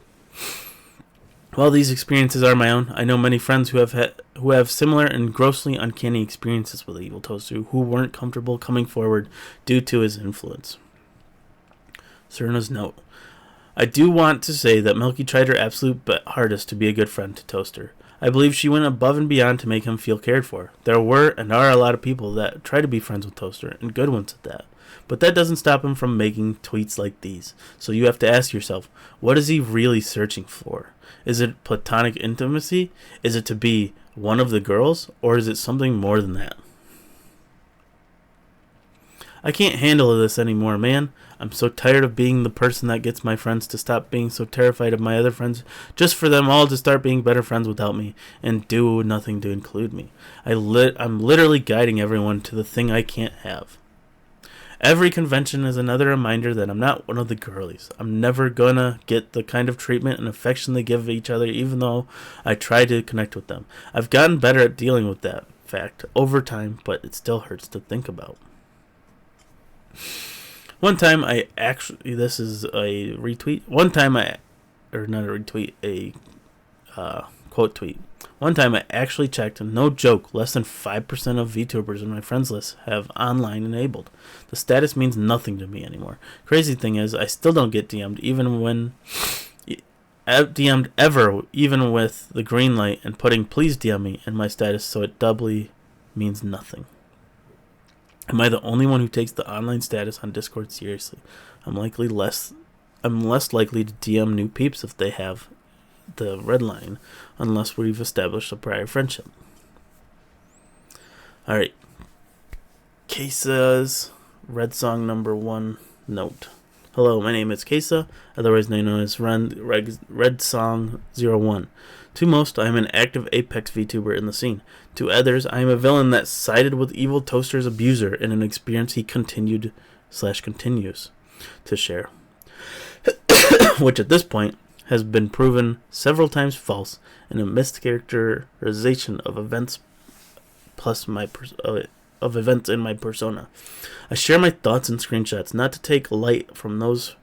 While these experiences are my own, I know many friends who have similar and grossly uncanny experiences with EvilToaster who weren't comfortable coming forward due to his influence. Serna's note. I do want to say that Milky tried her absolute hardest to be a good friend to Toaster. I believe she went above and beyond to make him feel cared for. There were and are a lot of people that try to be friends with Toaster, and good ones at that. But that doesn't stop him from making tweets like these. So you have to ask yourself, what is he really searching for? Is it platonic intimacy? Is it to be one of the girls? Or is it something more than that? I can't handle this anymore, man. I'm so tired of being the person that gets my friends to stop being so terrified of my other friends, just for them all to start being better friends without me, and do nothing to include me. I'm literally guiding everyone to the thing I can't have. Every convention is another reminder that I'm not one of the girlies. I'm never gonna get the kind of treatment and affection they give each other, even though I try to connect with them. I've gotten better at dealing with that fact over time, but it still hurts to think about. One time this is a retweet. One time or not a retweet, a quote tweet. One time I actually checked, and no joke, less than 5% of VTubers in my friends list have online enabled. The status means nothing to me anymore. Crazy thing is, I still don't get DM'd DM'd ever, even with the green light and putting please DM me in my status, so it doubly means nothing. Am I the only one who takes the online status on Discord seriously? I'm less likely to DM new peeps if they have the red line, unless we've established a prior friendship. Alright. Kesa's Red Song number 1 note. Hello, my name is Kesa, otherwise known as Red Song 01. To most, I am an active Apex VTuber in the scene. To others, I am a villain that sided with EvilToaster's abuser in an experience he continues to share. Which at this point has been proven several times false in a mischaracterization of events of events in my persona. I share my thoughts and screenshots not to take light from those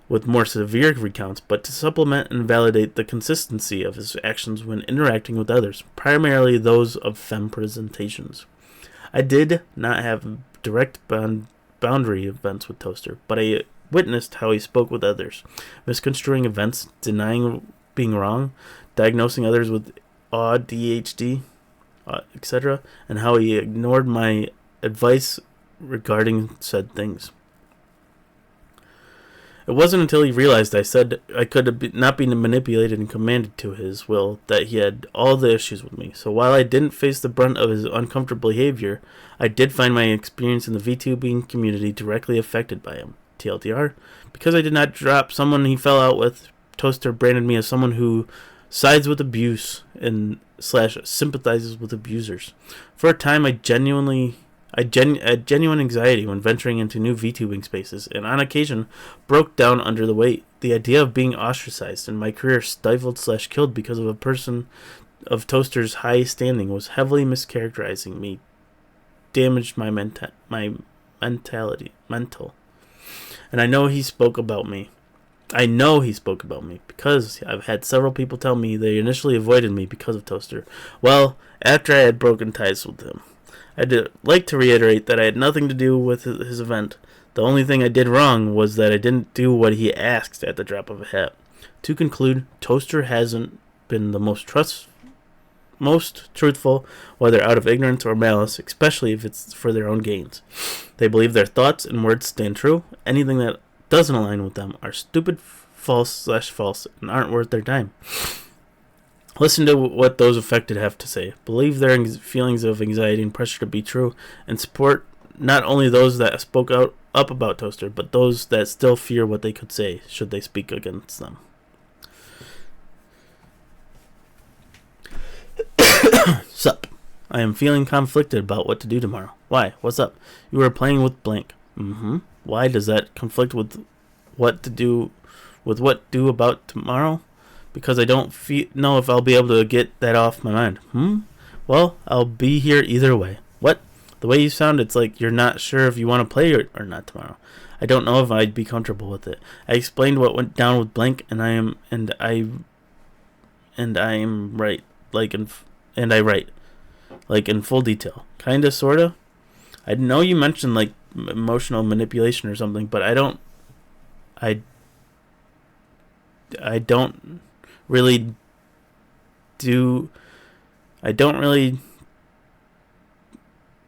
with more severe recounts, but to supplement and validate the consistency of his actions when interacting with others, primarily those of femme presentations. I did not have direct boundary events with Toaster, but I witnessed how he spoke with others, misconstruing events, denying being wrong, diagnosing others with ADHD, etc., and how he ignored my advice regarding said things. It wasn't until he realized I said I could not be manipulated and commanded to his will that he had all the issues with me. So while I didn't face the brunt of his uncomfortable behavior, I did find my experience in the VTubing community directly affected by him. TLDR, because I did not drop someone he fell out with, Toaster branded me as someone who sides with abuse and / sympathizes with abusers. For a time, I had genuine anxiety when venturing into new VTubing spaces, and on occasion broke down under the weight. The idea of being ostracized and my career stifled / killed because of a person of Toaster's high standing was heavily mischaracterizing me, damaged my mental. And I know he spoke about me because I've had several people tell me they initially avoided me because of Toaster. Well, after I had broken ties with him, I'd like to reiterate that I had nothing to do with his event. The only thing I did wrong was that I didn't do what he asked at the drop of a hat. To conclude, Toaster hasn't been the most truthful, whether out of ignorance or malice, especially if it's for their own gains. They believe their thoughts and words stand true. Anything that doesn't align with them are stupid, false, and aren't worth their time. Listen to what those affected have to say. Believe their feelings of anxiety and pressure to be true, and support not only those that spoke up about Toaster, but those that still fear what they could say should they speak against them. Sup. I am feeling conflicted about what to do tomorrow. Why? What's up? You were playing with blank. Why does that conflict with what do about tomorrow? Because I don't know if I'll be able to get that off my mind. Well, I'll be here either way. What? The way you sound, it's like you're not sure if you want to play or not tomorrow. I don't know if I'd be comfortable with it. I explained what went down with blank, and I am right. I write, like in full detail. Kinda, sorta. I know you mentioned like emotional manipulation or something, but I don't really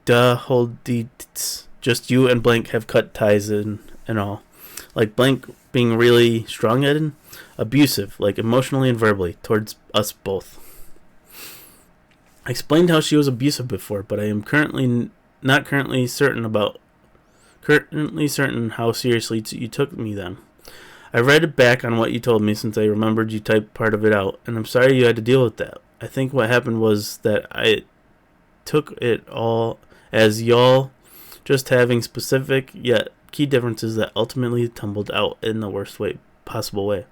hold deets. Just you and blank have cut ties and all. Like blank being really strong-headed, abusive, like emotionally and verbally, towards us both. I explained how she was abusive before, but I am not currently certain how seriously you took me then. I read back on what you told me since I remembered you typed part of it out, and I'm sorry you had to deal with that. I think what happened was that I took it all as y'all just having specific yet key differences that ultimately tumbled out in the worst possible way.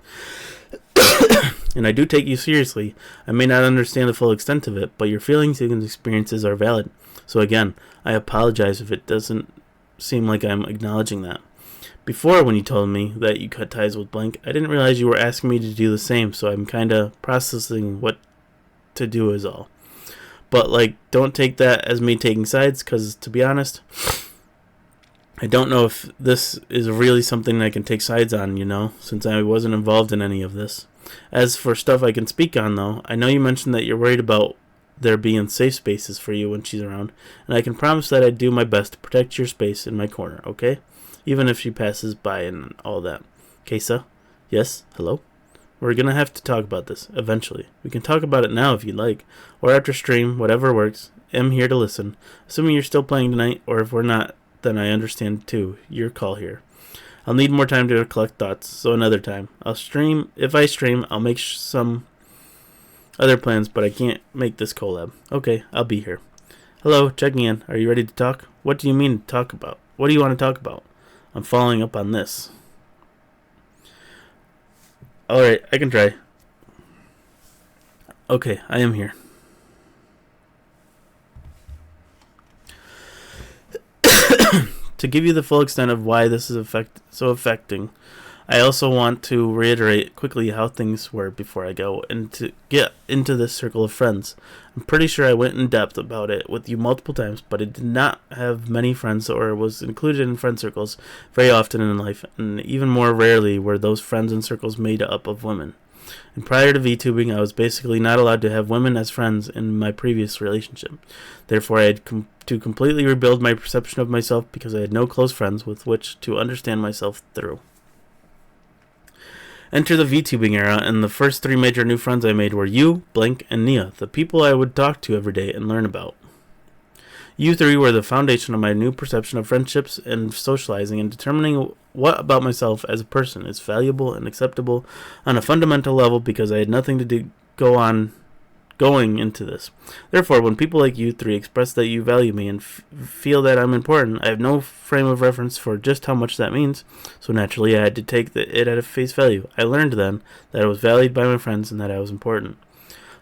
And I do take you seriously. I may not understand the full extent of it, but your feelings and experiences are valid. So again, I apologize if it doesn't seem like I'm acknowledging that. Before, when you told me that you cut ties with blank, I didn't realize you were asking me to do the same, so I'm kind of processing what to do is all. But, like, don't take that as me taking sides, because, to be honest, I don't know if this is really something I can take sides on, since I wasn't involved in any of this. As for stuff I can speak on, though, I know you mentioned that you're worried about there being safe spaces for you when she's around, and I can promise that I'd do my best to protect your space in my corner, okay? Even if she passes by and all that. Kesa? Yes? Hello? We're gonna have to talk about this, eventually. We can talk about it now if you'd like, or after stream, whatever works. I'm here to listen. Assuming you're still playing tonight, or if we're not, then I understand too. Your call here. I'll need more time to collect thoughts, so another time. If I stream, I'll make some other plans, but I can't make this collab. Okay, I'll be here. Hello, checking in. Are you ready to talk? What do you mean to talk about? What do you want to talk about? I'm following up on this. Alright, I can try. Okay, I am here. To give you the full extent of why this is so affecting, I also want to reiterate quickly how things were before I go and to get into this circle of friends. I'm pretty sure I went in depth about it with you multiple times, but I did not have many friends or was included in friend circles very often in life, and even more rarely were those friends and circles made up of women. And prior to VTubing, I was basically not allowed to have women as friends in my previous relationship. Therefore, I had to completely rebuild my perception of myself because I had no close friends with which to understand myself through. Enter the VTubing era, and the first 3 major new friends I made were you, Blank, and Nia, the people I would talk to every day and learn about. You 3 were the foundation of my new perception of friendships and socializing and determining what about myself as a person is valuable and acceptable on a fundamental level because I had nothing to going into this. Therefore, when people like you 3 express that you value me and feel that I'm important, I have no frame of reference for just how much that means, so naturally I had to take it at a face value. I learned then that I was valued by my friends and that I was important.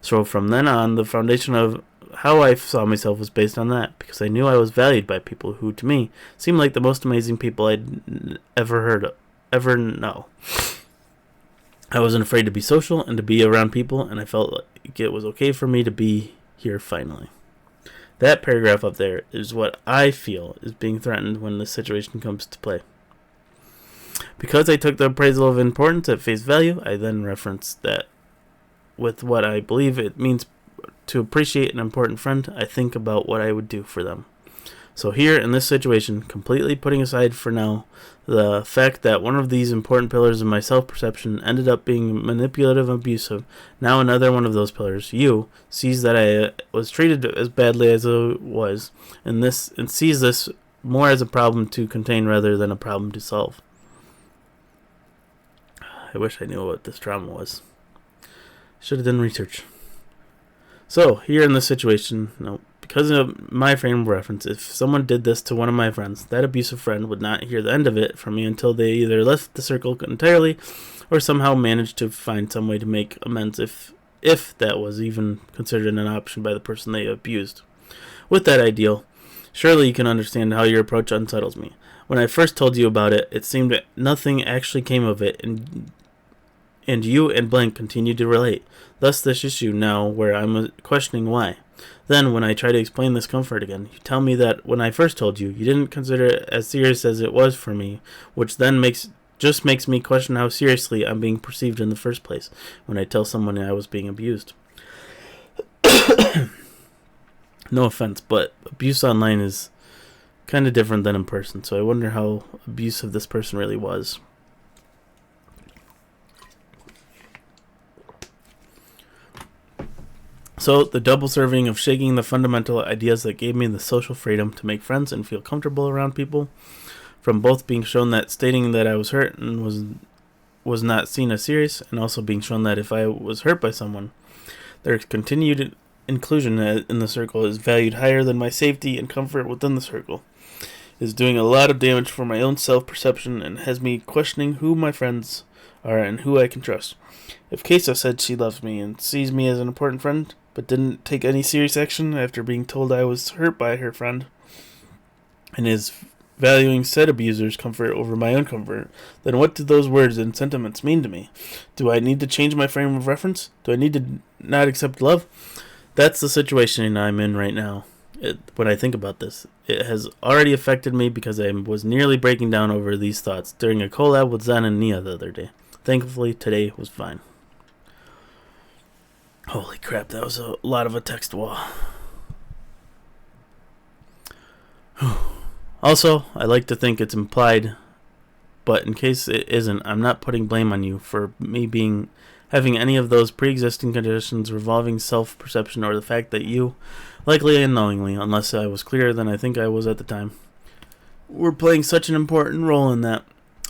So from then on, the foundation of how I saw myself was based on that, because I knew I was valued by people who, to me, seemed like the most amazing people I'd ever know. I wasn't afraid to be social and to be around people, and I felt like it was okay for me to be here finally. That paragraph up there is what I feel is being threatened when this situation comes to play. Because I took the appraisal of importance at face value, I then referenced that with what I believe it means to appreciate an important friend, I think about what I would do for them. So here, in this situation, completely putting aside for now the fact that one of these important pillars of my self-perception ended up being manipulative and abusive, now another one of those pillars, you, sees that I was treated as badly as I was, and sees this more as a problem to contain rather than a problem to solve. I wish I knew what this trauma was. Should have done research. So, here in this situation, because of my frame of reference, if someone did this to one of my friends, that abusive friend would not hear the end of it from me until they either left the circle entirely or somehow managed to find some way to make amends if that was even considered an option by the person they abused. With that ideal, surely you can understand how your approach unsettles me. When I first told you about it, it seemed that nothing actually came of it, and you and Blank continued to relate. Thus this issue now where I'm questioning why. Then, when I try to explain this comfort again, you tell me that when I first told you, you didn't consider it as serious as it was for me, which then makes me question how seriously I'm being perceived in the first place when I tell someone I was being abused. No offense, but abuse online is kind of different than in person, so I wonder how abusive this person really was. So, the double serving of shaking the fundamental ideas that gave me the social freedom to make friends and feel comfortable around people, from both being shown that stating that I was hurt and was not seen as serious, and also being shown that if I was hurt by someone, their continued inclusion in the circle is valued higher than my safety and comfort within the circle, is doing a lot of damage for my own self-perception and has me questioning who my friends are and who I can trust. If Kesa said she loves me and sees me as an important friend, but didn't take any serious action after being told I was hurt by her friend, and is valuing said abuser's comfort over my own comfort, then what do those words and sentiments mean to me? Do I need to change my frame of reference? Do I need to not accept love? That's the situation I'm in right now. When I think about this, it has already affected me because I was nearly breaking down over these thoughts during a collab with Zen and Nia the other day. Thankfully, today was fine. Holy crap, that was a lot of a text wall. Also, I like to think it's implied, but in case it isn't, I'm not putting blame on you for me having any of those pre-existing conditions revolving self-perception or the fact that you, likely unknowingly, unless I was clearer than I think I was at the time, were playing such an important role in that.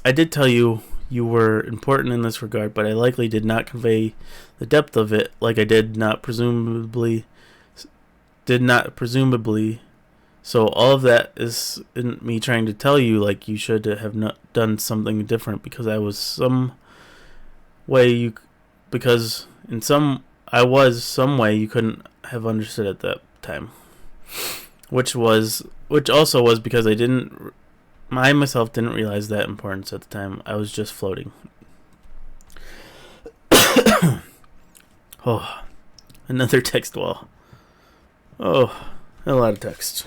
I did tell you were important in this regard, but I likely did not convey the depth of it like I did not presumably. So all of that is in me trying to tell you like you should have not done something different because I was some way you couldn't have understood at that time, which also was because I myself didn't realize that importance at the time. I was just floating. Oh, another text wall. Oh, a lot of text.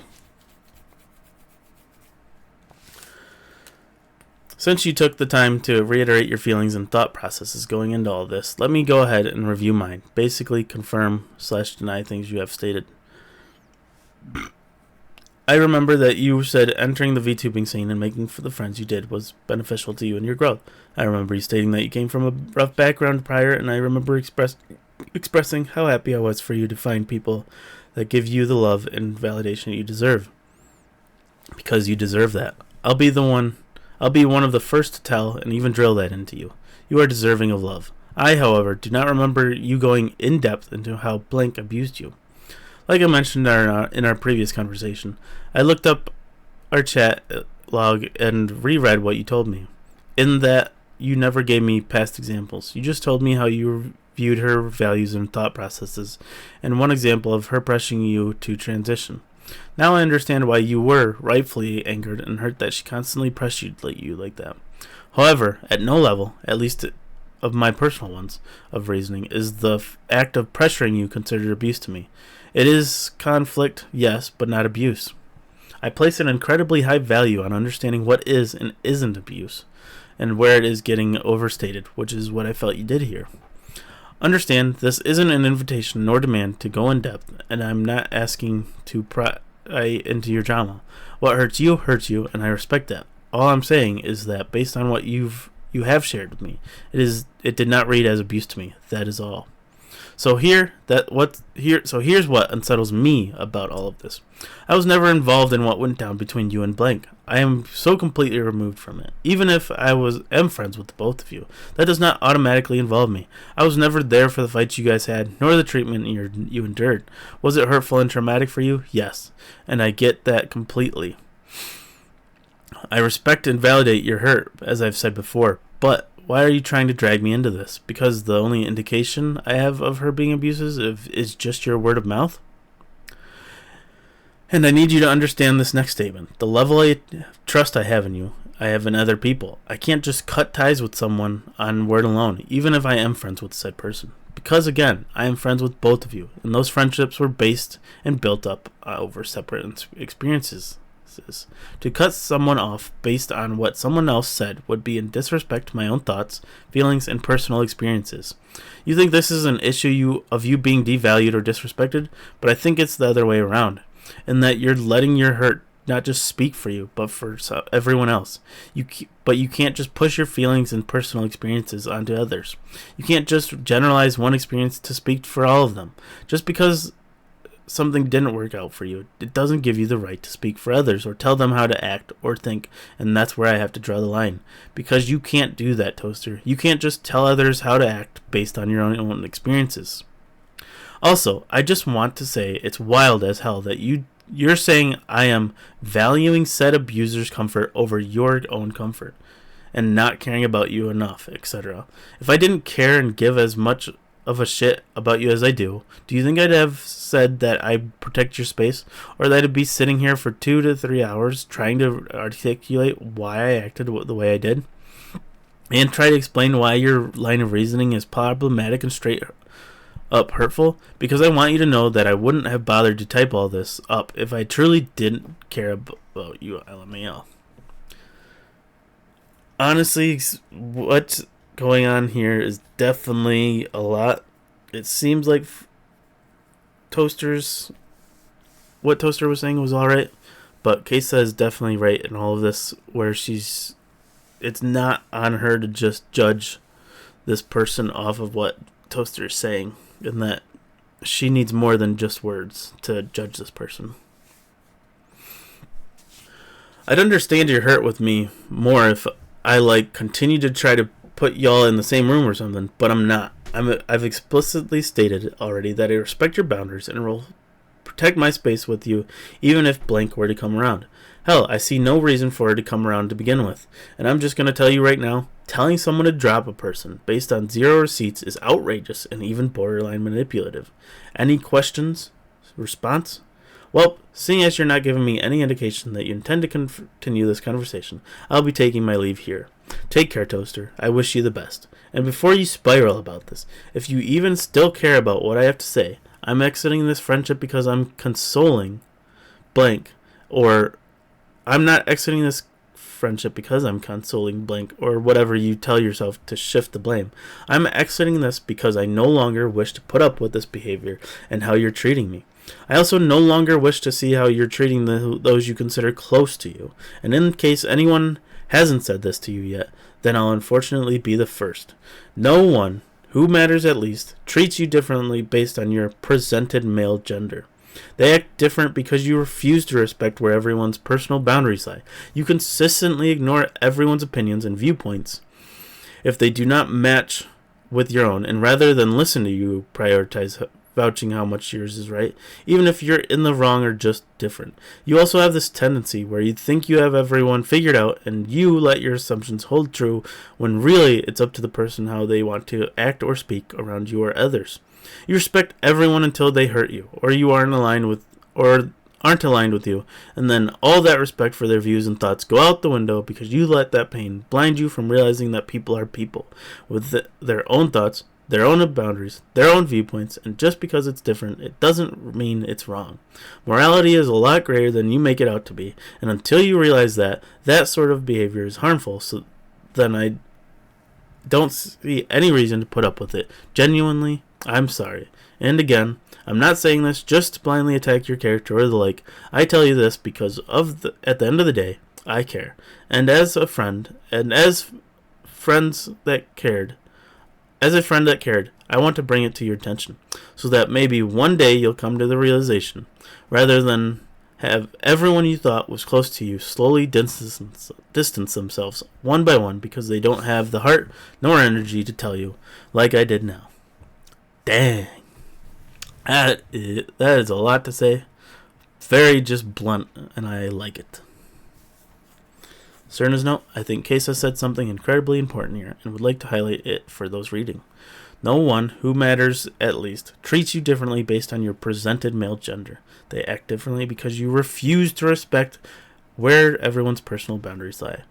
Since you took the time to reiterate your feelings and thought processes going into all this, let me go ahead and review mine. Basically confirm/deny things you have stated. I remember that you said entering the VTubing scene and making for the friends you did was beneficial to you and your growth. I remember you stating that you came from a rough background prior, and I remember expressing how happy I was for you to find people that give you the love and validation you deserve. Because you deserve that. I'll be one of the first to tell and even drill that into you. You are deserving of love. I, however, do not remember you going in depth into how blank abused you. Like I mentioned in our previous conversation, I looked up our chat log and reread what you told me. In that, you never gave me past examples. You just told me how you viewed her values and thought processes, and one example of her pressuring you to transition. Now I understand why you were rightfully angered and hurt that she constantly pressured you like that. However, at no level, at least of my personal ones of reasoning, is the act of pressuring you considered abuse to me. It is conflict, yes, but not abuse. I place an incredibly high value on understanding what is and isn't abuse, and where it is getting overstated, which is what I felt you did here. Understand, this isn't an invitation nor demand to go in depth, and I'm not asking to pry into your drama. What hurts you, and I respect that. All I'm saying is that based on what you have shared with me, it did not read as abuse to me. That is all. So here's what unsettles me about all of this. I was never involved in what went down between you and blank. I am so completely removed from it. Even if I am friends with the both of you, that does not automatically involve me. I was never there for the fights you guys had, nor the treatment you endured. Was it hurtful and traumatic for you? Yes, and I get that completely. I respect and validate your hurt, as I've said before, but why are you trying to drag me into this? Because the only indication I have of her being abusive is just your word of mouth? And I need you to understand this next statement. The level of trust I have in you, I have in other people. I can't just cut ties with someone on word alone, even if I am friends with said person. Because, again, I am friends with both of you, and those friendships were based and built up over separate experiences. To cut someone off based on what someone else said would be in disrespect to my own thoughts, feelings, and personal experiences. You think this is an issue of you being devalued or disrespected, but I think it's the other way around, in that you're letting your hurt not just speak for you, but for everyone else. But you can't just push your feelings and personal experiences onto others. You can't just generalize one experience to speak for all of them. Just because something didn't work out for you, it doesn't give you the right to speak for others or tell them how to act or think, and that's where I have to draw the line. Because you can't do that, Toaster. You can't just tell others how to act based on your own experiences. Also, I just want to say it's wild as hell that you're saying I am valuing said abuser's comfort over your own comfort and not caring about you enough, etc. If I didn't care and give as much of a shit about you as I do you think I'd have said that I protect your space, or that I'd be sitting here for 2 to 3 hours trying to articulate why I acted the way I did, and try to explain why your line of reasoning is problematic and straight up hurtful? Because I want you to know that I wouldn't have bothered to type all this up if I truly didn't care about you, LMAO. Honestly, what's going on here is definitely a lot. It seems like what Toaster was saying was alright, but Kesa is definitely right in all of this, where it's not on her to just judge this person off of what Toaster is saying, and that she needs more than just words to judge this person. I'd understand your hurt with me more if I continue to try to put y'all in the same room or something, but I'm not. I've explicitly stated already that I respect your boundaries and will protect my space with you, even if blank were to come around. Hell, I see no reason for her to come around to begin with, and I'm just going to tell you right now, telling someone to drop a person based on 0 receipts is outrageous and even borderline manipulative. Any questions? Response? Well, seeing as you're not giving me any indication that you intend to continue this conversation, I'll be taking my leave here. Take care, Toaster. I wish you the best. And before you spiral about this, if you even still care about what I have to say, I'm exiting this friendship because I'm consoling blank, or I'm not exiting this friendship because I'm consoling blank, or whatever you tell yourself to shift the blame. I'm exiting this because I no longer wish to put up with this behavior and how you're treating me. I also no longer wish to see how you're treating those you consider close to you. And in case anyone hasn't said this to you yet, then I'll unfortunately be the first. No one, who matters at least, treats you differently based on your presented male gender. They act different because you refuse to respect where everyone's personal boundaries lie. You consistently ignore everyone's opinions and viewpoints if they do not match with your own, and rather than listen to you, prioritize vouching how much yours is right, even if you're in the wrong or just different. You also have this tendency where you think you have everyone figured out and you let your assumptions hold true, when really it's up to the person how they want to act or speak around you or others. You respect everyone until they hurt you, or you aren't aligned with you, and then all that respect for their views and thoughts go out the window because you let that pain blind you from realizing that people are people with their own thoughts, their own boundaries, their own viewpoints, and just because it's different, it doesn't mean it's wrong. Morality is a lot greater than you make it out to be, and until you realize that sort of behavior is harmful, so then I don't see any reason to put up with it. Genuinely, I'm sorry. And again, I'm not saying this just to blindly attack your character or the like. I tell you this because at the end of the day, I care. And as a friend, and as friends that cared, I want to bring it to your attention, so that maybe one day you'll come to the realization, rather than have everyone you thought was close to you slowly distance themselves one by one because they don't have the heart nor energy to tell you, like I did now. Dang. That is a lot to say. Very just blunt, and I like it. Cerna's note, I think Kesa said something incredibly important here and would like to highlight it for those reading. No one, who matters at least, treats you differently based on your presented male gender. They act differently because you refuse to respect where everyone's personal boundaries lie.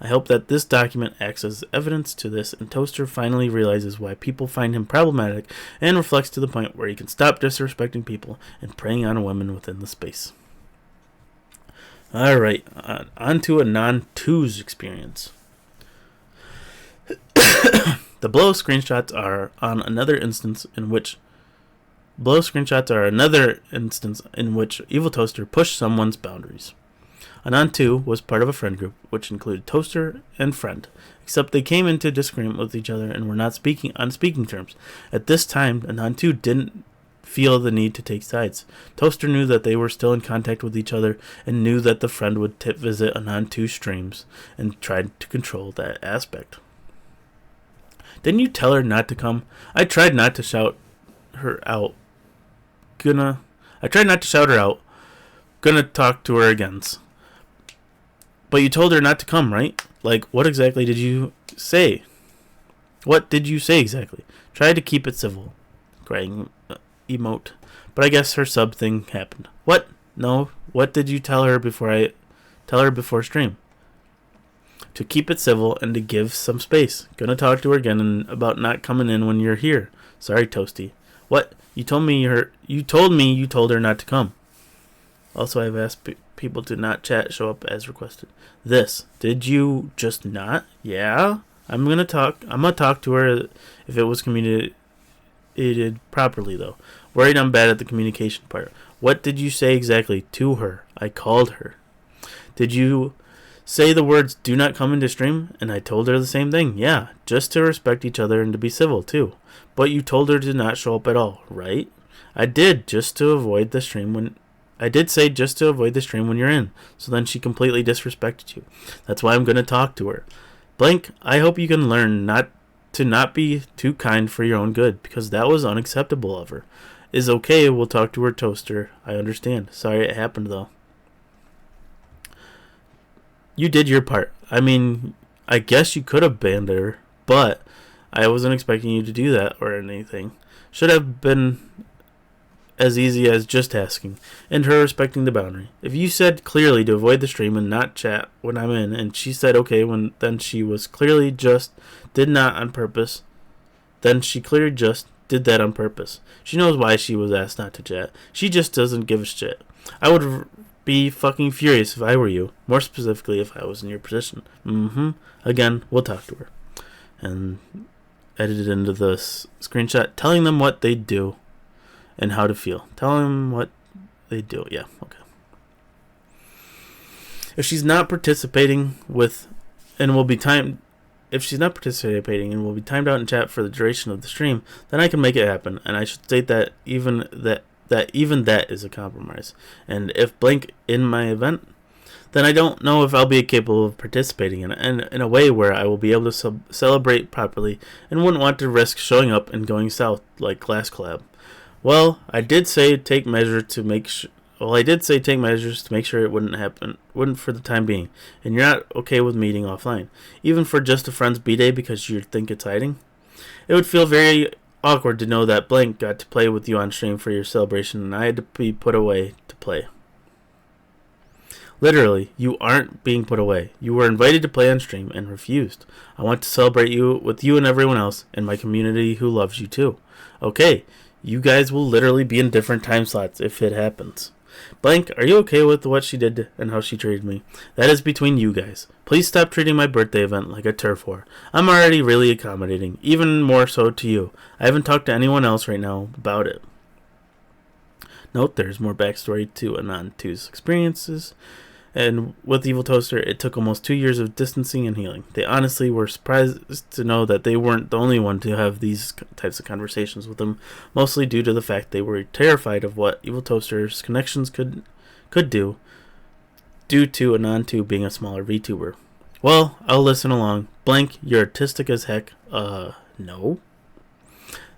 I hope that this document acts as evidence to this, and Toaster finally realizes why people find him problematic and reflects to the point where he can stop disrespecting people and preying on women within the space. Alright, on to a non-twos experience. The below screenshots are another instance in which EvilToaster pushed someone's boundaries. A non-2 was part of a friend group, which included Toaster and friend, except they came into disagreement with each other and were not speaking on speaking terms. At this time, a non-2 didn't feel the need to take sides. Toaster knew that they were still in contact with each other and knew that the friend would visit a non-2 streams and tried to control that aspect. Didn't you tell her not to come? I tried not to shout her out. Gonna talk to her again. But you told her not to come, right? Like, what exactly did you say? What did you say exactly? Try to keep it civil. crying emote. But I guess her sub thing happened. What? No. What did you tell her before stream? To keep it civil and to give some space. Gonna talk to her again about not coming in when you're here. Sorry, Toasty. What? You told me you told her not to come. Also, I've asked people to not chat show up as requested. Did you just not? Yeah? I'm gonna talk to her if it was communicated properly, though. Worried I'm bad at the communication part. What did you say exactly to her? I called her. Did you say the words, do not come into stream? And I told her the same thing. Yeah, just to respect each other and to be civil, too. But you told her to not show up at all, right? I did, just to avoid the stream when... I did say just to avoid the stream when you're in. So then she completely disrespected you. That's why I'm going to talk to her. Blank, I hope you can learn not to be too kind for your own good, because that was unacceptable of her. Is okay, we'll talk to her, Toaster. I understand. Sorry it happened, though. You did your part. I mean, I guess you could have banned her, but I wasn't expecting you to do that or anything. Should have been as easy as just asking, and her respecting the boundary. If you said clearly to avoid the stream and not chat when I'm in, and she said okay then she was clearly just did not on purpose, then she clearly just did that on purpose. She knows why she was asked not to chat. She just doesn't give a shit. I would be fucking furious if I were you. More specifically, if I was in your position. Again, we'll talk to her. And edited into the screenshot telling them what they do and how to feel. Tell them what they do. Yeah, okay. If she's not participating if she's not participating and will be timed out in chat for the duration of the stream, then I can make it happen. And I should state that even that is a compromise. And if blank in my event, then I don't know if I'll be capable of participating in it, and in a way where I will be able to celebrate properly and wouldn't want to risk showing up and going south like Class Collab. Well, I did say take measures to make sure it wouldn't for the time being, and you're not okay with meeting offline, even for just a friend's B-day because you think it's hiding? It would feel very awkward to know that blank got to play with you on stream for your celebration and I had to be put away to play. Literally, you aren't being put away. You were invited to play on stream and refused. I want to celebrate you with you and everyone else in my community who loves you too. Okay, you guys will literally be in different time slots if it happens. Blank, are you okay with what she did and how she treated me? That is between you guys. Please stop treating my birthday event like a turf war. I'm already really accommodating, even more so to you. I haven't talked to anyone else right now about it. Note there's more backstory to Anon 2's experiences. And with EvilToaster, it took almost 2 years of distancing and healing. They honestly were surprised to know that they weren't the only one to have these types of conversations with him, mostly due to the fact they were terrified of what EvilToaster's connections could do, due to Anon 2 being a smaller VTuber. Well, I'll listen along. Blank, you're artistic as heck. No.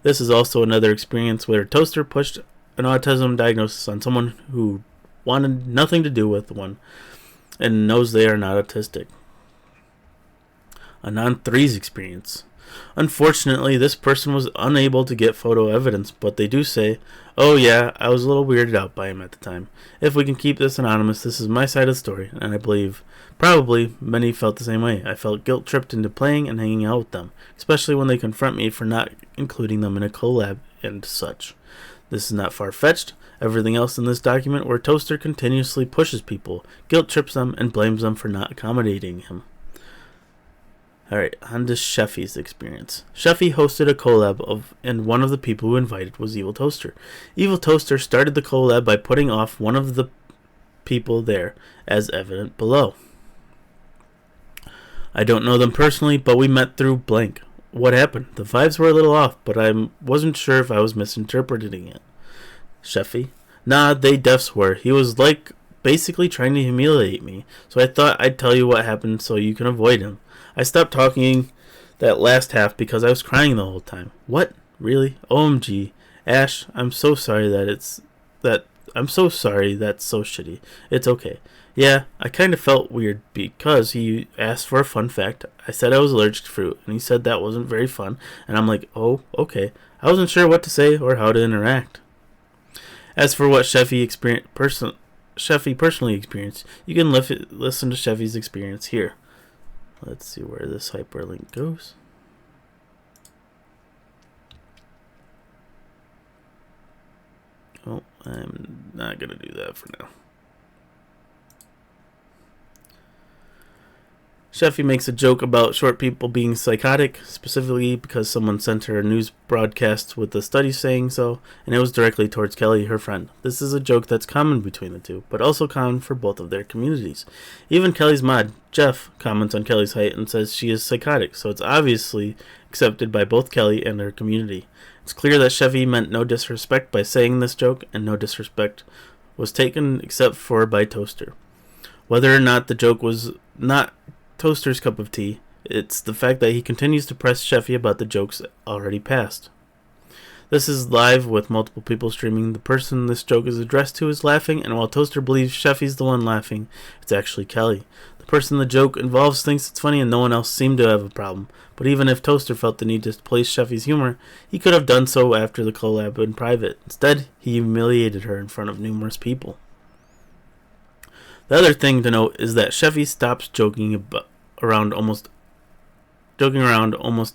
This is also another experience where Toaster pushed an autism diagnosis on someone who wanted nothing to do with one and knows they are not autistic. Anon 3's experience. Unfortunately, this person was unable to get photo evidence, but they do say, oh yeah, I was a little weirded out by him at the time. If we can keep this anonymous, this is my side of the story, and I believe probably many felt the same way. I felt guilt-tripped into playing and hanging out with them, especially when they confront me for not including them in a collab and such. This is not far-fetched. Everything else in this document where Toaster continuously pushes people, guilt-trips them, and blames them for not accommodating him. Alright, on to Sheffy's experience. Sheffy hosted a collab and one of the people who invited was EvilToaster. EvilToaster started the collab by putting off one of the people there, as evident below. I don't know them personally, but we met through blank. What happened? The vibes were a little off, but I wasn't sure if I was misinterpreting it. Sheffy. Nah, they defs were. He was basically trying to humiliate me, so I thought I'd tell you what happened so you can avoid him. I stopped talking that last half because I was crying the whole time. What? Really? OMG. Ash, I'm so sorry that I'm so sorry, that's so shitty. It's okay. Yeah, I kind of felt weird because he asked for a fun fact. I said I was allergic to fruit, and he said that wasn't very fun, and I'm like, oh, okay. I wasn't sure what to say or how to interact. As for what Sheffy personally experienced, you can listen to Sheffy's experience here. Let's see where this hyperlink goes. Oh, I'm not going to do that for now. Sheffy makes a joke about short people being psychotic, specifically because someone sent her a news broadcast with the study saying so, and it was directly towards Kelly, her friend. This is a joke that's common between the two, but also common for both of their communities. Even Kelly's mod, Jeff, comments on Kelly's height and says she is psychotic, so it's obviously accepted by both Kelly and her community. It's clear that Sheffy meant no disrespect by saying this joke, and no disrespect was taken except for by Toaster. Whether or not the joke was not Toaster's cup of tea, it's the fact that he continues to press Sheffy about the jokes already passed. This is live with multiple people streaming. The person this joke is addressed to is laughing, and while Toaster believes Sheffy's the one laughing, it's actually Kelly. The person the joke involves thinks it's funny and no one else seemed to have a problem. But even if Toaster felt the need to place Sheffy's humor, he could have done so after the collab in private. Instead, he humiliated her in front of numerous people. The other thing to note is that Sheffy stops joking around almost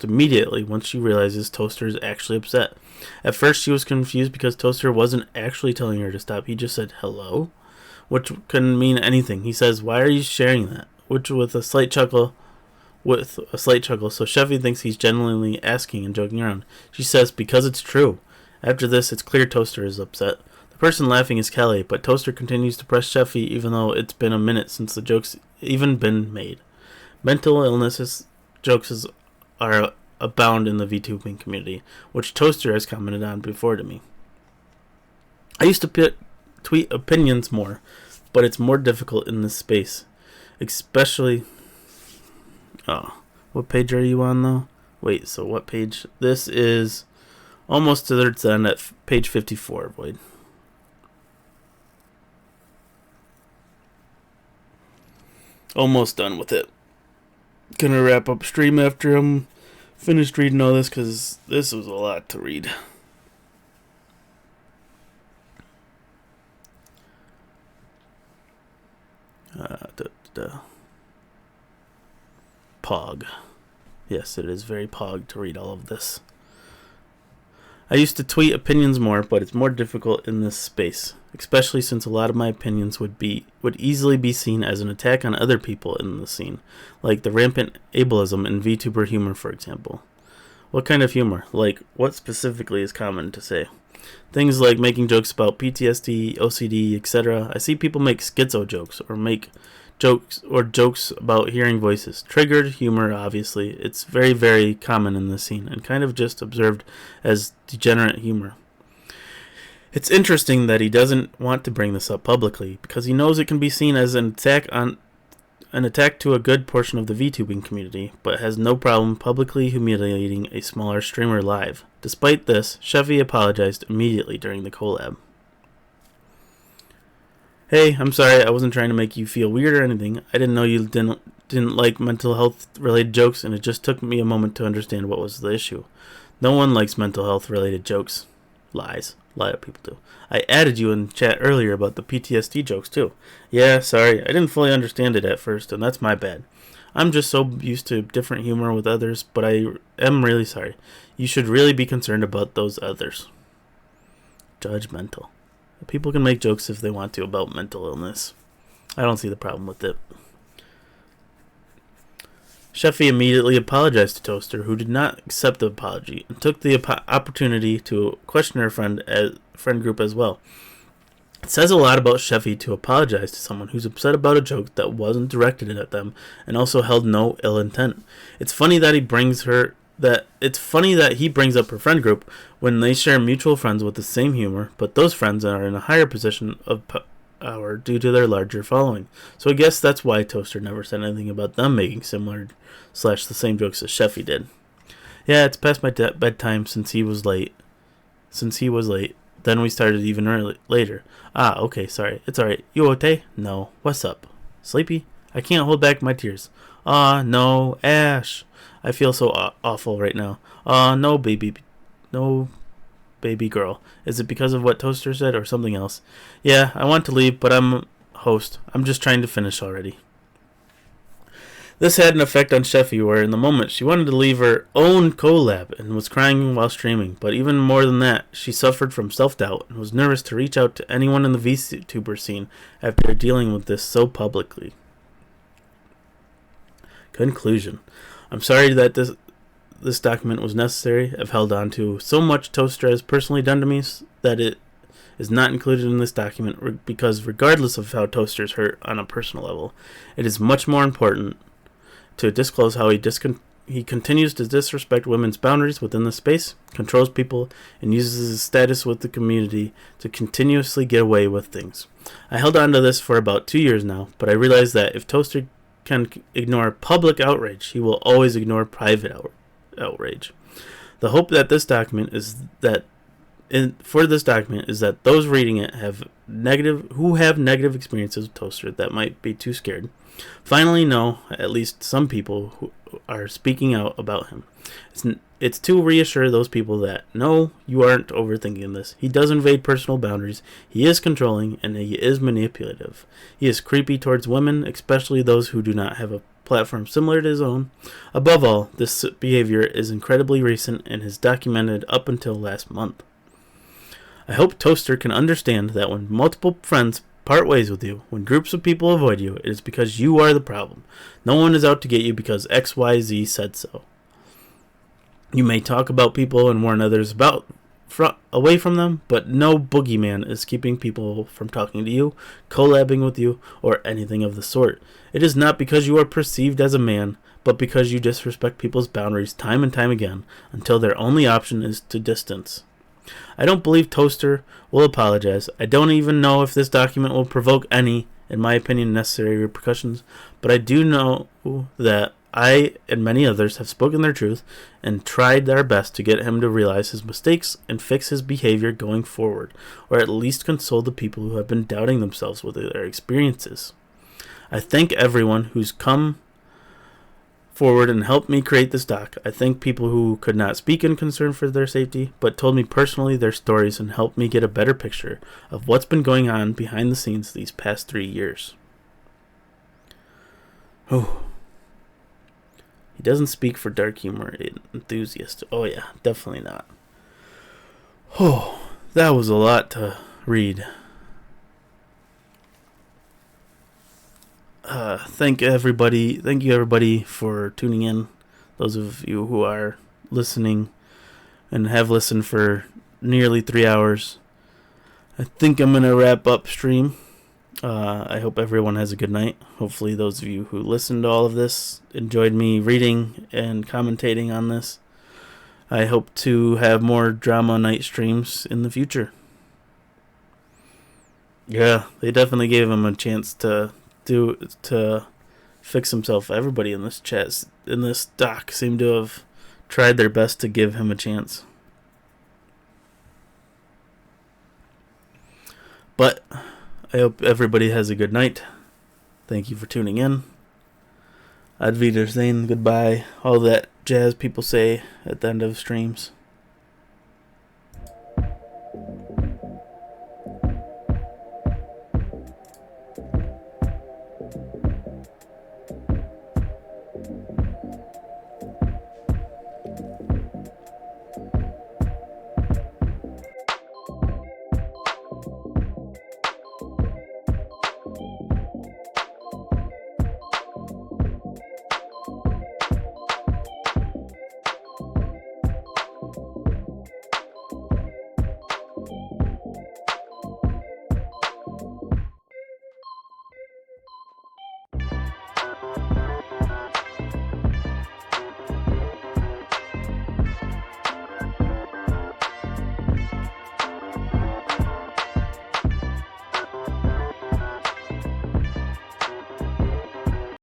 immediately once she realizes Toaster is actually upset. At first, she was confused because Toaster wasn't actually telling her to stop. He just said hello, which couldn't mean anything. He says, "Why are you sharing that?" Which with a slight chuckle. So Sheffy thinks he's genuinely asking and joking around. She says, "Because it's true." After this, it's clear Toaster is upset. The person laughing is Kelly, but Toaster continues to press Sheffy even though it's been a minute since the joke's even been made. Mental illnesses jokes are abound in the VTubing community, which Toaster has commented on before to me. I used to tweet opinions more, but it's more difficult in this space. Especially... Oh, what page are you on, though? Wait, so what page? This is almost to its end at page 54, Void. Almost done with it. Gonna wrap up stream after I'm finished reading all this, because this was a lot to read. Pog. Yes, it is very pog to read all of this. I used to tweet opinions more, but it's more difficult in this space, especially since a lot of my opinions would easily be seen as an attack on other people in the scene, like the rampant ableism in VTuber humor, for example. What kind of humor? Like, what specifically is common to say? Things like making jokes about PTSD, OCD, etc. I see people make schizo jokes, or make jokes about hearing voices. Triggered humor, obviously. It's very, very common in this scene, and kind of just observed as degenerate humor. It's interesting that he doesn't want to bring this up publicly, because he knows it can be seen as an attack to a good portion of the VTubing community, but has no problem publicly humiliating a smaller streamer live. Despite this, Sheffy apologized immediately during the collab. Hey, I'm sorry, I wasn't trying to make you feel weird or anything. I didn't know you didn't like mental health related jokes, and it just took me a moment to understand what was the issue. No one likes mental health related jokes. Lies. A lot of people do. I added you in chat earlier about the PTSD jokes too. Yeah, sorry, I didn't fully understand it at first, and that's my bad. I'm just so used to different humor with others, but I am really sorry. You should really be concerned about those others. Judgmental. People can make jokes if they want to about mental illness. I don't see the problem with it. Sheffy immediately apologized to Toaster, who did not accept the apology, and took the opportunity to question her friend group as well. It says a lot about Sheffy to apologize to someone who's upset about a joke that wasn't directed at them, and also held no ill intent. It's funny that he brings up her friend group when they share mutual friends with the same humor, but those friends are in a higher position of power due to their larger following. So I guess that's why Toaster never said anything about them making similar / the same jokes as Sheffy did. Yeah, it's past my bedtime since he was late. Then we started even later. Ah, okay, sorry. It's alright. You okay? No. What's up? Sleepy? I can't hold back my tears. Ah, no, Ash. I feel so awful right now. No, baby. No, baby girl. Is it because of what Toaster said or something else? Yeah, I want to leave, but I'm host. I'm just trying to finish already. This had an effect on Sheffy, where in the moment she wanted to leave her own collab and was crying while streaming. But even more than that, she suffered from self-doubt and was nervous to reach out to anyone in the VTuber scene after dealing with this so publicly. Conclusion. I'm sorry that this document was necessary. I've held on to so much Toaster has personally done to me that it is not included in this document because regardless of how Toaster's hurt on a personal level, it is much more important to disclose how he continues to disrespect women's boundaries within the space, controls people, and uses his status with the community to continuously get away with things. I held on to this for about 2 years now, but I realized that if Toaster can ignore public outrage, he will always ignore private outrage. The hope that this document is that for this document is that those reading it who have negative experiences with Toaster that might be too scared finally know at least some people who are speaking out about him. It's to reassure those people that no, you aren't overthinking this. He does invade personal boundaries, he is controlling, and he is manipulative. He is creepy towards women, especially those who do not have a platform similar to his own. Above all, this behavior is incredibly recent and is documented up until last month. I hope Toaster can understand that when multiple friends part ways with you, when groups of people avoid you, it is because you are the problem. No one is out to get you because XYZ said so. You may talk about people and warn others away from them, but no boogeyman is keeping people from talking to you, collabing with you, or anything of the sort. It is not because you are perceived as a man, but because you disrespect people's boundaries time and time again, until their only option is to distance. I don't believe Toaster will apologize. I don't even know if this document will provoke any, in my opinion, necessary repercussions, but I do know that I and many others have spoken their truth and tried our best to get him to realize his mistakes and fix his behavior going forward, or at least console the people who have been doubting themselves with their experiences. I thank everyone who's come forward and helped me create this doc. I thank people who could not speak in concern for their safety, but told me personally their stories and helped me get a better picture of what's been going on behind the scenes these past 3 years. Oh. He doesn't speak for dark humor enthusiasts. Oh yeah, definitely not. Oh, that was a lot to read. Thank you everybody for tuning in. Those of you who are listening and have listened for nearly 3 hours. I think I'm gonna wrap up stream. I hope everyone has a good night. Hopefully those of you who listened to all of this enjoyed me reading and commentating on this. I hope to have more drama night streams in the future. Yeah, they definitely gave him a chance to fix himself. Everybody in this chat, in this doc, seemed to have tried their best to give him a chance. But I hope everybody has a good night. Thank you for tuning in. Ad Wiedersehen, goodbye, all that jazz people say at the end of streams.